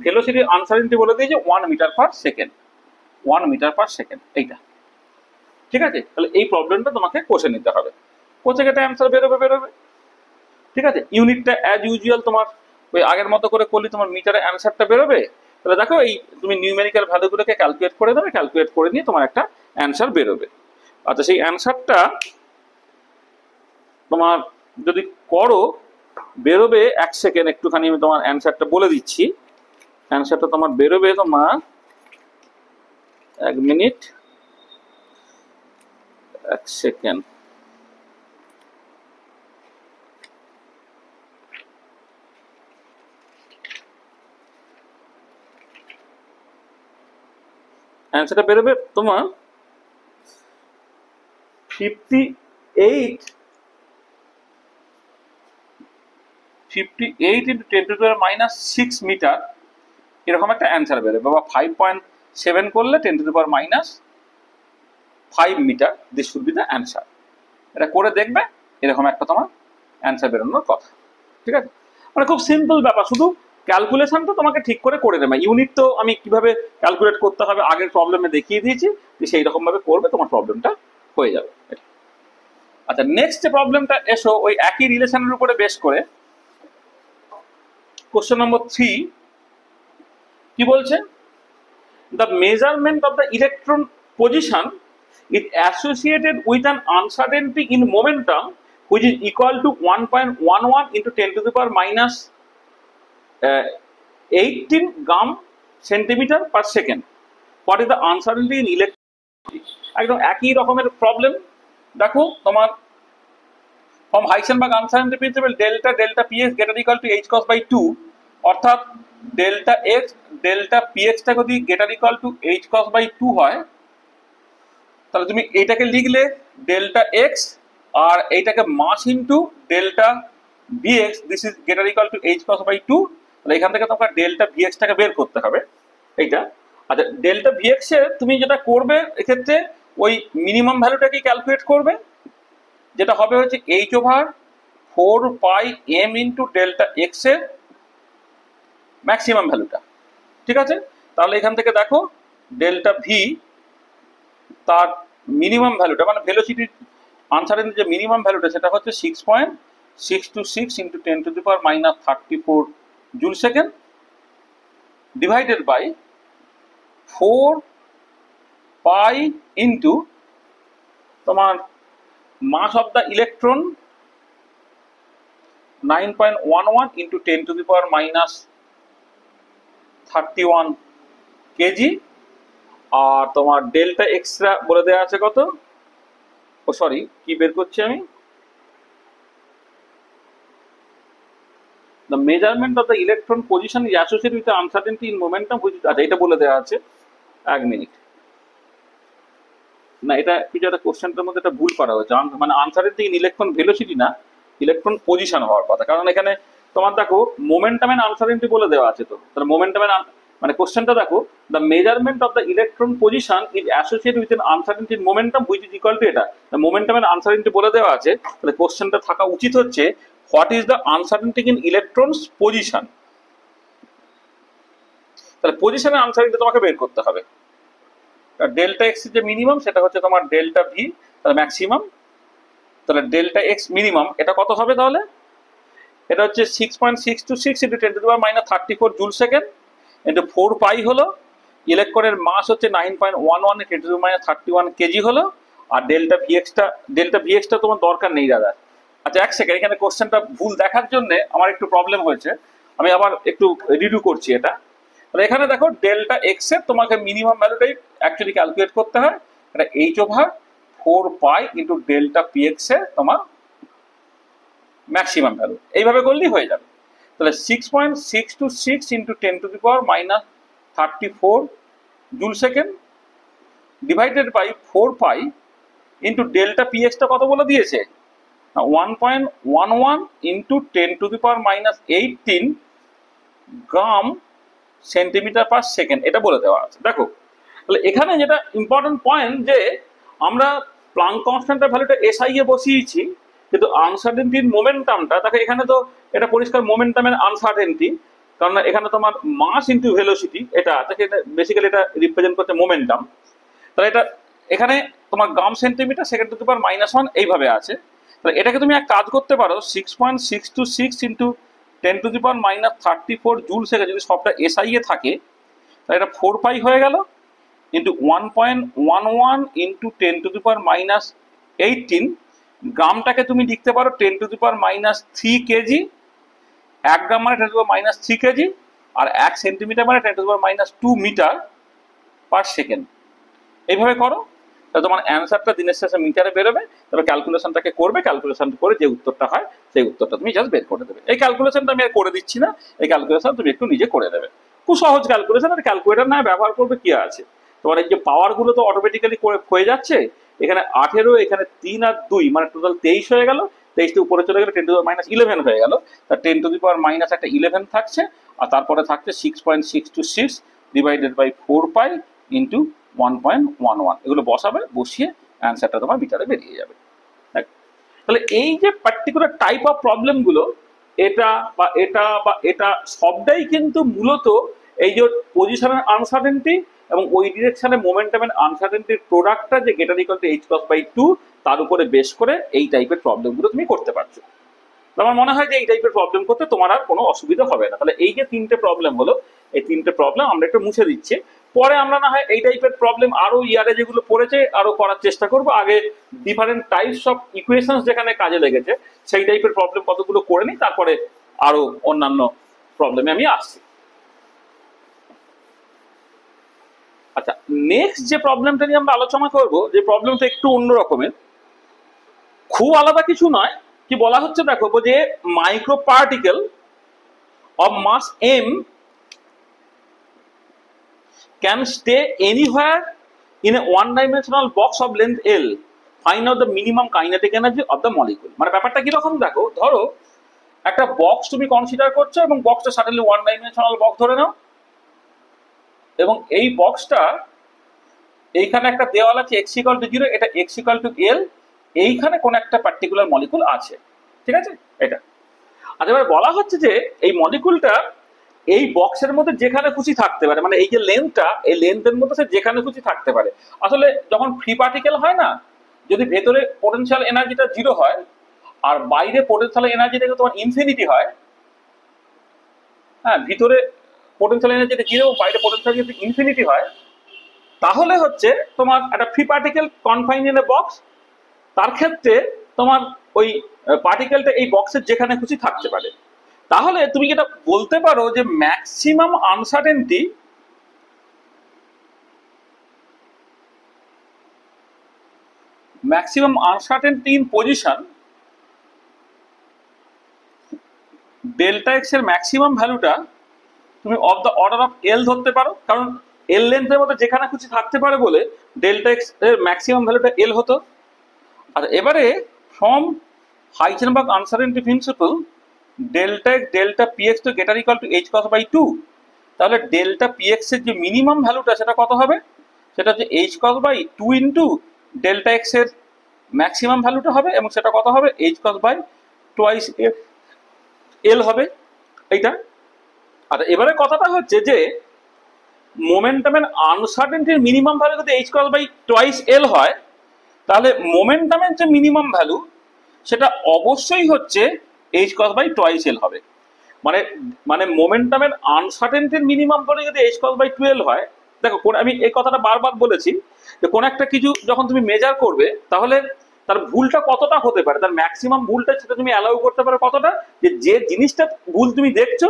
ভেলোসিটির আনসার্টেনিটি বলে দিয়েছে 1 metre per second, 1 metre per second এইটা। ঠিক আছে, তাহলে এই প্রবলেমটা তোমাকে কষে নিতে হবে, কোথা থেকে অ্যান্সার বেরোবে। ঠিক আছে, ইউনিটটা অ্যাজ ইউজুয়াল তোমার ওই আগের মতো করে করলে তোমার মিটারে অ্যান্সারটা বেরোবে। তাহলে দেখো এই তুমি নিউমেরিক্যাল ভ্যালুগুলোকে ক্যালকুলেট করে দেবে, ক্যালকুলেট করে নিয়ে তোমার একটা অ্যান্সার বেরোবে। আচ্ছা, সেই অ্যান্সারটা তোমার যদি করো বেরোবে, 1 সেকেন্ড একটুখানি আমি তোমার অ্যান্সারটা বলে দিচ্ছি। অ্যান্সারটা তোমার বেরোবে তোমার 1 মিনিট 1 সেকেন্ড। অ্যান্সারটা বেরোবে তোমার 58 ইন্টু 10⁻6 মিটার, এরকম একটা অ্যান্সার বেরোবে, বা 5.7 করলে 10⁻5 metre. This should be the answer. এটা করে দেখবে, এরকম একটা তোমার অ্যান্সার বেরোনোর কথা। ঠিক আছে, মানে খুব সিম্পল ব্যাপার, শুধু ক্যালকুলেশনটা তোমাকে ঠিক করে দেবে। ইউনিট তো আমি কিভাবে ক্যালকুলেট করতে হবে আগের প্রবলেমে দেখিয়ে দিয়েছি, সেই রকম ভাবে করবে, তোমার প্রবলেমটা হয়ে যাবে। আচ্ছা, নেক্সট যে প্রবলেমটা এসো ওই একই রিলেশনের উপরে বেস করে। কোশ্চেন নম্বর 3 কি বলছে? The measurement of the electron position is associated with an uncertainty in momentum which is equal to 1.11 into 10⁻18 gram centimeter per second. What is the uncertainty in electron? একদম একই রকমের problem. দেখো তোমার from Heisenberg uncertainty principle delta px greater equal to h cos by 2, অর্থাৎ delta x delta px টা যদি greater equal to h cos by 2 হয়, তাহলে তুমি এইটাকে লিখলে ডেল্টা এক্স আর এইটাকে mass into delta V X, this is greater equal to H cross by 2। তাহলে এখান থেকে তোমাকে ডেল্টা ভিএক্সটাকে বের করতে হবে এইটা। আচ্ছা, ডেল্টা ভিএক্স এর তুমি যেটা করবে এক্ষেত্রে ওই মিনিমাম ভ্যালুটাকে ক্যালকুলেট করবে, যেটা হবে হচ্ছে এইচ ওভার 4 পাই এম ইন্টু ডেল্টা এক্স এর ম্যাক্সিমাম ভ্যালুটা। ঠিক আছে, তাহলে এখান থেকে দেখো ডেল্টা ভি তার মিনিমাম ভ্যালুটা, মানে ভেলোসিটির আনসার্টেনিটি যে মিনিমাম ভ্যালুটা সেটা হচ্ছে 6.626 into 10⁻34 joule second, divided by 4 pi into তোমার mass of the electron 9.11 into 10⁻31 KG. আর তোমার ডেল্টা এক্সট্রা বলে দেওয়া আছে কত, ও সরি কি বের করছি আমি, the measurement of the electron position is associated with uncertainty in momentum which, আচ্ছা এটা বলে দেওয়া আছে। 1 মিনিট, না এটা কিছু একটা কোশ্চেনটার মধ্যে একটা ভুল করা হয়েছে, মানে আনসার্টেনিটি ইন ইলেকট্রন ভেলোসিটি না, ইলেকট্রন পজিশন হওয়ার কথা। কারণ এখানে তোমার দেখো মোমেন্টাম এন্ড আনসার্টেনিটি বলে দেওয়া আছে, তো তাহলে মোমেন্টাম এন্ড মানে কোশ্চেনটা দেখো the measurement of the electron position is associated with an uncertainty in momentum which is equal to এটা মোমেন্টাম এন্ড আনসার্টেনিটি বলে দেওয়া আছে। তাহলে কোশ্চেনটা থাকা উচিত হচ্ছে what is the uncertainty in electrons position. তাহলে পজিশনের আনসার্টেনিটি তোমাকে বের করতে হবে। ডেল্টা এক্স যে মিনিমাম সেটা হচ্ছে তোমার ডেল্টা ভি, তার ম্যাক্সিমাম। তাহলে ডেল্টা এক্স মিনিমাম এটা কত হবে তাহলে? এটা হচ্ছে 6.626 into 10 to the power minus 34 joule second into 4 পাই হলো, ইলেকট্রনের মাস হচ্ছে 9.11 10 টু দি মাইনাস 31 কেজি হলো, আর ডেল্টা ভিএক্সটা তোমার দরকার নেই দাদা। আচ্ছা এক সেকেন্ড, এখানে কোশ্চেনটা ভুল দেখার জন্য আমার একটু প্রবলেম হয়েছে, আমি আবার একটু রিডু করছি এটা। তাহলে এখানে দেখো ডেল্টা এক্স এর তোমাকে মিনিমাম ভ্যালুটাই অ্যাকচুয়ালি ক্যালকুলেট করতে হয়, এটা H over 4 pi into delta PX এর তোমার ম্যাক্সিমাম ভ্যালু, এইভাবে করলেই হয়ে যাবে। তাহলে 6.626 into 10 to the power minus 34 joule second divided by 4 pi into delta পিএক্সটা কত বলে দিয়েছে? 1.11 into 10 to the power minus 18 gram centimetre per second, এটা বলে দেওয়া আছে। দেখো তাহলে এখানে যেটা ইম্পর্টেন্ট পয়েন্ট, যে আমরা প্লাঙ্ক কনস্ট্যান্টের ভ্যালুটা এসআই এ বসিয়েছি, কিন্তু আনসার্টেনটির মোমেন্টামটা দেখো এখানে তো এটা পরিষ্কার মোমেন্টামের আনসার্টেনটি, কারণ এখানে তোমার মাস ইন্টু ভেলোসিটি এটা আছে, বেসিক্যালি এটা রিপ্রেজেন্ট করছে মোমেন্টাম। তাহলে এটা এখানে তোমার গ্রাম centimetre second to the power minus 1 এইভাবে আছে। তাহলে এটাকে তুমি এক কাজ করতে পারো, 6.626 into 10 to the power minus 34 joule second যদি সবটা এসআই এ থাকে, তাহলে এটা 4 পাই হয়ে গেল into 1.11 into 10 to the power minus 18 গ্রামটাকে তুমি লিখতে পারো 10 to the power minus 3 KG, 1 gram মানে 10 to the power minus 3 KG, আর 1 সেন্টিমিটার মানে 10 to the power minus 2 metre per second. এইভাবে করো, তাহলে তোমার অ্যান্সারটা দিনের শেষে মিটারে বেরোবে। তবে ক্যালকুলেশনটাকে করবে, ক্যালকুলেশন করে যে উত্তরটা হয় সেই উত্তরটা তুমি জাস্ট বের করে দেবে। এই ক্যালকুলেশনটা আমি আর করে দিচ্ছি না, এই ক্যালকুলেশন তুমি একটু নিজে করে দেবে, খুব সহজ ক্যালকুলেশন। আর ক্যালকুলেটর না ব্যবহার করবে কি আছে, তোমার এই যে পাওয়ার গুলো তো অটোমেটিক্যালি হয়ে যাচ্ছে, এখানে 18, এখানে 3 আর 2 মানে টোটাল 23 হয়ে গেল, 23টা উপরে চলে গেলে 10 টু দি পাওয়ার মাইনাস 11 হয়ে গেল, তার 10 টু দি পাওয়ার মাইনাস একটা 11 থাকছে, আর তারপরে থাকছে 6.626 ডিভাইডেড বাই 4 পাই ইন্টু 1.11, এগুলো বসাবে, বসিয়ে অ্যান্সারটা তোমার মিটারে বেরিয়ে যাবে। তাহলে এই যে পার্টিকুলার টাইপ অফ প্রবলেম গুলো, এটা বা এটা বা এটা সবটাই কিন্তু মূলত এই যে পজিশনের আনসার্টেনটি এবং ওই ডিরেকশনে মোমেন্টামের আনসার্টেনটির প্রোডাক্টটা যে greater equal to h cos by 2 তার উপরে বেস করে এই টাইপের প্রবলেম গুলো তুমি করতে পারছো। আমার মনে হয় যে এই টাইপের প্রবলেম করতে তোমার আর কোনো অসুবিধা হবে না। তাহলে এই যে 3টে প্রবলেম হলো, এই 3টে প্রবলেম আমরা একটু মুছে দিচ্ছি, পরে আমরা না হয় এই টাইপের প্রবলেম আরো ইয়ারে যেগুলো পড়েছে আরো করার চেষ্টা করব। আগে ডিফারেন্ট টাইপস অফ ইকুয়েশনস যেখানে কাজে লেগেছে সেই টাইপের প্রবলেম কতগুলো করে নিই, তারপরে আরো অন্যান্য প্রবলেমে আমি আসছি। আচ্ছা, নেক্সট যে প্রবলেমটা নিয়ে আমরা আলোচনা করব, যে প্রবলেমটা একটু অন্য রকমের, খুব আলাদা কিছু নয়। কি বলা হচ্ছে দেখো, যে micro particle of mass m can stay anywhere in a one-dimensional box of length L. Find out the minimum kinetic energy of the molecule. মানে ব্যাপারটা কিরকম দেখো, ধরো একটা বক্স তুমি কনসিডার করছো এবং বক্সটা সাডেনলি ওয়ান ডাইমেনশনাল বক্স ধরে নাও, এবং এই বক্সটা এইখানে একটা দেওয়াল আছে x equal to 0, এটা x equal to L, এইখানে কোন একটা পার্টিকুলার মলিকুল আছে, ঠিক আছে এটা। আর এবার বলা হচ্ছে যে এই মলিকুলটা এই বক্সের মধ্যে যেখানে খুশি থাকতে পারে, মানে এই যে লেন্থটা, এই লেন্থের মধ্যে সে যেখানে খুশি থাকতে পারে। আসলে যখন ফ্রি পার্টিকেল হয় না, যদি ভেতরে পোটেনশিয়াল এনার্জিটা 0 হয় আর বাইরে পোটেনশিয়াল এনার্জিটা তোমার ইনফিনিটি হয়, হ্যাঁ ভিতরে পোটেনশিয়াল এনার্জিটা 0 বাইরে পোটেনশিয়াল যদি ইনফিনিটি হয়, তাহলে হচ্ছে তোমার একটা free particle confined in A box, তার ক্ষেত্রে তোমার ওই পার্টিকেলটা এই বক্সের যেখানে খুশি থাকতে পারে। তাহলে তুমি যেটা বলতে পারো যে maximum uncertainty in position delta X এর ম্যাক্সিমাম ভ্যালুটা তুমি অফ দ্য অর্ডার অফ এল ধরতে পারো, কারণ এল লেন্থের মধ্যে যেখানে খুশি থাকতে পারে বলে ডেল্টা এক্স এর ম্যাক্সিমাম ভ্যালুটা এল হতো। আর এবারে from Heisenberg uncertainty principle delta X delta PX তো greater equal to h cos by 2, তাহলে ডেল্টা পিএক্স এর যে মিনিমাম ভ্যালুটা সেটা কত হবে, সেটা হচ্ছে h cos by 2 into delta X এর ম্যাক্সিমাম ভ্যালুটা হবে, এবং সেটা কত হবে h cos by twice L হবে এইটা। আর এবারে কথাটা হচ্ছে যে মোমেন্টামের আনসার্টেনটির মিনিমাম ভ্যালু যদি h cos by twice L হয়, তাহলে মোমেন্টামের যে মিনিমাম ভ্যালু সেটা অবশ্যই হচ্ছে H cross by twice L হবে। মানে মানে মোমেন্টামের আনসার্টেনটির মিনিমাম বলে যদি এইচ কস বাই 12 হয়, দেখো আমি এই কথাটা বারবার বলেছি যে কোন একটা কিছু যখন তুমি মেজার করবে তাহলে তার ভুলটা কতটা হতে পারে, তার ম্যাক্সিমাম ভুলটা সেটা তুমি অ্যালাউ করতে পারো কতটা, যে জিনিসটা ভুল তুমি দেখছো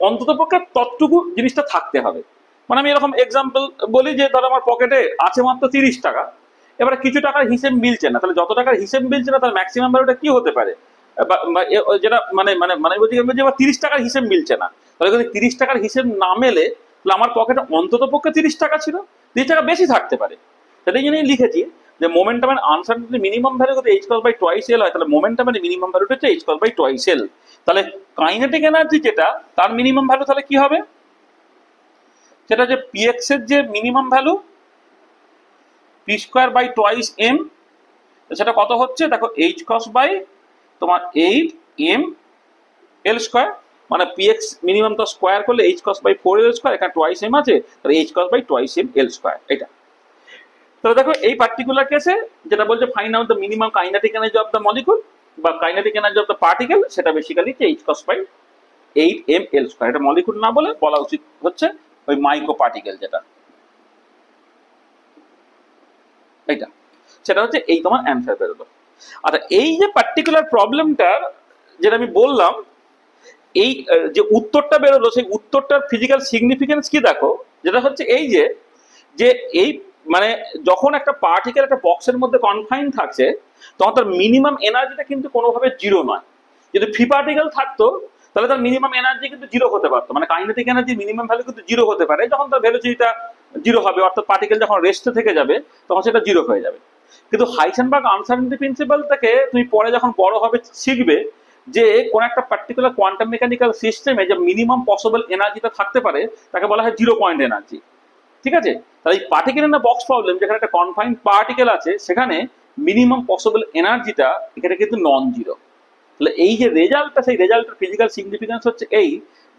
অন্তত পক্ষে ততটুকু জিনিসটা থাকতে হবে। মানে আমি এরকম এক্সাম্পল বলি যে ধরো আমার পকেটে আছে মাত্র 30 টাকা, এবারে কিছু টাকার হিসেব মিলছে না, তাহলে যত টাকার হিসেব মিলছে না তার ম্যাক্সিমাম ভ্যালুটা কি হতে পারে, যেটা মানে মানে মানে বলছি যে 30 টাকার হিসেব মিলছে না, তাহলে যদি 30 টাকার হিসেব না মেলে তাহলে আমার পকেটে অন্তত পক্ষে 30 টাকা ছিল, 30 টাকা বেশি থাকতে পারে। সেটাই জন্যই লিখেছি যে মোমেন্টামের আনসার্টেনটি মিনিমাম ভ্যালু যদি এইচ কস বাই টুয়াইস এল হয়, তাহলে মোমেন্টামের মিনিমাম ভ্যালুটা হচ্ছে এইচ কস বাই টুয়াইস এল। তাহলে কাইনেটিক এনার্জি যেটা তার মিনিমাম ভ্যালু তাহলে কি হবে, সেটা যে পিএক্স এর যে minimum value P square by twice M, সেটা কত হচ্ছে দেখো এইচ কস বাই তোমার 8 এম এল স্কোয়ার, মানে পিএক্স মিনিমাম তো স্কোয়ার করলে H cross by 4 L square, এখানে টুয়াইস এম আছে তাহলে H cross by twice M L square. এটা তাহলে দেখো এই পার্টিকুলার কেসে যেটা বলছে find out the minimum kinetic energy of the molecule বা kinetic energy of the particle, সেটা basically H cross by 8 M L square. এটা মলিকুল না বলে বলা উচিত হচ্ছে ওই মাইক্রো পার্টিকেল যেটা, এইটা সেটা হচ্ছে এই তোমার অ্যান্সার বেরোলো। আচ্ছা এই যে পার্টিকুলার প্রবলেমটার যেটা আমি বললাম, এই যে উত্তরটা বেরোলো সেই উত্তরটার ফিজিক্যাল সিগনিফিকেন্স কি দেখো, যেটা হচ্ছে এই যে যে এই মানে যখন একটা পার্টিকেল একটা বক্সের মধ্যে কনফাইন থাকছে তখন তার মিনিমাম এনার্জিটা কিন্তু কোনোভাবে জিরো নয়। যদি ফ্রি পার্টিকেল থাকতো তাহলে তার মিনিমাম এনার্জি কিন্তু জিরো হতে পারতো, মানে কাইনেটিক এনার্জি মিনিমাম ভ্যালু কিন্তু জিরো হতে পারে যখন তার ভেলোসিটিটা জিরো হবে, অর্থাৎ পার্টিকেল যখন রেস্টে থেকে যাবে তখন সেটা জিরো হয়ে যাবে। কিন্তু হাইসেনবার্গ আনসার্টেনটি প্রিন্সিপাল থেকে তুমি পরে যখন বড় হবে শিখবে যে কোন একটা পার্টিকুলার কোয়ান্টাম মেকানিক্যাল সিস্টেমে যে মিনিমাম পসিবল এনার্জিটা থাকতে পারে তাকে বলা হয় জিরো পয়েন্ট এনার্জি। ঠিক আছে, তাহলে এই পার্টিকেল ইন বক্স প্রবলেম যেখানে একটা কনফাইন্ড পার্টিকেল আছে সেখানে মিনিমাম পসিবল এনার্জিটা এখানে কিন্তু নন জিরো। তাহলে এই যে রেজাল্টটা, সেই রেজাল্টের ফিজিক্যাল সিগনিফিকেন্স হচ্ছে এই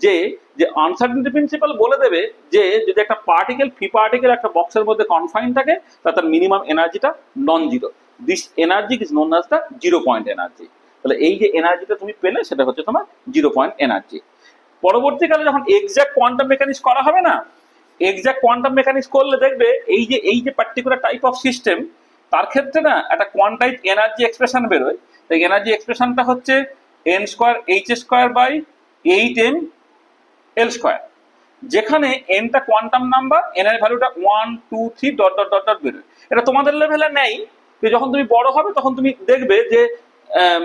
যে যে আনসার্টেনটি প্রিন্সিপাল বলে দেবে যে যদি একটা পার্টিকেল ফ্রি পার্টিকেল একটা বক্সের মধ্যে কনফাইন থাকে তাহলে তার মিনিমাম এনার্জিটা non zero, this energy is known as the zero point energy. তাহলে এই যে এনার্জিটা তুমি পেলে সেটা হচ্ছে তোমার জিরো পয়েন্ট এনার্জি। পরবর্তীকালে যখন এক্সাক্ট কোয়ান্টাম মেকানিক্স করা হবে না, এক্সাক্ট কোয়ান্টাম মেকানিক্স করলে দেখবে এই যে পার্টিকুলার টাইপ অফ সিস্টেম তার ক্ষেত্রে না একটা কোয়ান্টাইজ এনার্জি এক্সপ্রেশন বেরোয়। তাই এনার্জি এক্সপ্রেশনটা হচ্ছে N square H square by 8 M L square, যেখানে এনটা কোয়ান্টাম নাম্বার, এন এর ভ্যালুটা 1 2 3 ডট ডট ডট ডট বেরোয়। এটা তোমাদের লেভেলে নেই, যখন তুমি বড় হবে তখন তুমি দেখবে যে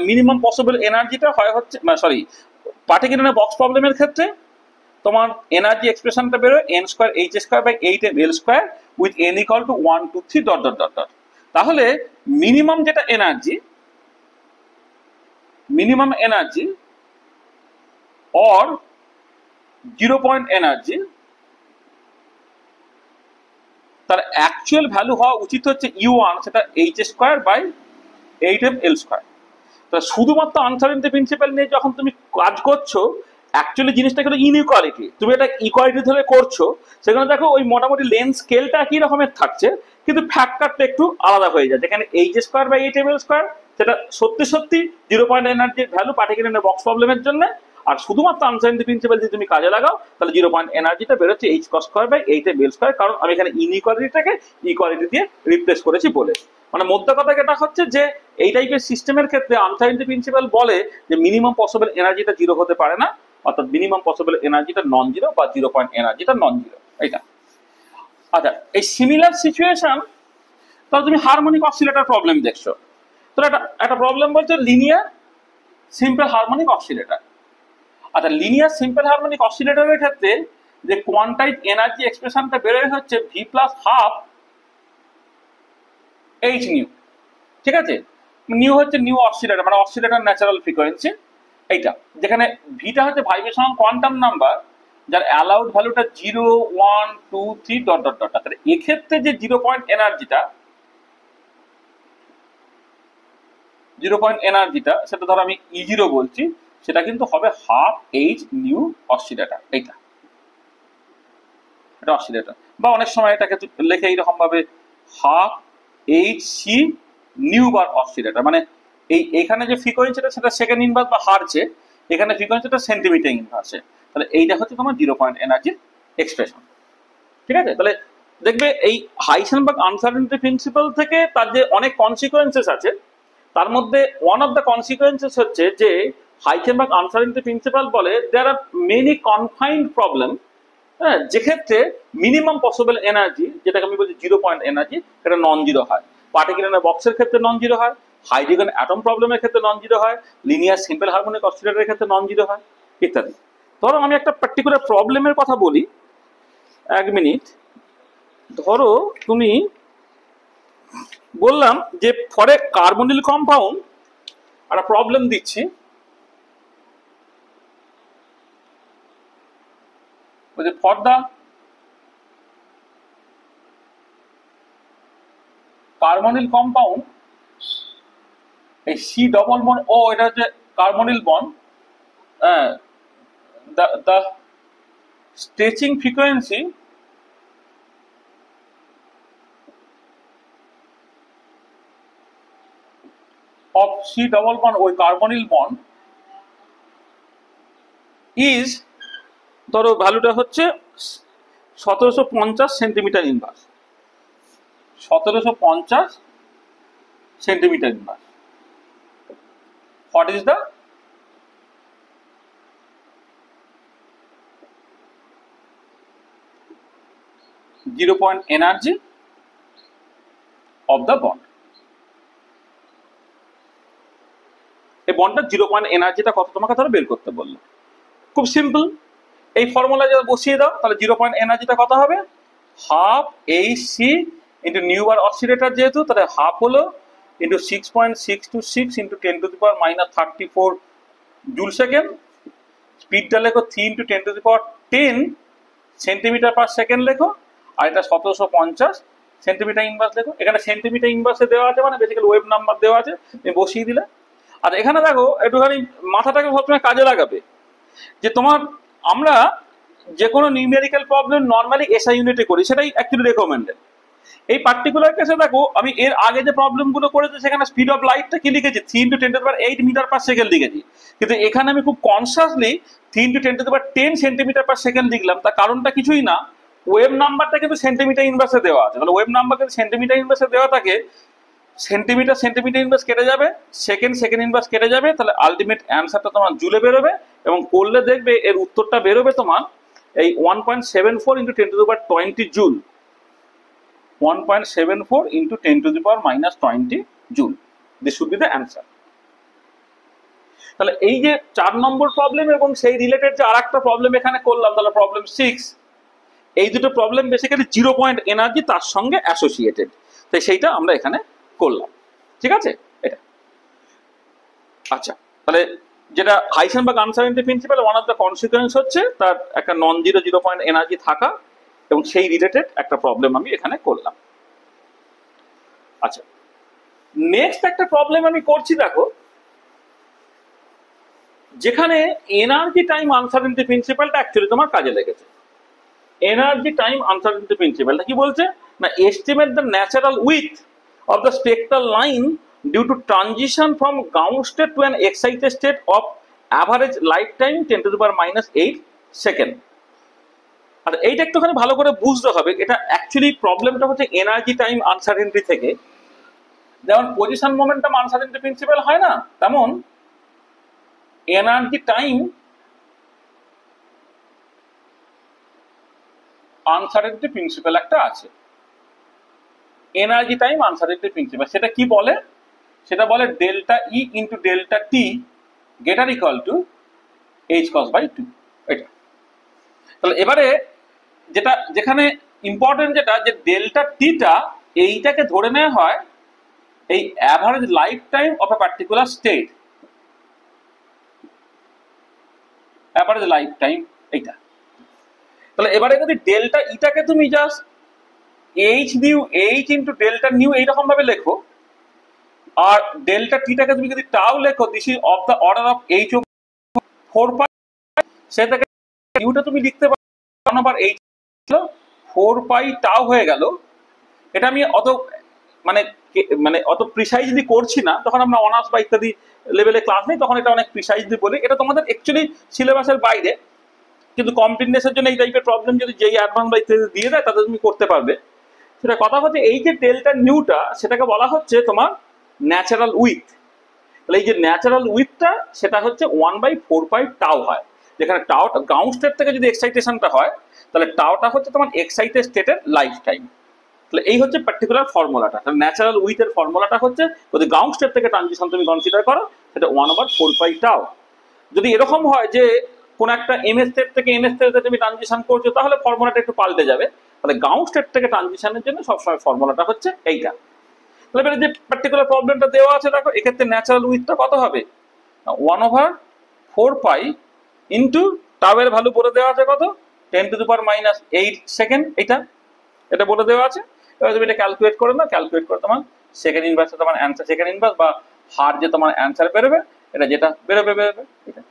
মিনিমাম পসিবল এনার্জিটা হয় হচ্ছে সরি পার্টিকেল ইন বক্স প্রবলেমের ক্ষেত্রে তোমার এনার্জি এক্সপ্রেশনটা বেরোয় N square H square by 8 M L square with N equal to 1 2 3 dot dot dot dot. তাহলে মিনিমাম যেটা energy, minimum energy or zero point energy, তার অ্যাকচুয়াল ভ্যালু হওয়া উচিত হচ্ছে U1, সেটা H square by 8 M L square. তাহলে শুধুমাত্র uncertainty principal নিয়ে যখন তুমি কাজ করছো অ্যাকচুয়ালি জিনিসটা কিন্তু ইনইকুয়ালিটি, তুমি এটা ইকুয়ালিটি ধরে করছো, সেখানে দেখো ওই মোটামুটি লেন্থ স্কেলটা একই রকমের থাকছে কিন্তু ফ্যাক্টরটা একটু আলাদা হয়ে যায়, যেখানে H square by 8 M L square সেটা সত্যি সত্যি জিরো পয়েন্ট এনার্জির ভ্যালু পার্টিকেল ইন বক্স প্রবলেমের জন্য, আর শুধুমাত্র আনসার্টেনটি প্রিন্সিপাল যদি তুমি কাজে লাগাও তাহলে জিরো পয়েন্ট এনার্জিটা বেরোচ্ছে H cross square by 8 M L square, কারণ আমি এখানে ইনইকুয়ালিটিটাকে ইকুয়ালিটি দিয়ে রিপ্লেস করেছি বলে। মানে মধ্যে কথা যেটা হচ্ছে যে এই টাইপের সিস্টেমের ক্ষেত্রে আনসার্টেনটি প্রিন্সিপাল বলে যে মিনিমাম পসিবল এনার্জিটা জিরো হতে পারে না, অর্থাৎ মিনিমাম পসিবল এনার্জিটা নন জিরো বা জিরো পয়েন্ট এনার্জিটা নন জিরো। এইটা আচ্ছা এই সিমিলার সিচুয়েশন তাহলে তুমি হারমোনিক অসিলেটর প্রবলেম দেখছো, তো একটা প্রবলেম বলছে লিনিয়ার সিম্পল হারমোনিক অসিলেটর। আচ্ছা লিনিয়ার সিম্পল হারমোনিক অসিলেটরের ক্ষেত্রে যে কোয়ান্টাইজ এনার্জি এক্সপ্রেশনটা বেরোয় হচ্ছে V plus half H new. ঠিক আছে, নিউ হচ্ছে নিউ অসিলেটর মানে অসিলেটর ন্যাচারাল ফ্রিকোয়েন্সি, এইটা যেখানে ভিটা হচ্ছে ভাইব্রেশনাল কোয়ান্টাম নাম্বার যার অ্যালাউড ভ্যালুটা 0 1 2 3 ডট ডট ডট। তাহলে এক্ষেত্রে যে জিরো পয়েন্ট এনার্জিটা সেটা ধরো আমি E0 বলছি, সেটা কিন্তু হবে হাফ এইচ নিউ অসিলেটর। এইটা এটা অসিলেটর, বা অনেক সময় এটাকে লেখে এইরকম ভাবে হাফ এইচ সি নিউ বার অসিলেটর, মানে এখানে যে ফ্রিকোয়েন্সিটা সেটা সেকেন্ড ইনভার্স বা হারছে, এখানে ফ্রিকোয়েন্সিটা সেন্টিমিটার ইনভার্সে, তাহলে এইটা হচ্ছে তোমার 0 পয়েন্ট এনার্জির এক্সপ্রেশন। ঠিক আছে, তাহলে দেখবে এই হাইসেনবার্গ আনসার্টেনিটি প্রিন্সিপাল থেকে তার যে অনেক কনসিকুয়েন্সেস আছে, তার মধ্যে ওয়ান অফ দ্য কনসিকুয়েন্সেস হচ্ছে যে হাইসেনবার্গ আনসার্টেনিটি প্রিন্সিপাল বলে দেয়ার আর মেনি কনফাইন্ড প্রবলেম, হ্যাঁ, যেক্ষেত্রে মিনিমাম পসিবল এনার্জি, যেটাকে আমি বলছি 0 পয়েন্ট এনার্জি, সেটা নন জিরো হয়। পার্টিকুলার বক্সের ক্ষেত্রে নন জিরো হয়, হাইড্রোজেন অ্যাটম প্রবলেমের ক্ষেত্রে নন জিরো হয়, লিনিয়ার সিম্পল হারমোনিক অসিলেটরের ক্ষেত্রে নন জিরো হয়, ইত্যাদি। ধরো আমি একটা পার্টিকুলার প্রবলেমের কথা বলি, এক মিনিট। ধরো তুমি বললাম যে ফর এ কার্বনিল কম্পাউন্ড একটা প্রবলেম দিচ্ছি, ফর দা কার্বনিল কম্পাউন্ড, এই সি ডবল বন্ড ও, এটা হচ্ছে carbonyl bond, the stretching frequency of C double bond ওই কার্বনিল বন্ড is, ধরো ভ্যালুটা হচ্ছে 1750 centimetre inverse, 1750 centimetre inverse. What is the zero point energy of the bond? এই বন্ডটার 0 point এনার্জিটা কত তোমাকে ধরো বের করতে বললো। খুব সিম্পল, এই ফর্মুলা যদি বসিয়ে দাও তাহলে 0 পয়েন্ট এনার্জিটা কত হবে, হাফ HC ইন্টু নিউবার অসিলেটর, যেহেতু তাহলে হাফ হলো into 6.626 into 10 to the power minus 34 joule second. স্পিডটা লেখো 3 into 10 to the power 10 centimetre per second লেখো, আর এটা 1750 সেন্টিমিটার ইনভার্স লেখো। এখানে সেন্টিমিটার ইনভার্সে দেওয়া আছে, মানে বেসিক্যালি ওয়েভ নাম্বার দেওয়া আছে, তুমি বসিয়ে দিলে। আর এখানে দেখো একটুখানি মাথাটাকে সবসময় কাজে লাগাবে, যে তোমার আমরা যে কোনো নিউমেরিক্যাল প্রবলেম নর্মালি এসআই ইউনিটে করি, সেটাই অ্যাকচুয়ালি রেকমেন্ডেড। এই পার্টিকুলার কেসে দেখো আমি এর আগে যে প্রবলেমগুলো করেছি সেখানে স্পিড অফ লাইটটা কি লিখেছি, 3 into 10 to the power 8 metre per second লিখেছি, কিন্তু এখানে আমি খুব consciously 3 into 10 to the power 10 centimetre per second লিখলাম। তার কারণটা কিছুই না, ওয়েভ নাম্বারটা কিন্তু সেন্টিমিটার ইনভার্সে দেওয়া আছে, তাহলে ওয়েভ নাম্বার কিন্তু সেন্টিমিটার ইনভার্সে দেওয়া থাকে, সেন্টিমিটার সেন্টিমিটার ইনভার্স কেটে যাবে, সেকেন্ড সেকেন্ড ইনভার্স কেটে যাবে, তাহলে আলটিমেট অ্যান্সারটা তোমার জুলে বেরোবে, এবং করলে দেখবে এর উত্তরটা বেরোবে তোমার এই 1.74 into 10 to the power 20 joule, 1.74 into 10 to the power minus 20 joule. This should be the answer. তাহলে এই যে 4 নম্বর প্রবলেম এবং সেই রিলেটেড যে আরেকটা প্রবলেম এখানে করলাম, তাহলে প্রবলেম 6, এই দুটো প্রবলেম বেসিক্যালি 0 পয়েন্ট এনার্জি তার সঙ্গে অ্যাসোসিয়েটেড, তাই সেইটা আমরা এখানে করলাম। ঠিক আছে, এটা আচ্ছা। তাহলে যেটা Heisenberg uncertainty principle, one of the consequence হচ্ছে তার একটা নন জিরো 0 পয়েন্ট এনার্জি থাকা, এবং সেই রিলেটেড একটা প্রবলেম আমি এখানে করলাম। আচ্ছা, নেক্সট একটা প্রবলেম আমি করছি, দেখো, যেখানে এনার্জি টাইম আনসার্টেনিটি প্রিন্সিপালটা অ্যাকচুয়ালি তোমার কাজে লেগেছে। এনার্জি টাইম আনসার্টেনিটি প্রিন্সিপালটা কি বলছে না, estimate the natural width of the spectral line due to transition from ground state to an excited state of average life time 10 to the power minus 8 second. আর এইটা একটুখানি ভালো করে বুঝতে হবে, এটা অ্যাকচুয়ালি প্রবলেমটা হচ্ছে এনার্জি টাইম আনসার্টেনিটি থেকে। যেমন পজিশন মোমেন্টাম আনসার্টেনিটি প্রিন্সিপাল হয় না, তেমন এনার্জি টাইম আনসার্টেনিটি প্রিন্সিপাল একটা আছে। এনার্জি টাইম আনসার্টেনিটি প্রিন্সিপাল সেটা কি বলে, সেটা বলে delta E into delta T greater equal to H cross by 2। এটা তাহলে এবারে যেটা যেখানে ইম্পর্টেন্ট যেটা, যে ডেল্টা টিটা এইটাকে ধরে নেওয়া হয় এই average life time of a particular state, average life time এইটা। তাহলে এবারে যদি ডেল্টা ইটাকে তুমি just H new, H into delta new এইরকম ভাবে লেখো, আর ডেল্টা টিটাকে তুমি যদি টাও লেখো, this is of the order of H over 4 pi, সেটাকে নিউটা তুমি লিখতে পারো 1/8 4 পাই টাও হয়ে গেল। এটা আমি অত মানে মানে অত প্রিসাইজলি করছি না, তখন আমরা অনার্স বা ইত্যাদি লেভেলে ক্লাস নেই, তখন এটা অনেক প্রিসাইজলি বলি। এটা তোমাদের অ্যাকচুয়ালি সিলেবাসের বাইরে, কিন্তু কমপ্লিটনেসের জন্য এই টাইপের প্রবলেম যদি যেই অ্যাডভান্স বা ইত্যাদি দিয়ে দেয় তাতে তুমি করতে পারবে। সেটা কথা হচ্ছে এই যে ডেল্টা নিউটা, সেটাকে বলা হচ্ছে তোমার ন্যাচারাল উইথ। তাহলে এই যে ন্যাচারাল উইথটা সেটা হচ্ছে 1/4 টাউ হয়, যেখানে টাউটা গ্রাউন্ড স্টেট থেকে যদি এক্সাইটেশনটা হয়, তাহলে টাউটা হচ্ছে তোমার এক্সাইটেড স্টেটের লাইফ টাইম। তাহলে এই হচ্ছে পার্টিকুলার ফর্মুলাটা। ন্যাচারাল উইথের ফর্মুলাটা হচ্ছে যদি গ্রাউন্ড স্টেট থেকে ট্রানজিশন তুমি কনসিডার করো, সেটা 1/4 টাউ। যদি এরকম হয় যে কোন একটা এমএস স্টেট থেকে এনএস স্টেটে তুমি ট্রানজিশন করছো, তাহলে ফর্মুলাটা একটু পাল্টে যাবে। তাহলে গ্রাউন্ড স্টেট থেকে ট্রানজিশনের জন্য সবসময় ফর্মুলাটা হচ্ছে এইটা। তাহলে এবারে যে পার্টিকুলার প্রবলেমটা দেওয়া আছে দেখো, এক্ষেত্রে ন্যাচারাল উইথটা কত হবে, 1/4 ইন্টু টাওয়ের ভ্যালু বলে দেওয়া আছে কত, 10⁻⁸ সেকেন্ড। এটা বলে দেওয়া আছে। এবার তুমি এটা ক্যালকুলেট করে নাও, ক্যালকুলেট করে তোমার সেকেন্ড ইনভার্সে তোমার অ্যান্সার, সেকেন্ড ইনভার্স বা হার যে তোমার অ্যান্সার বেরোবে, এটা যেটা বেরোবে এটা।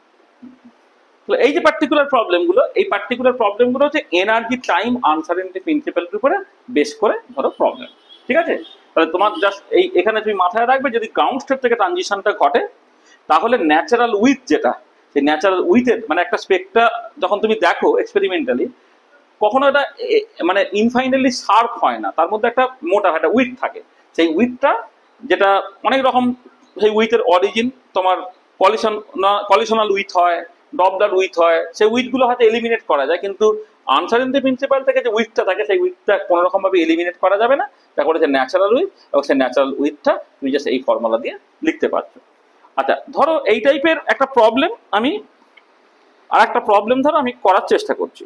তাহলে এই যে পার্টিকুলার প্রবলেমগুলো, এই পার্টিকুলার প্রবলেমগুলো হচ্ছে এনার্জি টাইম আনসার্টেনিটি প্রিন্সিপালের উপরে বেস করে ধরো প্রবলেম। ঠিক আছে? তাহলে তোমার জাস্ট এই এখানে তুমি মাথায় রাখবে, যদি গ্রাউন্ড স্টেট থেকে ট্রানজিশনটা ঘটে, তাহলে ন্যাচারাল উইথ যেটা, সেই ন্যাচারাল উইথের মানে একটা স্পেকটা যখন তুমি দেখো এক্সপেরিমেন্টালি, কখনো এটা মানে ইনফাইনাইটলি শার্প হয় না, তার মধ্যে একটা মোটা একটা উইথ থাকে। সেই উইথটা যেটা অনেক রকম, সেই উইথের অরিজিন তোমার কলিশনাল উইথ হয়, ডপলার উইথ হয়, সেই উইথগুলো হয়তো এলিমিনেট করা যায়, কিন্তু আনসার্টেনিটি প্রিন্সিপাল থেকে যে উইথটা থাকে, সেই উইথটা কোনো রকম ভাবে এলিমিনেট করা যাবে না। তা করে যে ন্যাচারাল উইথ, এবং সেই ন্যাচারাল উইথটা তুমি জাস্ট এই ফর্মুলা দিয়ে লিখতে পারছো। আচ্ছা, ধরো এই টাইপের একটা প্রবলেম আমি, আর একটা প্রবলেম ধরো আমি করার চেষ্টা করছি।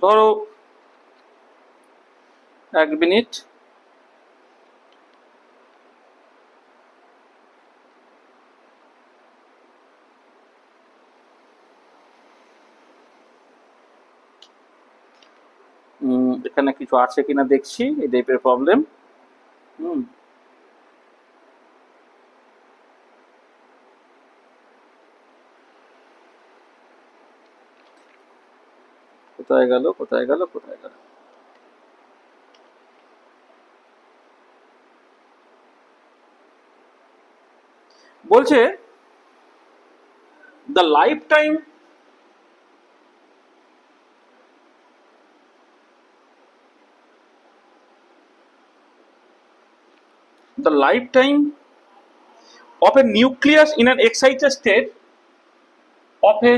ধরো 1 মিনিট, এখানে কিছু আছে কিনা দেখছি এই টাইপের প্রবলেম। কোথায় গেল কোথায় গেল কোথায় গেল, বলছে the life time of a nucleus in an excited state of a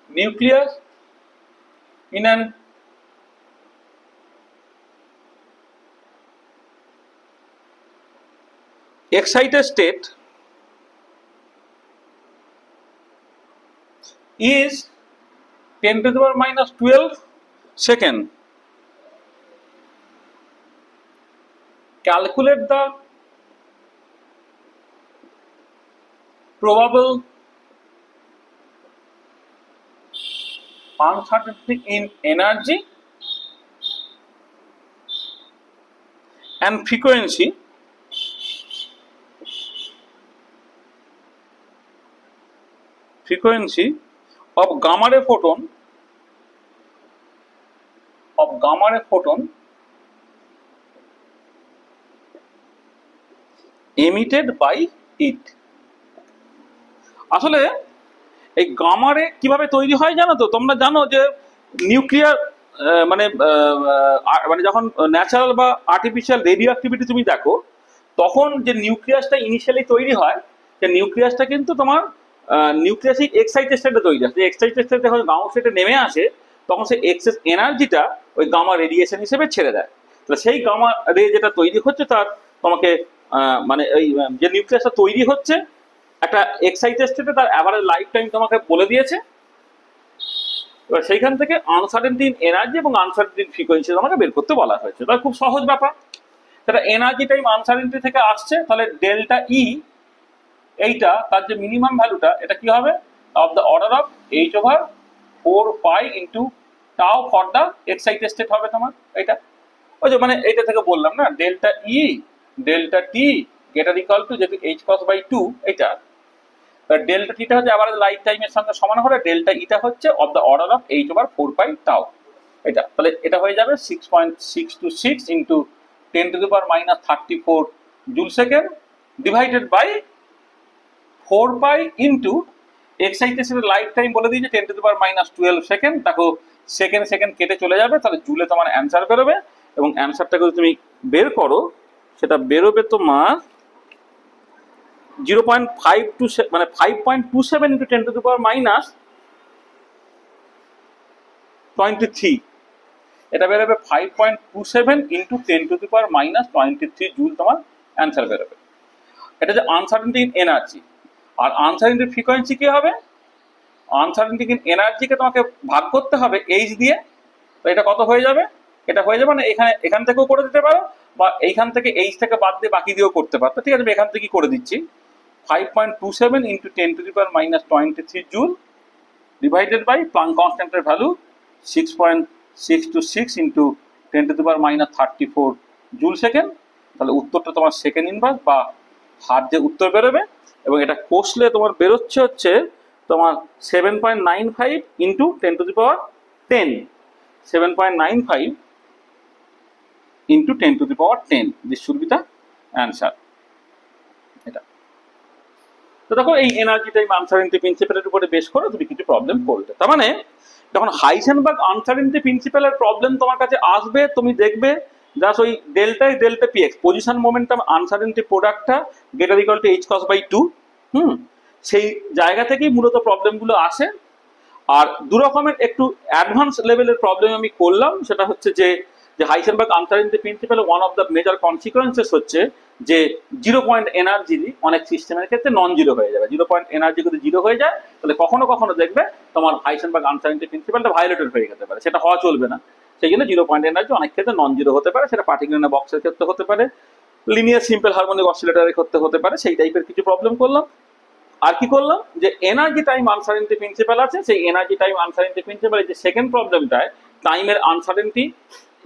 nucleus in an excited state is 10⁻12 second. Calculate the probable uncertainty in energy and frequency of gamma ray photon emitted by it. আসলে এই gamma রে কিভাবে তৈরি হয় জানো তো? তোমরা জানো যে নিউক্লিয়ার মানে যখন ন্যাচারাল বা আর্টিফিশিয়াল রেডিও অ্যাক্টিভিটি তুমি দেখো, তখন যে নিউক্লিয়াসটা ইনিশিয়ালি তৈরি হয়, যে নিউক্লিয়াসটা কিন্তু তোমার নিউক্লিয়াসিক এক্সাইটেড স্টেটে তৈরি হয়। যে এক্সাইটেড স্টেটে যখন গামা স্টেটে নেমে আসে, তখন সেই এক্সেস এনার্জিটা ওই গামা রেডিয়েশন হিসেবে ছেড়ে দেয়। তাহলে সেই গামা রে যেটা তৈরি হচ্ছে, তার তোমাকে মানে এই যে নিউক্লিয়াসটা তৈরি হচ্ছে একটা এক্সাইটেড স্টেটে, তার অ্যাভারেজ লাইফ টাইম তোমাকে বলে দিয়েছে। এবার সেইখান থেকে আনসার্টেনটি ইন এনার্জি এবং আনসার্টেনটি ইন ফ্রিকোয়েন্সি তোমাকে বের করতে বলা হয়েছে। তাহলে খুব সহজ ব্যাপার। সেটা এনার্জি টাইম আনসার্টেনটি থেকে আসছে, তাহলে ডেল্টা ই এইটা তার যে মিনিমাম ভ্যালুটা, এটা কি হবে, of the order of h/4 into টাও ফর দ্য এক্সাইটেড স্টেট হবে তোমার। এটা ওই যে মানে এইটা থেকে বললাম না, ডেল্টা ই delta T greater equal two যেহেতু h/2, এটা ডেল্টা টিটা হচ্ছে অ্যাভারেজ লাইফ টাইমের সঙ্গে সমান হলে ডেল্টা ইটা হচ্ছে of the order of h/4 টাও। এটা তাহলে এটা হয়ে যাবে 6.626 into 10⁻34 joule second divided by 4 pi into এক্সাইটেশনের লাইফ টাইম বলে দিয়েছে 10⁻12 সেকেন্ড। দেখো সেকেন্ড সেকেন্ড কেটে চলে যাবে, তাহলে জুলে তোমার অ্যান্সার বেরোবে এবং অ্যান্সারটা যদি তুমি বের করো সেটা বেরোবে তোমার 0.527 মানে 5.27 ইন্টু 10⁻23 এটা বেরোবে 5.27 ইন্টু 10⁻23 জুল তোমার অ্যান্সার বেরোবে। এটা যে আনসার্টেনটি ইন এনার্জি, আর আনসার্টেনটি ফ্রিকোয়েন্সি কি হবে? আনসার্টেনটি ইন এনার্জিকে তোমাকে ভাগ করতে হবে এইচ দিয়ে। তো এটা কত হয়ে যাবে? এটা হয়ে যাবে না এখান থেকেও করে দিতে পারো, বা এইখান থেকে এইচ থেকে বাদ দিয়ে বাকি দিয়েও করতে পারো। ঠিক আছে, আমি এখান থেকেই করে দিচ্ছি। 5.27 into 10⁻23 joule divided by Planck কনস্ট্যান্টের ভ্যালু 6.626 ইন্টু 10⁻34 জুল সেকেন্ড। তাহলে উত্তরটা তোমার সেকেন্ড ইনভার্স বা হার যে উত্তর বেরোবে, এবং এটা কষলে তোমার বেরোচ্ছে হচ্ছে তোমার 7.95 into 10⁻10 7.95 into 10⁻10 this should be the answer. এটা তো দেখো এই এনার্জি টাইম আনসার্টেনটি প্রিন্সিপালের উপরে বেস করে তুমি কিছু প্রবলেম করবে। তার মানে যখন হাইজেনবার্গ আনসার্টেনটি প্রিন্সিপালের প্রবলেম তোমার কাছে আসবে, তুমি দেখবে জাস্ট ওই delta PX position momentum uncertainty প্রোডাক্টটা greater equal to H cross by 2, সেই জায়গা থেকেই মূলত প্রবলেমগুলো আসে। আর দু রকমের একটু অ্যাডভান্স লেভেলের প্রবলেম আমি করলাম, সেটা হচ্ছে যে Heisenberg uncertainty principal one of the major consequences হচ্ছে যে 0 পয়েন্ট এনার্জি অনেক সিস্টেমের ক্ষেত্রে নন জিরো হয়ে যাবে। 0 পয়েন্ট এনার্জি যদি জিরো হয়ে যায় তাহলে কখনো কখনো দেখবে তোমার হাইজেনবার্গ আনসার্টেনটি প্রিন্সিপালটা ভায়োলেটেড হয়ে যেতে পারে, সেটা হওয়া চলবে না। সেই জন্য 0 পয়েন্ট এনার্জি অনেক ক্ষেত্রে নন জিরো হতে পারে, সেটা পার্টিকুলার বক্সের ক্ষেত্রে হতে পারে, লিনিয়ার সিম্পল হারমোনিক অসিলেটরের ক্ষেত্রে হতে পারে। সেই টাইপের কিছু প্রবলেম করলাম। আর কি করলাম, যে এনার্জি টাইম আনসার্টেনটি প্রিন্সিপাল আছে, সেই এনার্জি টাইম আনসার্টেনটি প্রিন্সিপাল যে সেকেন্ড প্রবলেমটায় টাইমের আনসার্টেনটি,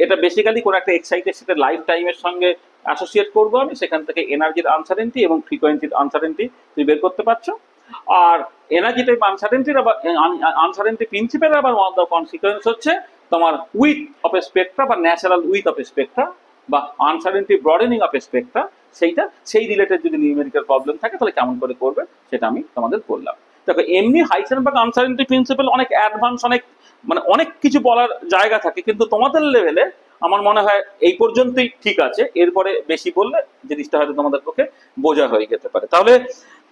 এটা বেসিক্যালি কোনো একটা এক্সাইটেশনের লাইফ টাইমের সঙ্গে অ্যাসোসিয়েট করবো আমি, সেখান থেকে এনার্জির আনসার্টেনটি এবং ফ্রিকোয়েন্সির আনসার্টেনটি তুমি বের করতে পারছো। আর এনার্জি টাইম আনসার্টেনটির আবার আনসার্টেনটি প্রিন্সিপালের আবার ওয়ান অফ দ্য কনসিকুয়েন্স হচ্ছে তোমার উইথ অফ এ স্পেকট্রা বা natural width of A Spectra বা uncertainty broadening of A Spectra, সেই রিলেটেড যদি নিউমেরিক্যাল প্রবলেম থাকে তাহলে কেমন করে করবে সেটা আমি তোমাদের বললাম। দেখো এমনি হাইজেনবার্গ আনসার্টেনটি প্রিন্সিপাল অনেক অ্যাডভান্স, অনেক কিছু বলার জায়গা থাকে, কিন্তু তোমাদের লেভেলে আমার মনে হয় এই পর্যন্তই ঠিক আছে। এরপরে বেশি বললে জিনিসটা হয়তো তোমাদের পক্ষে বোঝা হয়ে যেতে পারে। তাহলে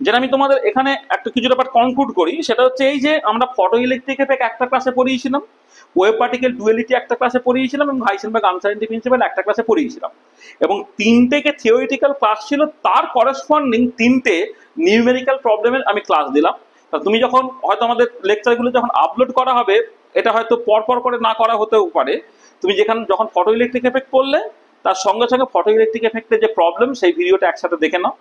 যেটা আমি তোমাদের এখানে একটা কিছু ব্যাপার কনক্লুড করি, সেটা হচ্ছে এই যে আমরা ফটো ইলেকট্রিক এফেক্ট একটা ক্লাসে পড়িয়েছিলাম, ওয়েভ পার্টিকেল ডুয়ালিটি একটা ক্লাসে পড়িয়েছিলাম, এবং হাইজেনবার্গ আনসার্টেনটি প্রিন্সিপাল একটা ক্লাসে পড়িয়েছিলাম, এবং তিনটেকে থিওরিটিক্যাল ক্লাস ছিল, তার করেসপন্ডিং তিনটে নিউমেরিক্যাল প্রবলেমের আমি ক্লাস দিলাম। তা তুমি যখন হয়তো আমাদের লেকচারগুলো যখন আপলোড করা হবে, এটা হয়তো পরপর করে না করা হতেও পারে, তুমি যখন ফটো ইলেকট্রিক এফেক্ট করলে তার সঙ্গে সঙ্গে ফটো ইলেকট্রিক এফেক্টের যে প্রবলেম সেই ভিডিওটা একসাথে দেখে নাও।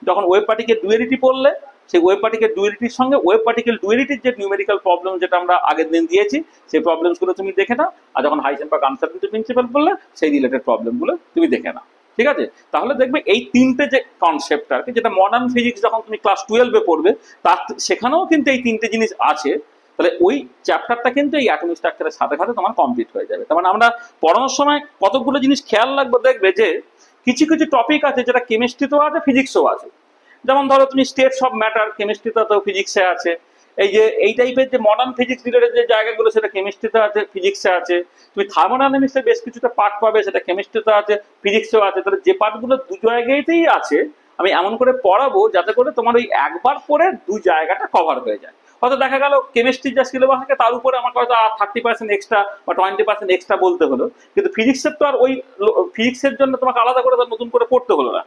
যখন ওয়েভ পার্টিকেল ডুয়ালিটি পড়লে সেই ওয়েভ পার্টিকেল ডুয়ালিটির সঙ্গে ওয়েভ পার্টিকেল ডুয়ালিটির যে নিউমেরিক্যাল প্রবলেম যেটা আমরা আগের দিন দিয়েছি সেই প্রবলেমসগুলো তুমি দেখে নাও। আর যখন হাইজেনবার্গ আনসার্টেনটি প্রিন্সিপাল পড়লে সেই রিলেটেড প্রবলেমগুলো তুমি দেখে নাও। ঠিক আছে, তাহলে দেখবে এই তিনটে যে কনসেপ্ট আর কি, যেটা মডার্ন ফিজিক্স যখন তুমি ক্লাস 12-এ পড়বে তার সেখানেও কিন্তু এই তিনটে জিনিস আছে। তাহলে ওই চ্যাপ্টারটা কিন্তু এই অ্যাটমিক স্ট্রাকচারের সাথে সাথে তোমার কমপ্লিট হয়ে যাবে। তার মানে আমরা পড়ানোর সময় কতগুলো জিনিস খেয়াল রাখবো, দেখবে যে কিছু কিছু টপিক আছে যেটা কেমিস্ট্রিতেও আছে, ফিজিক্সও আছে। যেমন ধরো তুমি স্টেটস অফ ম্যাটার কেমিস্ট্রিতেও ফিজিক্সে আছে, এই টাইপের যে মডার্ন ফিজিক্স রিলেটেড যে জায়গাগুলো সেটা কেমিস্ট্রিতে আছে, ফিজিক্সে আছে। তুমি থার্মোডাইনামিক্সের বেশ কিছুটা পার্ট পাবে, সেটা কেমিস্ট্রিতে আছে, ফিজিক্সেও আছে। তাহলে যে পার্টগুলো দু জায়গাতেই আছে আমি এমন করে পড়াবো যাতে করে তোমার ওই একবার পরে দু জায়গাটা কভার হয়ে যায়। হয়তো দেখা গেল কেমিস্ট্রির যা সিলেবাস থাকে তার উপরে আমাকে হয়তো 30% এক্সট্রা বা 20% এক্সট্রা বলতে হলো, কিন্তু ফিজিক্সের তো আর ওই ফিজিক্সের জন্য তোমাকে আলাদা করে নতুন করে পড়তে হলো না।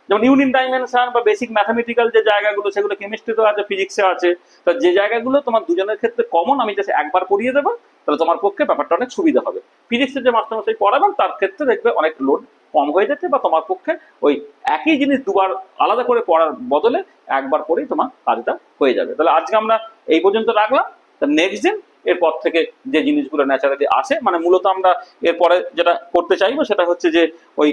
যেমন ইউনিট ডাইমেনশন বা বেসিক ম্যাথামেটিক্যাল যে জায়গাগুলো সেগুলো কেমিস্ট্রিতেও আছে, ফিজিক্সে আছে। তো যে জায়গাগুলো তোমার দুজনের ক্ষেত্রে কমন আমি জাস্ট একবার পড়িয়ে দেবো, তাহলে তোমার পক্ষে ব্যাপারটা অনেক সুবিধা হবে। ফিজিক্সের যে মাস্টারমশাই পড়াবেন তার ক্ষেত্রে দেখবে অনেক লোড কম হয়ে যাচ্ছে, বা তোমার পক্ষে ওই একই জিনিস দুবার আলাদা করে পড়ার বদলে একবার পড়েই তোমার কাজটা হয়ে যাবে। তাহলে আজকে আমরা এই পর্যন্ত রাখলাম। নেক্সট দিন এরপর থেকে যে জিনিসগুলো ন্যাচারালি আসে, মূলত আমরা এরপরে যেটা করতে চাইবো সেটা হচ্ছে যে ওই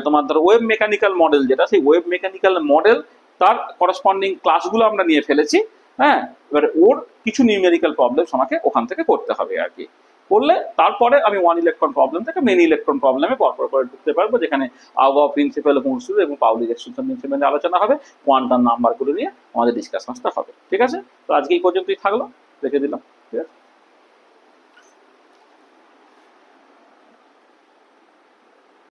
তোমার ধরো ওয়েভ মেকানিক্যাল মডেল, যেটা সেই ওয়েভ মেকানিক্যাল মডেল তার করেসপন্ডিং ক্লাসগুলো আমরা নিয়ে ফেলেছি। হ্যাঁ, এবারে ওর কিছু নিউমেরিক্যাল প্রবলেম আমাকে ওখান থেকে করতে হবে আর কি। করলে তারপরে আমি ওয়ান ইলেকট্রন প্রবলেম থেকে মেনি ইলেকট্রন প্রবলেমে পরপর করে ঢুকতে পারবো, যেখানে আবহাওয়া প্রিন্সিপাল, হুমসুল এবং পাউলিক এক্সটেনশন প্রিন্সিপাল নিয়ে আলোচনা হবে, কোয়ান্টাম নাম্বারগুলো নিয়ে আমাদের ডিসকাশনটা হবে। ঠিক আছে, তো আজকে এই পর্যন্তই থাকলো, রেখে দিলাম। ঠিক আছে।